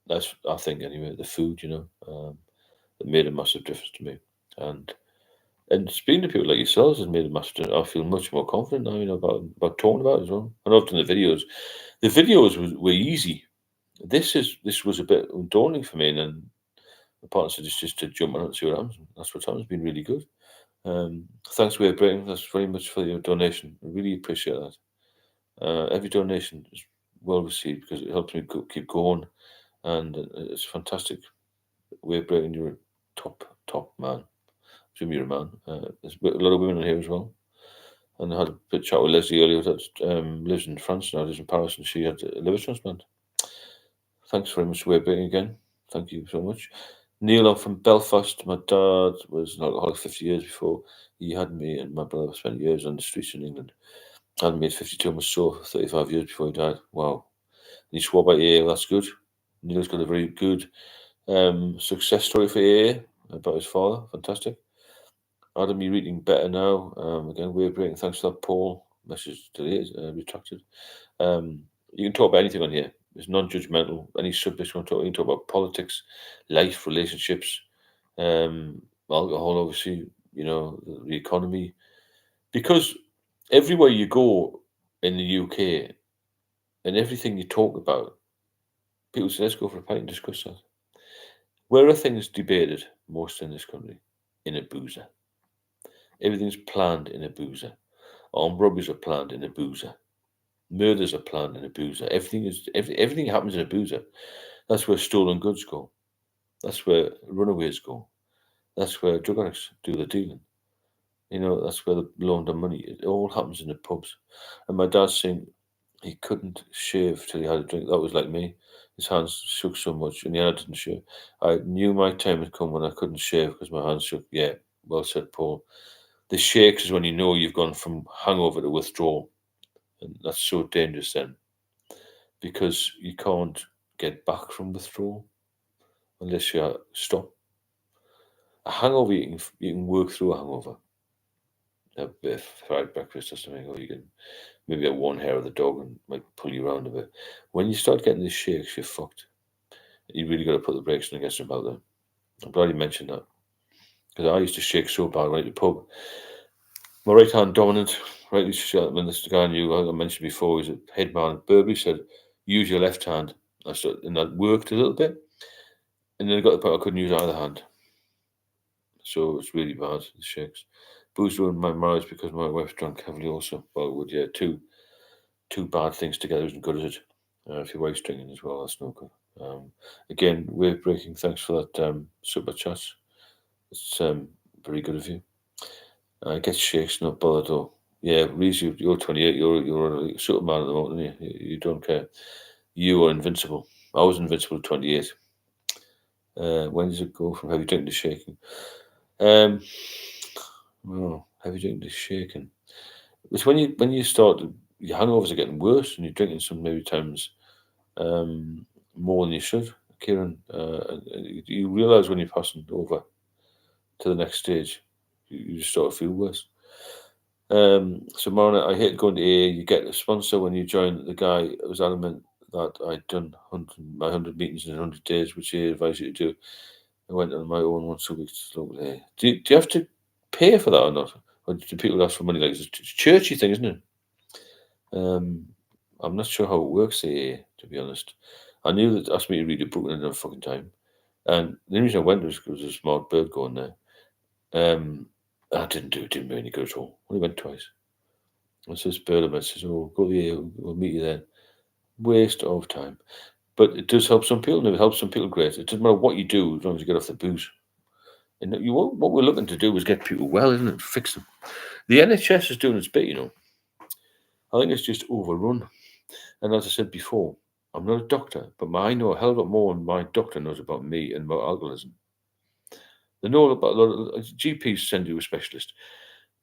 That's, I think, anyway, the food, that made a massive difference to me. And speaking to people like yourselves has made a massive difference. I feel much more confident now, about talking about it as well. I know I've done the videos. The videos were easy. This was a bit daunting for me, and then the partner said just to jump on it and see what happens. That's what happened. It's been really good. Thanks, Way of Breaking. That's very much for your donation. I really appreciate that. Every donation is well received because it helps me keep going, and it's fantastic. Way of Breaking, you're a top man. I assume you're a man. There's a lot of women in here as well. And I had a bit of chat with Leslie earlier that lives in France now, lives in Paris, and she had a liver transplant. Thanks very much, Way of Breaking, again. Thank you so much. Neil, I'm from Belfast. My dad was an alcoholic 50 years before he had me, and my brother spent years on the streets in England. Had me at 52 and was sober for 35 years before he died. Wow. And he swore by AA. Well, that's good. Neil's got a very good success story for AA about his father. Fantastic. Adam, you're eating better now. Again, Way of Breaking. Thanks for that, Paul. Message deleted, retracted. You can talk about anything on here. It's non-judgmental. Any subject you want to talk, you can talk about politics, life, relationships, alcohol, obviously, the economy. Because everywhere you go in the UK and everything you talk about, people say, let's go for a pint and discuss that. Where are things debated most in this country? In a boozer. Everything's planned in a boozer. Armed robberies are planned in a boozer. Murders are planned in a boozer. Everything happens in a boozer. That's where stolen goods go. That's where runaways go. That's where drug addicts do the dealing. That's where they launder money. It all happens in the pubs. And my dad's saying he couldn't shave till he had a drink. That was like me. His hands shook so much, and the I didn't shave. I knew my time had come when I couldn't shave because my hands shook. Yeah, well said, Paul. The shakes is when you know you've gone from hangover to withdrawal, and that's so dangerous then, because you can't get back from withdrawal unless you stop. A hangover, you can work through a hangover. A bit of fried breakfast or something, or you can maybe get one hair of the dog and might pull you around a bit. When you start getting the shakes, you're fucked. You really got to put the brakes on against about that. I'm glad you mentioned that, because I used to shake so bad right at the pub. My right hand dominant, right? When this guy I mentioned before, he's a head man at Burberry, said, use your left hand. And that worked a little bit. And then I got the point I couldn't use either hand. So it's really bad, the shakes. Booze ruined my marriage because my wife drank heavily also. Well, it would, yeah, two bad things together isn't good, is it? If your wife's drinking as well, that's no good. Again, wave breaking, thanks for that super chat. It's very good of you. I get shakes, not bothered though. Yeah, Reese, you're 28, you're a Superman at the moment, aren't you? You don't care. You are invincible. I was invincible at 28. When does it go from heavy drinking to shaking? Well, heavy drinking to shaking. It's when you start, your hangovers are getting worse and you're drinking some maybe times more than you should, Kieran. You realise when you're passing over to the next stage, you just start to feel worse. So Marna, I hate going to AA. You get a sponsor when you join. The guy was adamant that I'd done my 100 meetings in 100 days, which he advised you to do. I went on my own once a week to local AA. Do you have to pay for that or not? Or do people ask for money? Like, it's a churchy thing, isn't it? I'm not sure how it works, AA, to be honest. I knew that asked me to read a book in another fucking time. And the reason I went was because there was a smart bird going there. I didn't do it, didn't do any good at all. Only went twice. And so this bird of mine says, oh, go here, we'll meet you then. Waste of time. But it does help some people, and it helps some people great. It doesn't matter what you do as long as you get off the booze. And what we're looking to do is get people well, isn't it? Fix them. The NHS is doing its bit, you know. I think it's just overrun. And as I said before, I'm not a doctor, but I know a hell of a lot more than my doctor knows about me and about alcoholism. They know about a lot of GPs send you a specialist.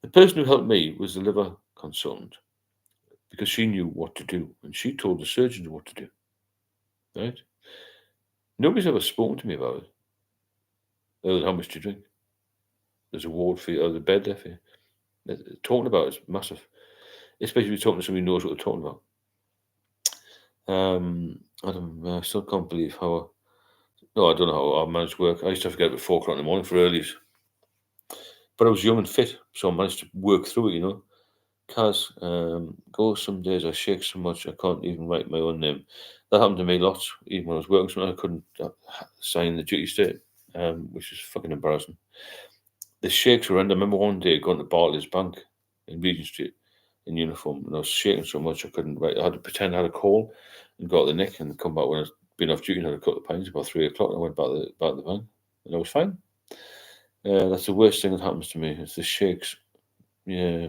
The person who helped me was the liver consultant because she knew what to do and she told the surgeons what to do. Right? Nobody's ever spoken to me about it. Other than how much do you drink? There's a ward for you, or the bed there for you. Talking about it's massive. Especially if you're talking to somebody who knows what they're talking about. I still can't believe how. No, I don't know how I managed to work. I used to have to get up at 4 o'clock in the morning for earlies. But I was young and fit, so I managed to work through it, you know. Kaz, go some days I shake so much I can't even write my own name. That happened to me lots. Even when I was working somewhere, I couldn't sign the duty state, which is fucking embarrassing. The shakes were end. I remember one day going to Barclays Bank in Regent Street in uniform, and I was shaking so much I couldn't write. I had to pretend I had a call and got the nick and come back when I was been off duty and had a couple of pints about 3 o'clock. And I went back to the bank and I was fine. That's the worst thing that happens to me. It's the shakes. Yeah.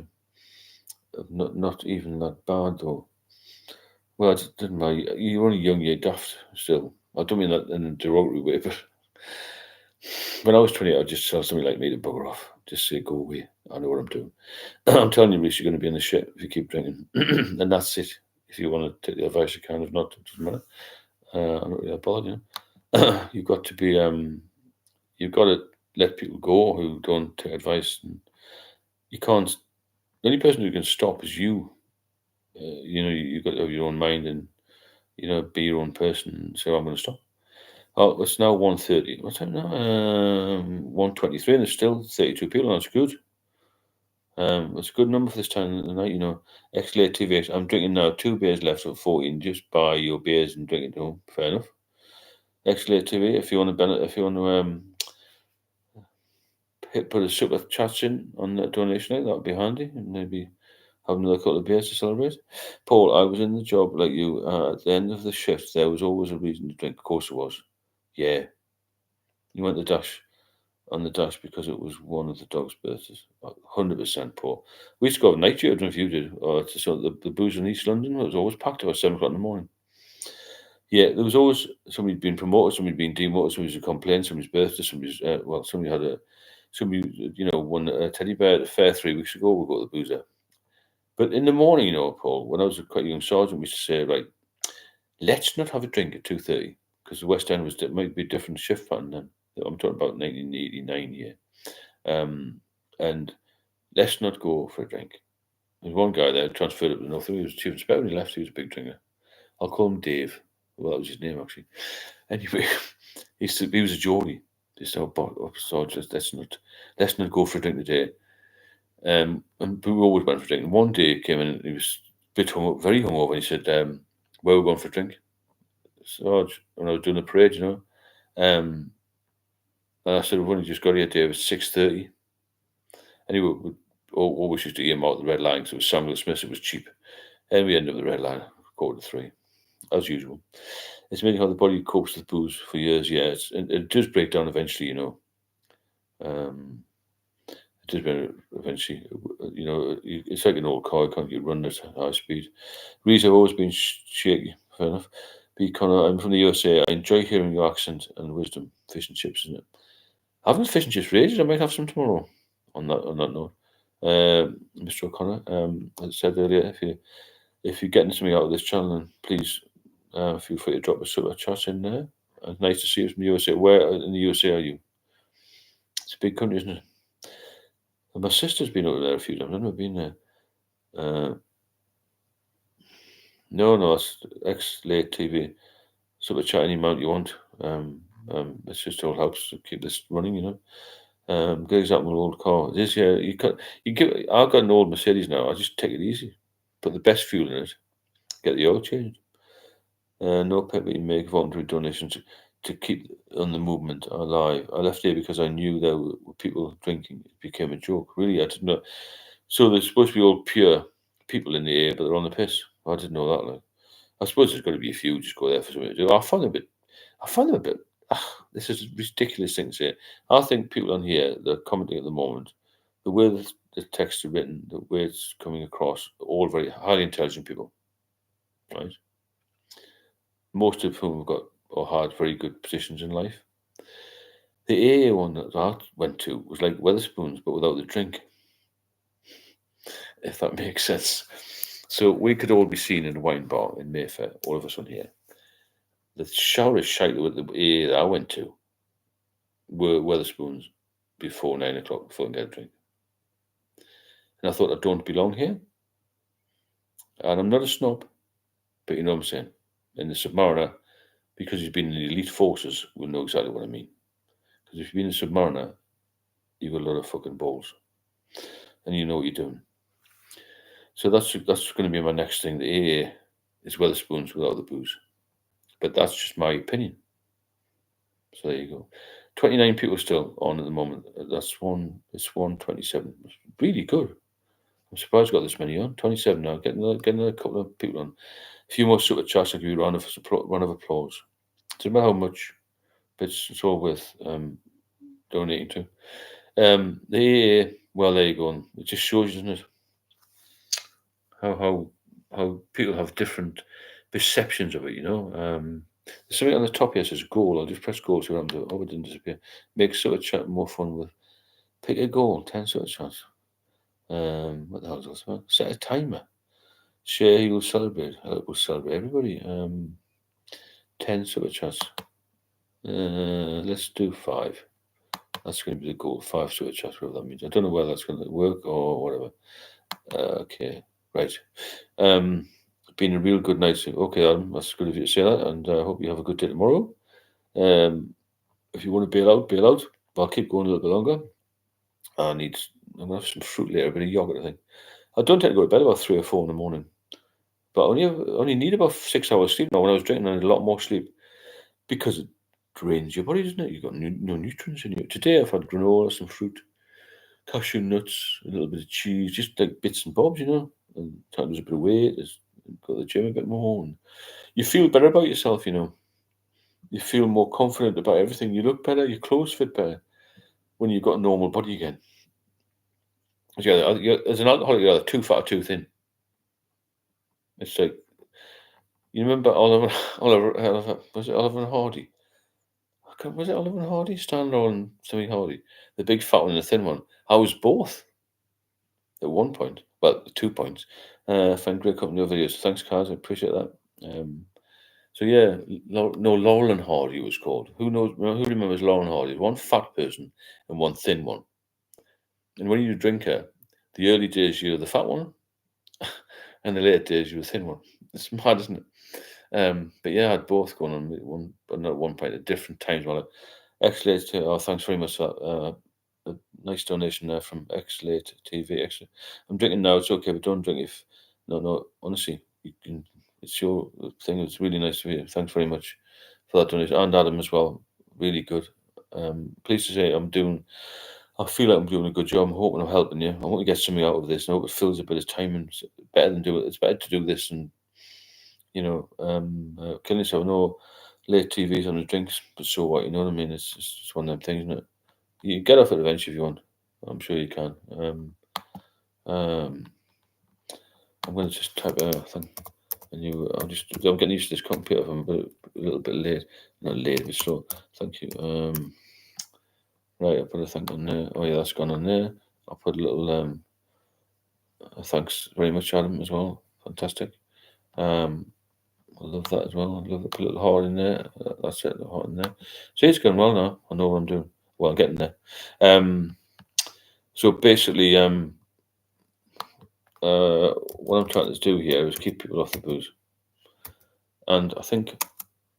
Not even that bad though. Well, it didn't matter. You're only young, you're daft still. I don't mean that in a derogatory way, but when I was 28, I'd just tell somebody like me to bugger off. Just say, go away. I know what I'm doing. I'm telling you, Reece, you're going to be in the shit if you keep drinking. And that's it. If you want to take the advice, you can. If not, it doesn't matter. I'm not really bothered, you know. You've got to be, you've got to let people go who don't take advice. And you can't, the only person who can stop is you. You know, you've got to have your own mind and, you know, be your own person and say, I'm going to stop. Oh, it's now 1:30. What's time now? 1:23, and there's still 32 people. That's good. It's a good number for this time of the night, you know. Excellent TV. I'm drinking now 2 beers left of 14. Just buy your beers and drink it home. Fair enough. Excellent TV. If you want to put a super chats in on that donation, that would be handy, and maybe have another couple of beers to celebrate. Paul, I was in the job like you. At the end of the shift, there was always a reason to drink. Of course, there was. Yeah. You went on the dash because it was one of the dog's birthdays. 100%, Paul. We used to go have night duty. I don't know if you did. Or the booze in East London was always packed about 7 o'clock in the morning. Yeah, there was always somebody being promoted, somebody being demoted, somebody's a complaint, somebody's birthday, somebody had somebody, won a teddy bear at the fair 3 weeks ago. We'll go to the boozer. But in the morning, Paul, when I was a quite young sergeant, we used to say, right, let's not have a drink at 2:30 because the West End might be a different shift pattern then. I'm talking about 1989 year. And let's not go for a drink. There's one guy there transferred up to North. He was chief inspector when he left. He was a big drinker. I'll call him Dave. Well, that was his name actually. Anyway, he was a Geordie. He said, so just let's not go for a drink today. And we always went for a drink. And one day he came in and he was a bit very hungover, and he said, where are we going for a drink? Sarge, when I was doing the parade, and I said, we've only just got here, Dave, it's 6:30. Anyway, we always used to earmark the red line, so it was Samuel Smith, it was cheap. And we ended up with the red line, 2:45, as usual. It's amazing how the body copes with booze for years, and it does break down eventually, It does break eventually, it's like an old car, you can't get running at high speed. Reese, I've always been shaky, fair enough. B. Connor, I'm from the USA. I enjoy hearing your accent and wisdom. Fish and chips, isn't it? I haven't fish and chips for ages. I might have some tomorrow. On that note, Mr. O'Connor, as I said earlier, if you're getting something out of this channel, then please feel free to drop a super chat in there. It's nice to see you from the USA. Where in the USA are you? It's a big country, isn't it? And my sister's been over there a few times. I've never been there. No, it's ex-late TV. Super chat any amount you want. It just all helps to keep this running, Good example, an old car. It is, yeah. I've got an old Mercedes now. I just take it easy. Put the best fuel in it. Get the oil changed. No payment you make voluntary donations to keep on the movement alive. I left here because I knew there were people drinking. It became a joke. Really, I didn't know. So there's supposed to be all pure people in the air, but they're on the piss. I didn't know that. I suppose there's got to be a few just go there for something to do. I find them a bit. This is a ridiculous thing to say. I think people on here that are commenting at the moment, the way the text are written, the way it's coming across, all very highly intelligent people, right? Most of whom have got or had very good positions in life. The AA one that I went to was like Weatherspoons, but without the drink, if that makes sense. So we could all be seen in a wine bar in Mayfair, all of us on here. The shower shite with the AA that I went to were Weatherspoons before 9 o'clock, before I get a drink. And I thought, I don't belong here. And I'm not a snob, but you know what I'm saying. And the Submariner, because he's been in the elite forces, will know exactly what I mean. Because if you've been in Submariner, you've got a lot of fucking balls. And you know what you're doing. So that's going to be my next thing. The AA is Weatherspoons without the booze. But that's just my opinion. So there you go. 29 people still on at the moment. It's 127. It's really good. I'm surprised I got this many on. 27 now. Getting another couple of people on. A few more super chats. I'll give you a round of applause. It doesn't matter how much, but it's all worth donating to. The AA, well, there you go. It just shows you, doesn't it? How people have different perceptions of it, There's something on the top here that says goal. I'll just press goal to remember. Oh, it didn't disappear. Make super chat more fun with. Pick a goal. 10 super chats. What the hell is that? Set a timer. Share, you will celebrate. We'll celebrate everybody. 10 super chats. Let's do 5. That's going to be the goal. 5 super chats, whatever that means. I don't know whether that's going to work or whatever. Okay, right. Been a real good night. Okay, Adam, that's good of you to say that, and I hope you have a good day tomorrow. If you want to bail out. I'll keep going a little bit longer. I'm going to have some fruit later, a bit of yogurt, I think. I don't tend to go to bed about 3 or 4 in the morning, but I only need about 6 hours sleep now. When I was drinking, I had a lot more sleep because it drains your body, doesn't it? You've got no nutrients in you. Today I've had granola, some fruit, cashew nuts, a little bit of cheese, just like bits and bobs, and trying to lose a bit of weight, go to the gym a bit more, and you feel better about yourself, You feel more confident about everything. You look better, your clothes fit better when you've got a normal body again. As an alcoholic, you're either too fat or too thin. It's like You remember Oliver, was it Oliver and Hardy? Was it Oliver and Hardy? Stanley and something Hardy? The big fat one and the thin one. I was both at one point. Well, 2 points. Find great company of videos. Thanks, Kaz. I appreciate that. So yeah, no, Laurel and Hardy was called. Who knows? Who remembers Laurel and Hardy? One fat person and one thin one. And when you're a drinker, the early days you're the fat one, and the later days you're the thin one. It's mad, isn't it? But yeah, I had both going on at one point at different times. Well, X-Late, thanks very much for that. A nice donation there from X-Late TV. I'm drinking now. It's okay, but don't drink if no. Honestly, you can. It's your thing. It's really nice to hear. Thanks very much for that donation, and Adam as well. Really good. Pleased to say I feel like I'm doing a good job. I'm hoping I'm helping you. I want to get something out of this. I hope it fills a bit of time, and it's better than do it. It's better to do this and killing yourself. No late TVs on the drinks, but so what? You know what I mean? It's just one of them things, isn't it? You can get off it eventually if you want. I'm sure you can. I'm going to just type a thing, and I'm getting used to this computer. I'm a little bit late, not late, but slow. Thank you. Right, I'll put a thing on there. Oh yeah, that's gone on there. I'll put a little thanks very much, Adam, as well. Fantastic. I love that as well. I love to put a little heart in there. That's it, the heart in there. See, it's going well now. I know what I'm doing. Well, I'm getting there. So basically, what I'm trying to do here is keep people off the booze. And I think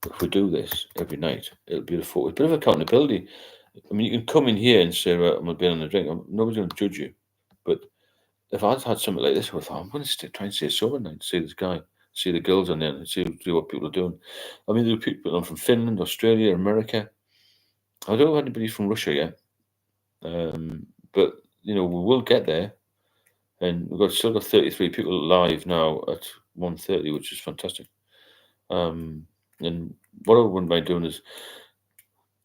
if we do this every night, it'll be a bit of accountability. I mean, you can come in here and say, right, I'm going to be on a drink. Nobody's going to judge you. But if I'd had something like this, I thought, I'm going to try and stay sober night, see this guy, see the girls on there, and see what people are doing. I mean, there are people on from Finland, Australia, America. I don't have anybody from Russia yet. But, we will get there. And we've still got 33 people live now at 1:30, which is fantastic. And what I wouldn't mind doing is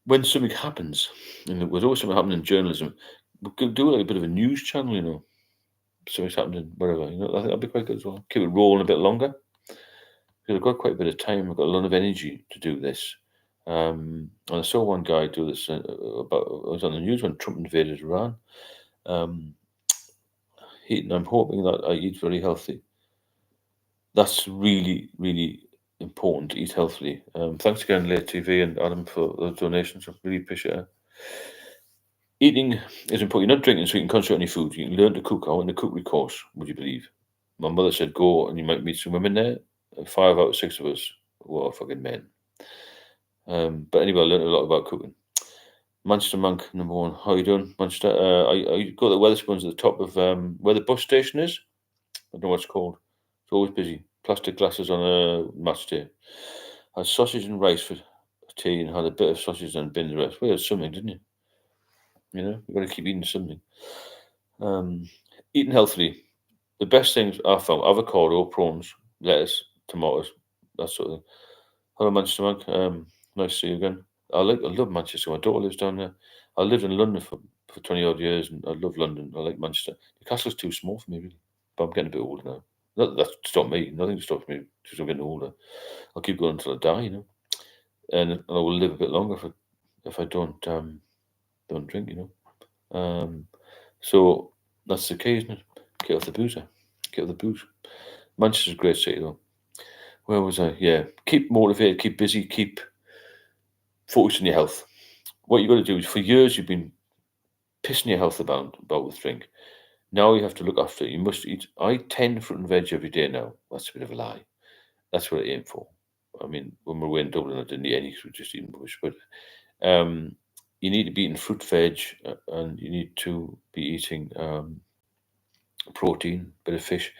when something happens, and there's always something happening in journalism, we could do like a bit of a news channel, something's happening, whatever, I think that'd be quite good as well. Keep it rolling a bit longer. Because I've got quite a bit of time, I've got a lot of energy to do this. And I saw one guy do this I was on the news when Trump invaded Iran. I'm hoping that I eat very healthy. That's really, really important to eat healthily. Thanks again, Late TV and Adam, for those donations. I really appreciate it. Eating is important. You're not drinking so you can concentrate on your food. You can learn to cook. I went to cookery course, would you believe? My mother said, go and you might meet some women there. And 5 out of 6 of us were fucking men. But anyway, I learned a lot about cooking. Manchester Monk, number 1. How you doing, Manchester? I go to the Wetherspoons at the top of where the bus station is. I don't know what it's called. It's always busy. Plastic glasses on a match day. I had sausage and rice for tea and had a bit of sausage and bin the rest. Well, you had something, didn't you? You've got to keep eating something. Eating healthily. The best things I found: avocado, prawns, lettuce, tomatoes, that sort of thing. Hello, Manchester Monk. Nice to see you again. I love Manchester. My daughter lives down there. I lived in London for 20 odd years, and I love London. I like Manchester. The castle's too small for me, really. But I'm getting a bit older now. That stopped me. Nothing stops me because I'm getting older. I'll keep going until I die, and I will live a bit longer if I don't drink, So that's the key, isn't it? Get off the boozer. Get off the booze. Manchester's a great city, though. Where was I? Yeah, keep motivated, keep busy, keep focused on your health. What you've got to do is, for years you've been pissing your health about with drink. Now you have to look after it. You must eat. I eat 10 fruit and veg every day now. That's a bit of a lie. That's what I aim for. I mean, when we were in Dublin, I didn't eat any, we just eating bush. But you need to be eating fruit, veg, and you need to be eating protein, bit of fish.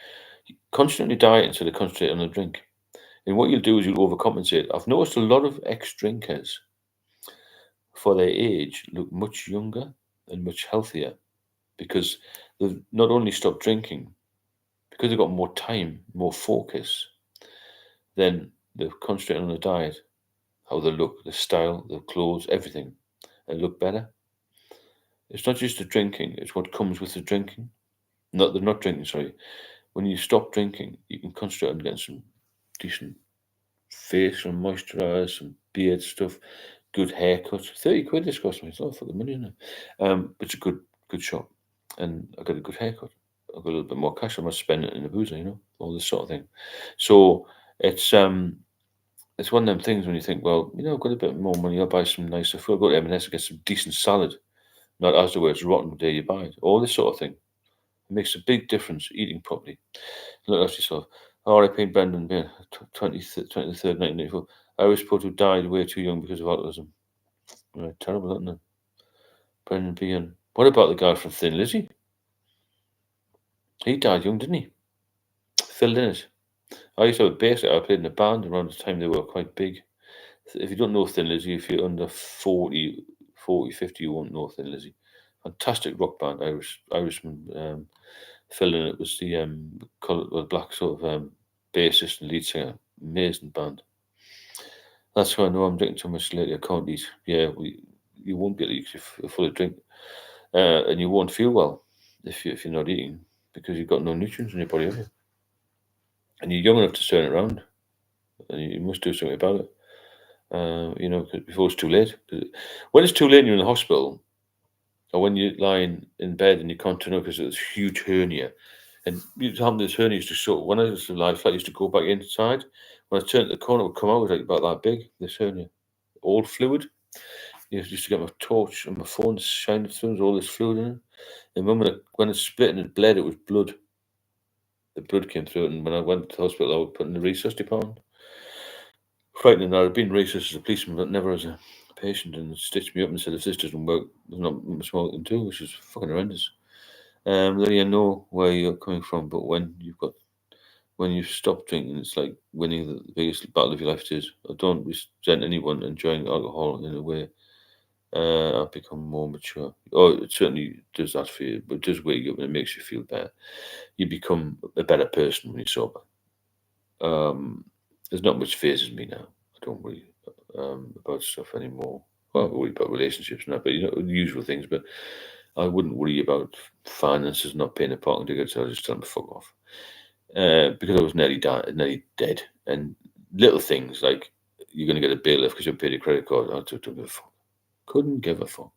Constantly diet instead of concentrate on the drink. And what you'll do is you'll overcompensate. I've noticed a lot of ex-drinkers, for their age, look much younger and much healthier because they've not only stopped drinking, because they've got more time, more focus, then they're concentrating on the diet, how they look, the style, the clothes, everything, and look better. It's not just the drinking, it's what comes with the drinking. They're not drinking, sorry. When you stop drinking, you can concentrate on getting some decent facial moisturiser, some beard stuff, good haircut. 30 quid this cost me. It's a lot for the money, isn't it? But it's a good shop. And I got a good haircut. I've got a little bit more cash. I'm not spending it in the boozer, all this sort of thing. So it's one of them things when you think, well, I've got a bit more money. I'll buy some nicer food. I'll go to M&S and get some decent salad. Not as the way it's rotten the day you buy it. All this sort of thing. It makes a big difference eating properly. Look after yourself. R.I.P. Brendan Behan, 23rd, 1984. I was supposed to have died way too young because of autism. Right, terrible, isn't it? Brendan Behan. What about the guy from Thin Lizzy? He died young, didn't he? Phil Lynott. I used to have a bass. I played in a band around the time they were quite big. If you don't know Thin Lizzy, if you're under 40, 50, you won't know Thin Lizzy. Fantastic rock band, Irishman. Phil Lynott was the black sort of bassist and lead singer. Amazing band. That's why I know I'm drinking too much lately. I can't eat. Yeah, you won't be able to eat if you're full of drink, and you won't feel well if you're not eating because you've got no nutrients in your body, have you? And you're young enough to turn it around, and you must do something about it. Before it's too late. When it's too late and you're in the hospital, or when you're lying in bed and you can't turn up because it's a huge hernia, and you have this hernia used to sort. When I was alive, I used to go back inside. When I turned the corner, it would come out, it was like about that big. This hernia, all fluid. You used to get my torch and my phone shining through. There's all this fluid in it. And when it split and it bled, it was blood. The blood came through it, and when I went to the hospital, I was put in the resus department. Frightening. I'd been resus as a policeman, but never as a patient, and stitched me up and said, if this doesn't work, there's not much more I can do, which is fucking horrendous. Then you know where you're coming from, but when you've stopped drinking, it's like winning the biggest battle of your life. It is. I don't resent anyone enjoying alcohol in a way. I've become more mature. Oh, it certainly does that for you, but it does wake you up and it makes you feel better. You become a better person when you're sober. There's not much phases me now. I don't worry about stuff anymore. Well, I worry about relationships now, but the usual things. But I wouldn't worry about finances, not paying a parking ticket, so I just tell them to fuck off. Because I was nearly dead, and little things like you're going to get a bailiff because you paid your credit card. I don't give a fuck. Couldn't give a fuck.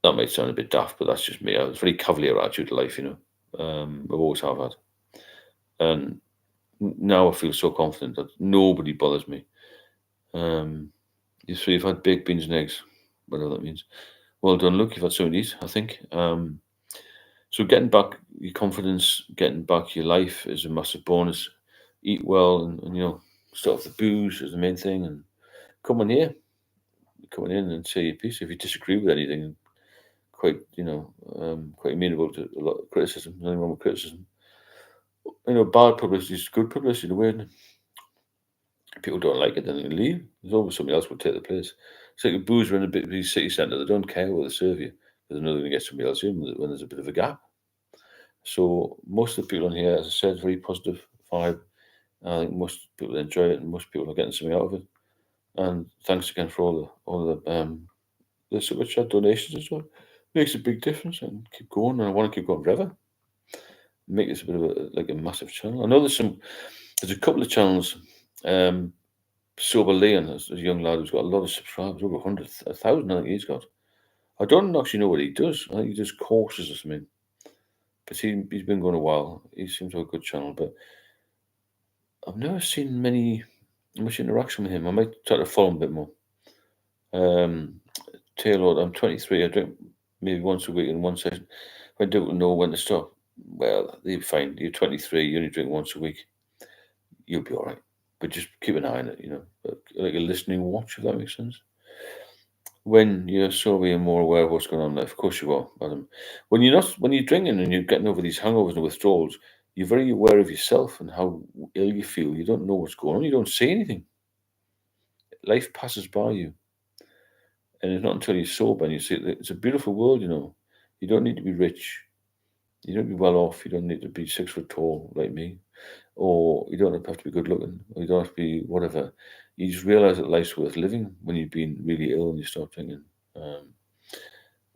That might sound a bit daft, but that's just me. I was very cavalier attitude to life, I've always have had, and now I feel so confident that nobody bothers me. You've had baked beans and eggs, whatever that means. Well done, look, you've had something to eat, I think. So getting back your confidence, getting back your life is a massive bonus. Eat well and start off the booze is the main thing, and come on here. Coming in and say your piece. If you disagree with anything, quite amenable to a lot of criticism. Nothing wrong with criticism. Bad publicity is good publicity, the way, isn't it? People don't like it, then they leave. There's always somebody else will take the place. It's like a boozer in a big city centre. They don't care what they serve you because they know they're going to get somebody else in when there's a bit of a gap. So most of the people on here, as I said, very positive vibe. I think most people enjoy it, and most people are getting something out of it. And thanks again for all the super chat donations as well. Makes a big difference, and keep going. And I want to keep going forever. Make this a bit of a massive channel. I know there's a couple of channels. Sober Leon, as a young lad who's got a lot of subscribers, over 100,000. I think he's got. I don't actually know what he does. I think he does courses or something. But he's been going a while. He seems to have a good channel, but I've never seen much interaction with him. I might try to follow him a bit more. Taylor, I'm 23. I drink maybe once a week in one session. I don't know when to stop. Well, you're fine. You're 23. You only drink once a week. You'll be all right. But just keep an eye on it, like a listening watch, if that makes sense. When you're sober, you're more aware of what's going on in life. Of course you are, Adam. When you're drinking and you're getting over these hangovers and withdrawals, you're very aware of yourself and how ill you feel. You don't know what's going on. You don't say anything. Life passes by you. And it's not until you're sober and you see it's a beautiful world, You don't need to be rich. You don't need to be well off. You don't need to be 6 foot tall like me. Or you don't have to be good looking. Or you don't have to be whatever. You just realise that life's worth living when you've been really ill and you start drinking.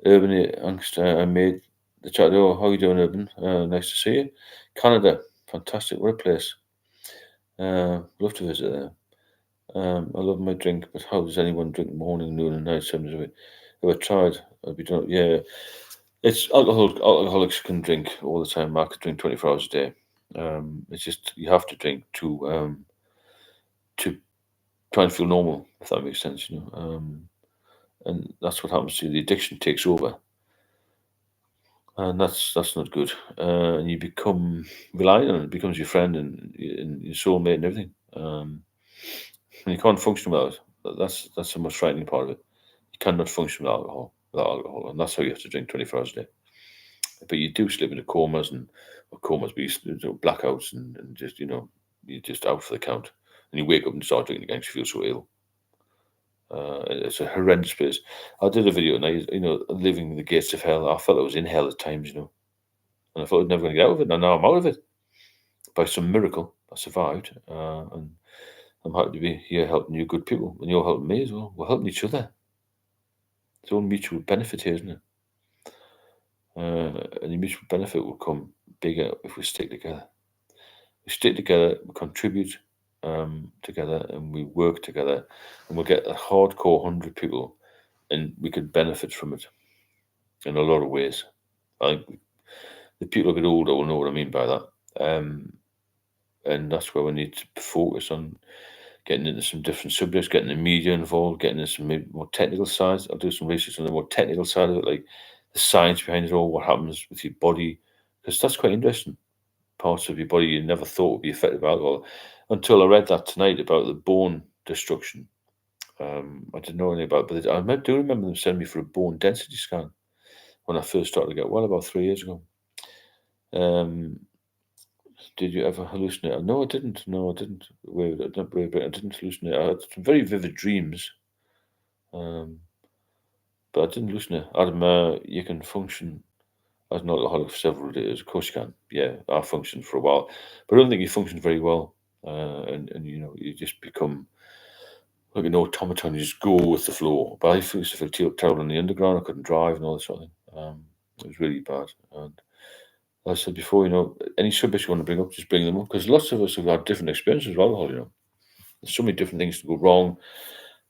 Urban Angst, I made the chat. Oh, how are you doing, Urban? Nice to see you. Canada, fantastic. What a place. Love to visit there. I love my drink, but how does anyone drink morning, noon, and night 7 days a week? If I tried, I'd be done. Yeah, it's alcohol. Alcoholics can drink all the time. Mark could drink 24 hours a day. It's just you have to drink to try and feel normal, if that makes sense. And that's what happens to you. The addiction takes over, and that's not good. And you become reliant on it. It becomes your friend and your soulmate and everything. And you can't function without it. That's the most frightening part of it. You cannot function without alcohol, and that's how you have to drink 24 hours a day. But you do slip into comas blackouts, and just you're just out for the count, and you wake up and start drinking again because you feel so ill. It's a horrendous place. I did a video, and living in the gates of hell. I felt I was in hell at times, and I thought I was never going to get out of it. And now I'm out of it by some miracle. I survived, and I'm happy to be here helping you, good people, and you're helping me as well. We're helping each other. It's all mutual benefit here, isn't it? And the mutual benefit will come bigger if we stick together. We stick together, we contribute together, and we work together, and we'll get a hardcore 100 people, and we could benefit from it in a lot of ways. I think the people a bit older will know what I mean by that. And that's where we need to focus on getting into some different subjects, getting the media involved, getting into some maybe more technical sides. I'll do some research on the more technical side of it, like the science behind it all, what happens with your body, because that's quite interesting. Parts of your body you never thought would be affected by alcohol, until I read that tonight about the bone destruction. I didn't know anything about it, but I do remember them sending me for a bone density scan when I first started to get well, about 3 years ago. Did you ever hallucinate? No, I didn't. I didn't. I didn't hallucinate. I had some very vivid dreams, but I didn't hallucinate. Adam, you can function as an alcoholic for several days. Of course you can. Yeah, I functioned for a while, but I don't think you functioned very well. And you just become like an automaton. You just go with the flow. But I used to feel terrible in the underground. I couldn't drive and all this sort of thing. It was really bad. And as I said before, any subjects you want to bring up, just bring them up, because lots of us have had different experiences with alcohol. There's so many different things to go wrong,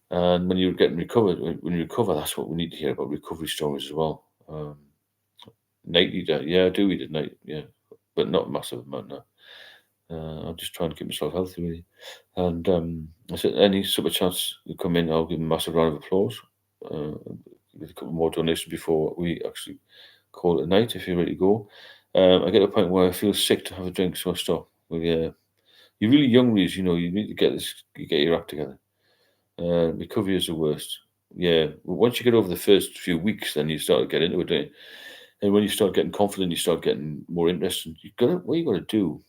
and when you're getting recovered, when you recover, that's what we need to hear about, recovery stories as well. Night eater, yeah, I do eat at night, yeah, but not a massive amount now. I'm just trying to keep myself healthy, really. And I said, any super chats that come in, I'll give them a massive round of applause. With a couple more donations before we actually call it a night, if you're ready to go. I get to a point where I feel sick to have a drink, so I stop. Well, yeah, you're really young, Reese. You need to get your act together. Recovery is the worst. Yeah, once you get over the first few weeks, then you start to get into it, don't you? And when you start getting confident, you start getting more interested. What you got to do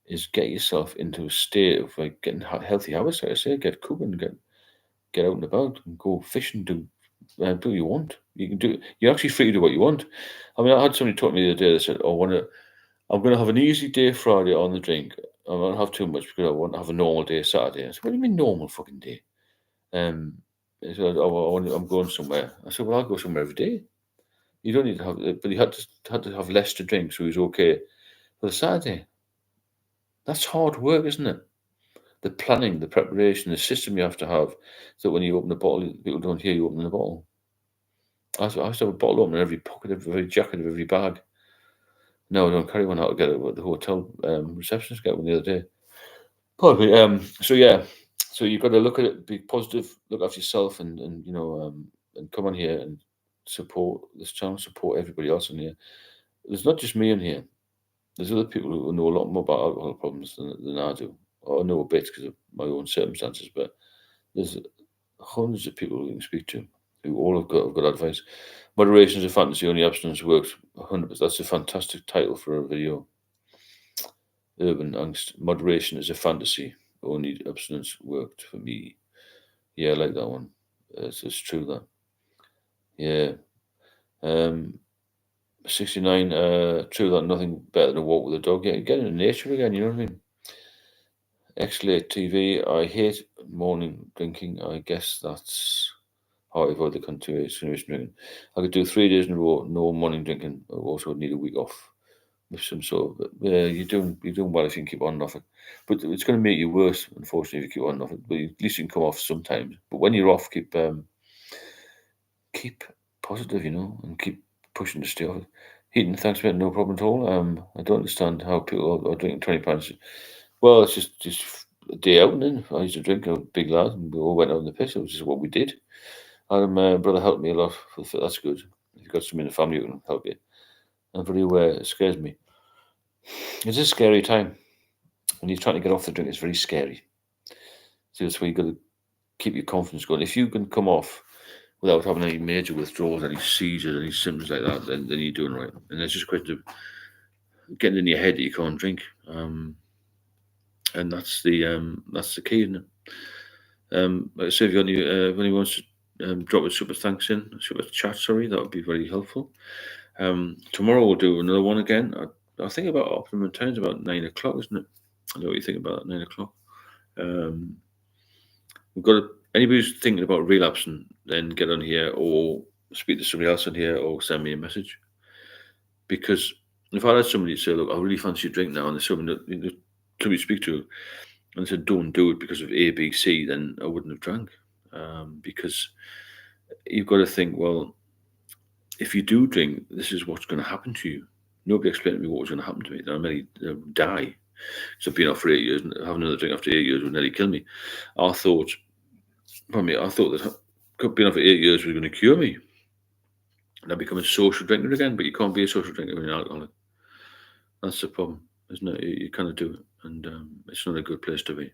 is get yourself into a state of like getting healthy habits. Like I say, get cooking, get out and about, and go fishing. Do what you want. You can do. You're actually free to do what you want. I mean, I had somebody talk to me the other day. They said, "Oh, I'm going to have an easy day Friday on the drink. I won't have too much because I want to have a normal day Saturday." I said, "What do you mean normal fucking day?" He said, "Oh, I'm going somewhere." I said, "Well, I'll go somewhere every day. You don't need to have," but he had to have less to drink, so he was okay for the Saturday. That's hard work, isn't it? The planning, the preparation, the system you have to have, so that when you open a bottle, people don't hear you opening a bottle. I used to have a bottle opener in every pocket of every jacket of every bag. No, I don't carry one out to get it, but the hotel receptionist get one the other day. Probably. So yeah. So you've got to look at it, be positive, look after yourself, and and come on here and support this channel, support everybody else in here. There's not just me in here. There's other people who know a lot more about alcohol problems than I do. I know a bit because of my own circumstances, but there's hundreds of people we can speak to who all have got good advice. Moderation is a fantasy, only abstinence works. 100%. That's a fantastic title for a video. Urban angst. Moderation is a fantasy, only abstinence worked for me. Yeah, I like that one. It's true that. Yeah. 69. True that. Nothing better than a walk with a dog. Yeah, get into nature again. You know what I mean? X-Late TV. I hate morning drinking. I guess that's how I avoid the continuation drinking. I could do 3 days in a row, no morning drinking. I also need a week off. with some sort of you're doing well if you can keep on and off it. But it's going to make you worse, unfortunately, if you keep on and off it. But at least you can come off sometimes. But when you're off, keep positive, and keep pushing to stay off it. Heating, thanks, mate. No problem at all. I don't understand how people are drinking 20 pints. Well, it's just a day out, and then I used to drink a big lad, and we all went out on the piss. It was just what we did. And my brother helped me a lot. That's good. If you've got someone in the family who can help you. And very aware, it scares me. It's a scary time. When you're trying to get off the drink, it's very scary. So that's why you've got to keep your confidence going. If you can come off without having any major withdrawals, any seizures, any symptoms like that, then you're doing right. And it's just a question of getting in your head that you can't drink. And that's the key, isn't it? Like I say, if anyone wants to drop a super thanks in, super chat, that would be very helpful. Tomorrow we'll do another one again. I think about optimum time's about 9 o'clock, isn't it? I know what you think about 9 o'clock. We've got anybody who's thinking about relapsing, then get on here or speak to somebody else on here or send me a message. Because if I had somebody say, look, I really fancy a drink now, and there's somebody you speak to, and said, don't do it because of A, B, C, then I wouldn't have drank. Because you've got to think, well, if you do drink, this is what's going to happen to you. Nobody explained to me what was going to happen to me. That I may die. So being off for 8 years and having another drink after 8 years would nearly kill me. I thought that being off for 8 years was going to cure me. And I become a social drinker again, but you can't be a social drinker when you're alcoholic. That's the problem, isn't it? You kind of do it, and it's not a good place to be.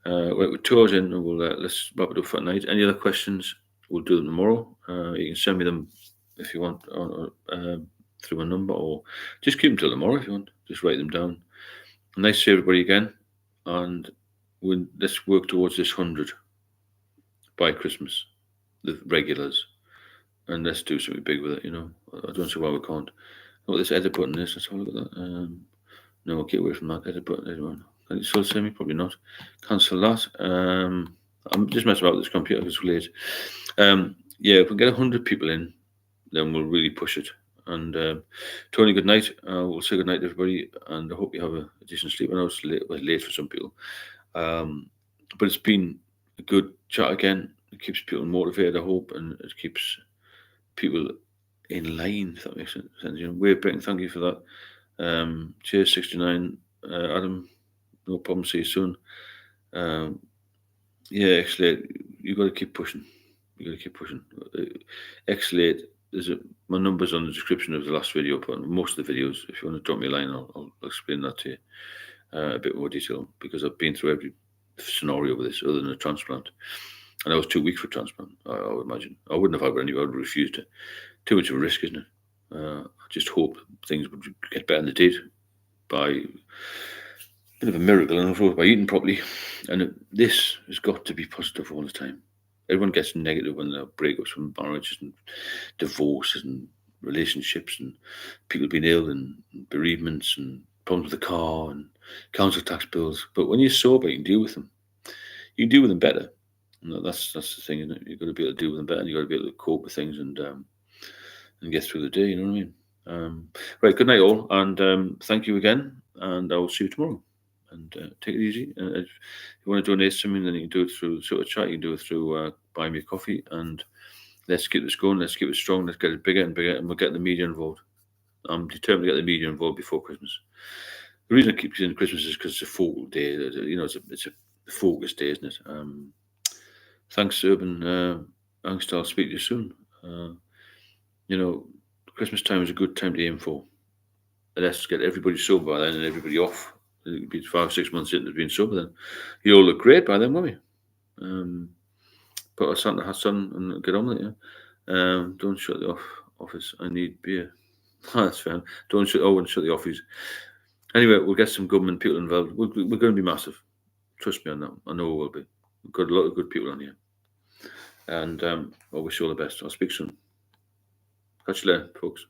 We're 2 hours in, and let's wrap it up for tonight. Any other questions? We'll do them tomorrow. You can send me them if you want through a number, or just keep them till tomorrow if you want. Just write them down. Nice to see everybody again, and let's work towards this 100 by Christmas, the regulars, and let's do something big with it. I don't see why we can't. What this edit button is? Let's have a look at that. No, get away from that edit button. Everyone, can you still see me? Probably not. Cancel that. I'm just messing about with this computer because it's late. If we get 100 people in, then we'll really push it. And Tony, good night. We'll say good night to everybody, and I hope you have a decent sleep. I know it's late for some people, but it's been a good chat again. It keeps people motivated, I hope, and it keeps people in line, if that makes sense. Wade Britton, thank you for that. Cheers, 69. Adam, no problem. See you soon. X-Late, you've got to keep pushing. X-Late, my number's on the description of the last video, but most of the videos, if you want to drop me a line, I'll explain that to you a bit more detail, because I've been through every scenario with this other than a transplant. And I was too weak for transplant, I would imagine. I wouldn't have had it anyway. I would have refused it. Too much of a risk, isn't it? I just hope things would get better than they did by a bit of a miracle, and also by eating properly. And this has got to be positive all the time. Everyone gets negative when there are breakups from marriages and divorces and relationships and people being ill and bereavements and problems with the car and council tax bills. But when you're sober, you can deal with them. You can deal with them better. And that's the thing, isn't it? You've got to be able to deal with them better, and you've got to be able to cope with things and get through the day, you know what I mean? Right, good night all, and thank you again, and I will see you tomorrow. And take it easy. If you want to donate something, then you can do it through Super Chat. You can do it through Buy Me a Coffee. And let's keep this going. Let's keep it strong. Let's get it bigger and bigger. And we'll get the media involved. I'm determined to get the media involved before Christmas. The reason I keep saying Christmas is because it's a focal day. It's a focus day, isn't it? Thanks, Urban Angst. I'll speak to you soon. Christmas time is a good time to aim for. Let's get everybody sober by then and everybody off. It'll be 5-6 months into being sober then. You all look great by then, won't we? Put our Santa hats on and get on with it, yeah? Don't shut the office. I need beer. That's fair. Don't shut the office. Anyway, we'll get some government people involved. We're going to be massive. Trust me on that. I know we will be. We've got a lot of good people on here. And I wish you all the best. I'll speak soon. Catch you later, folks.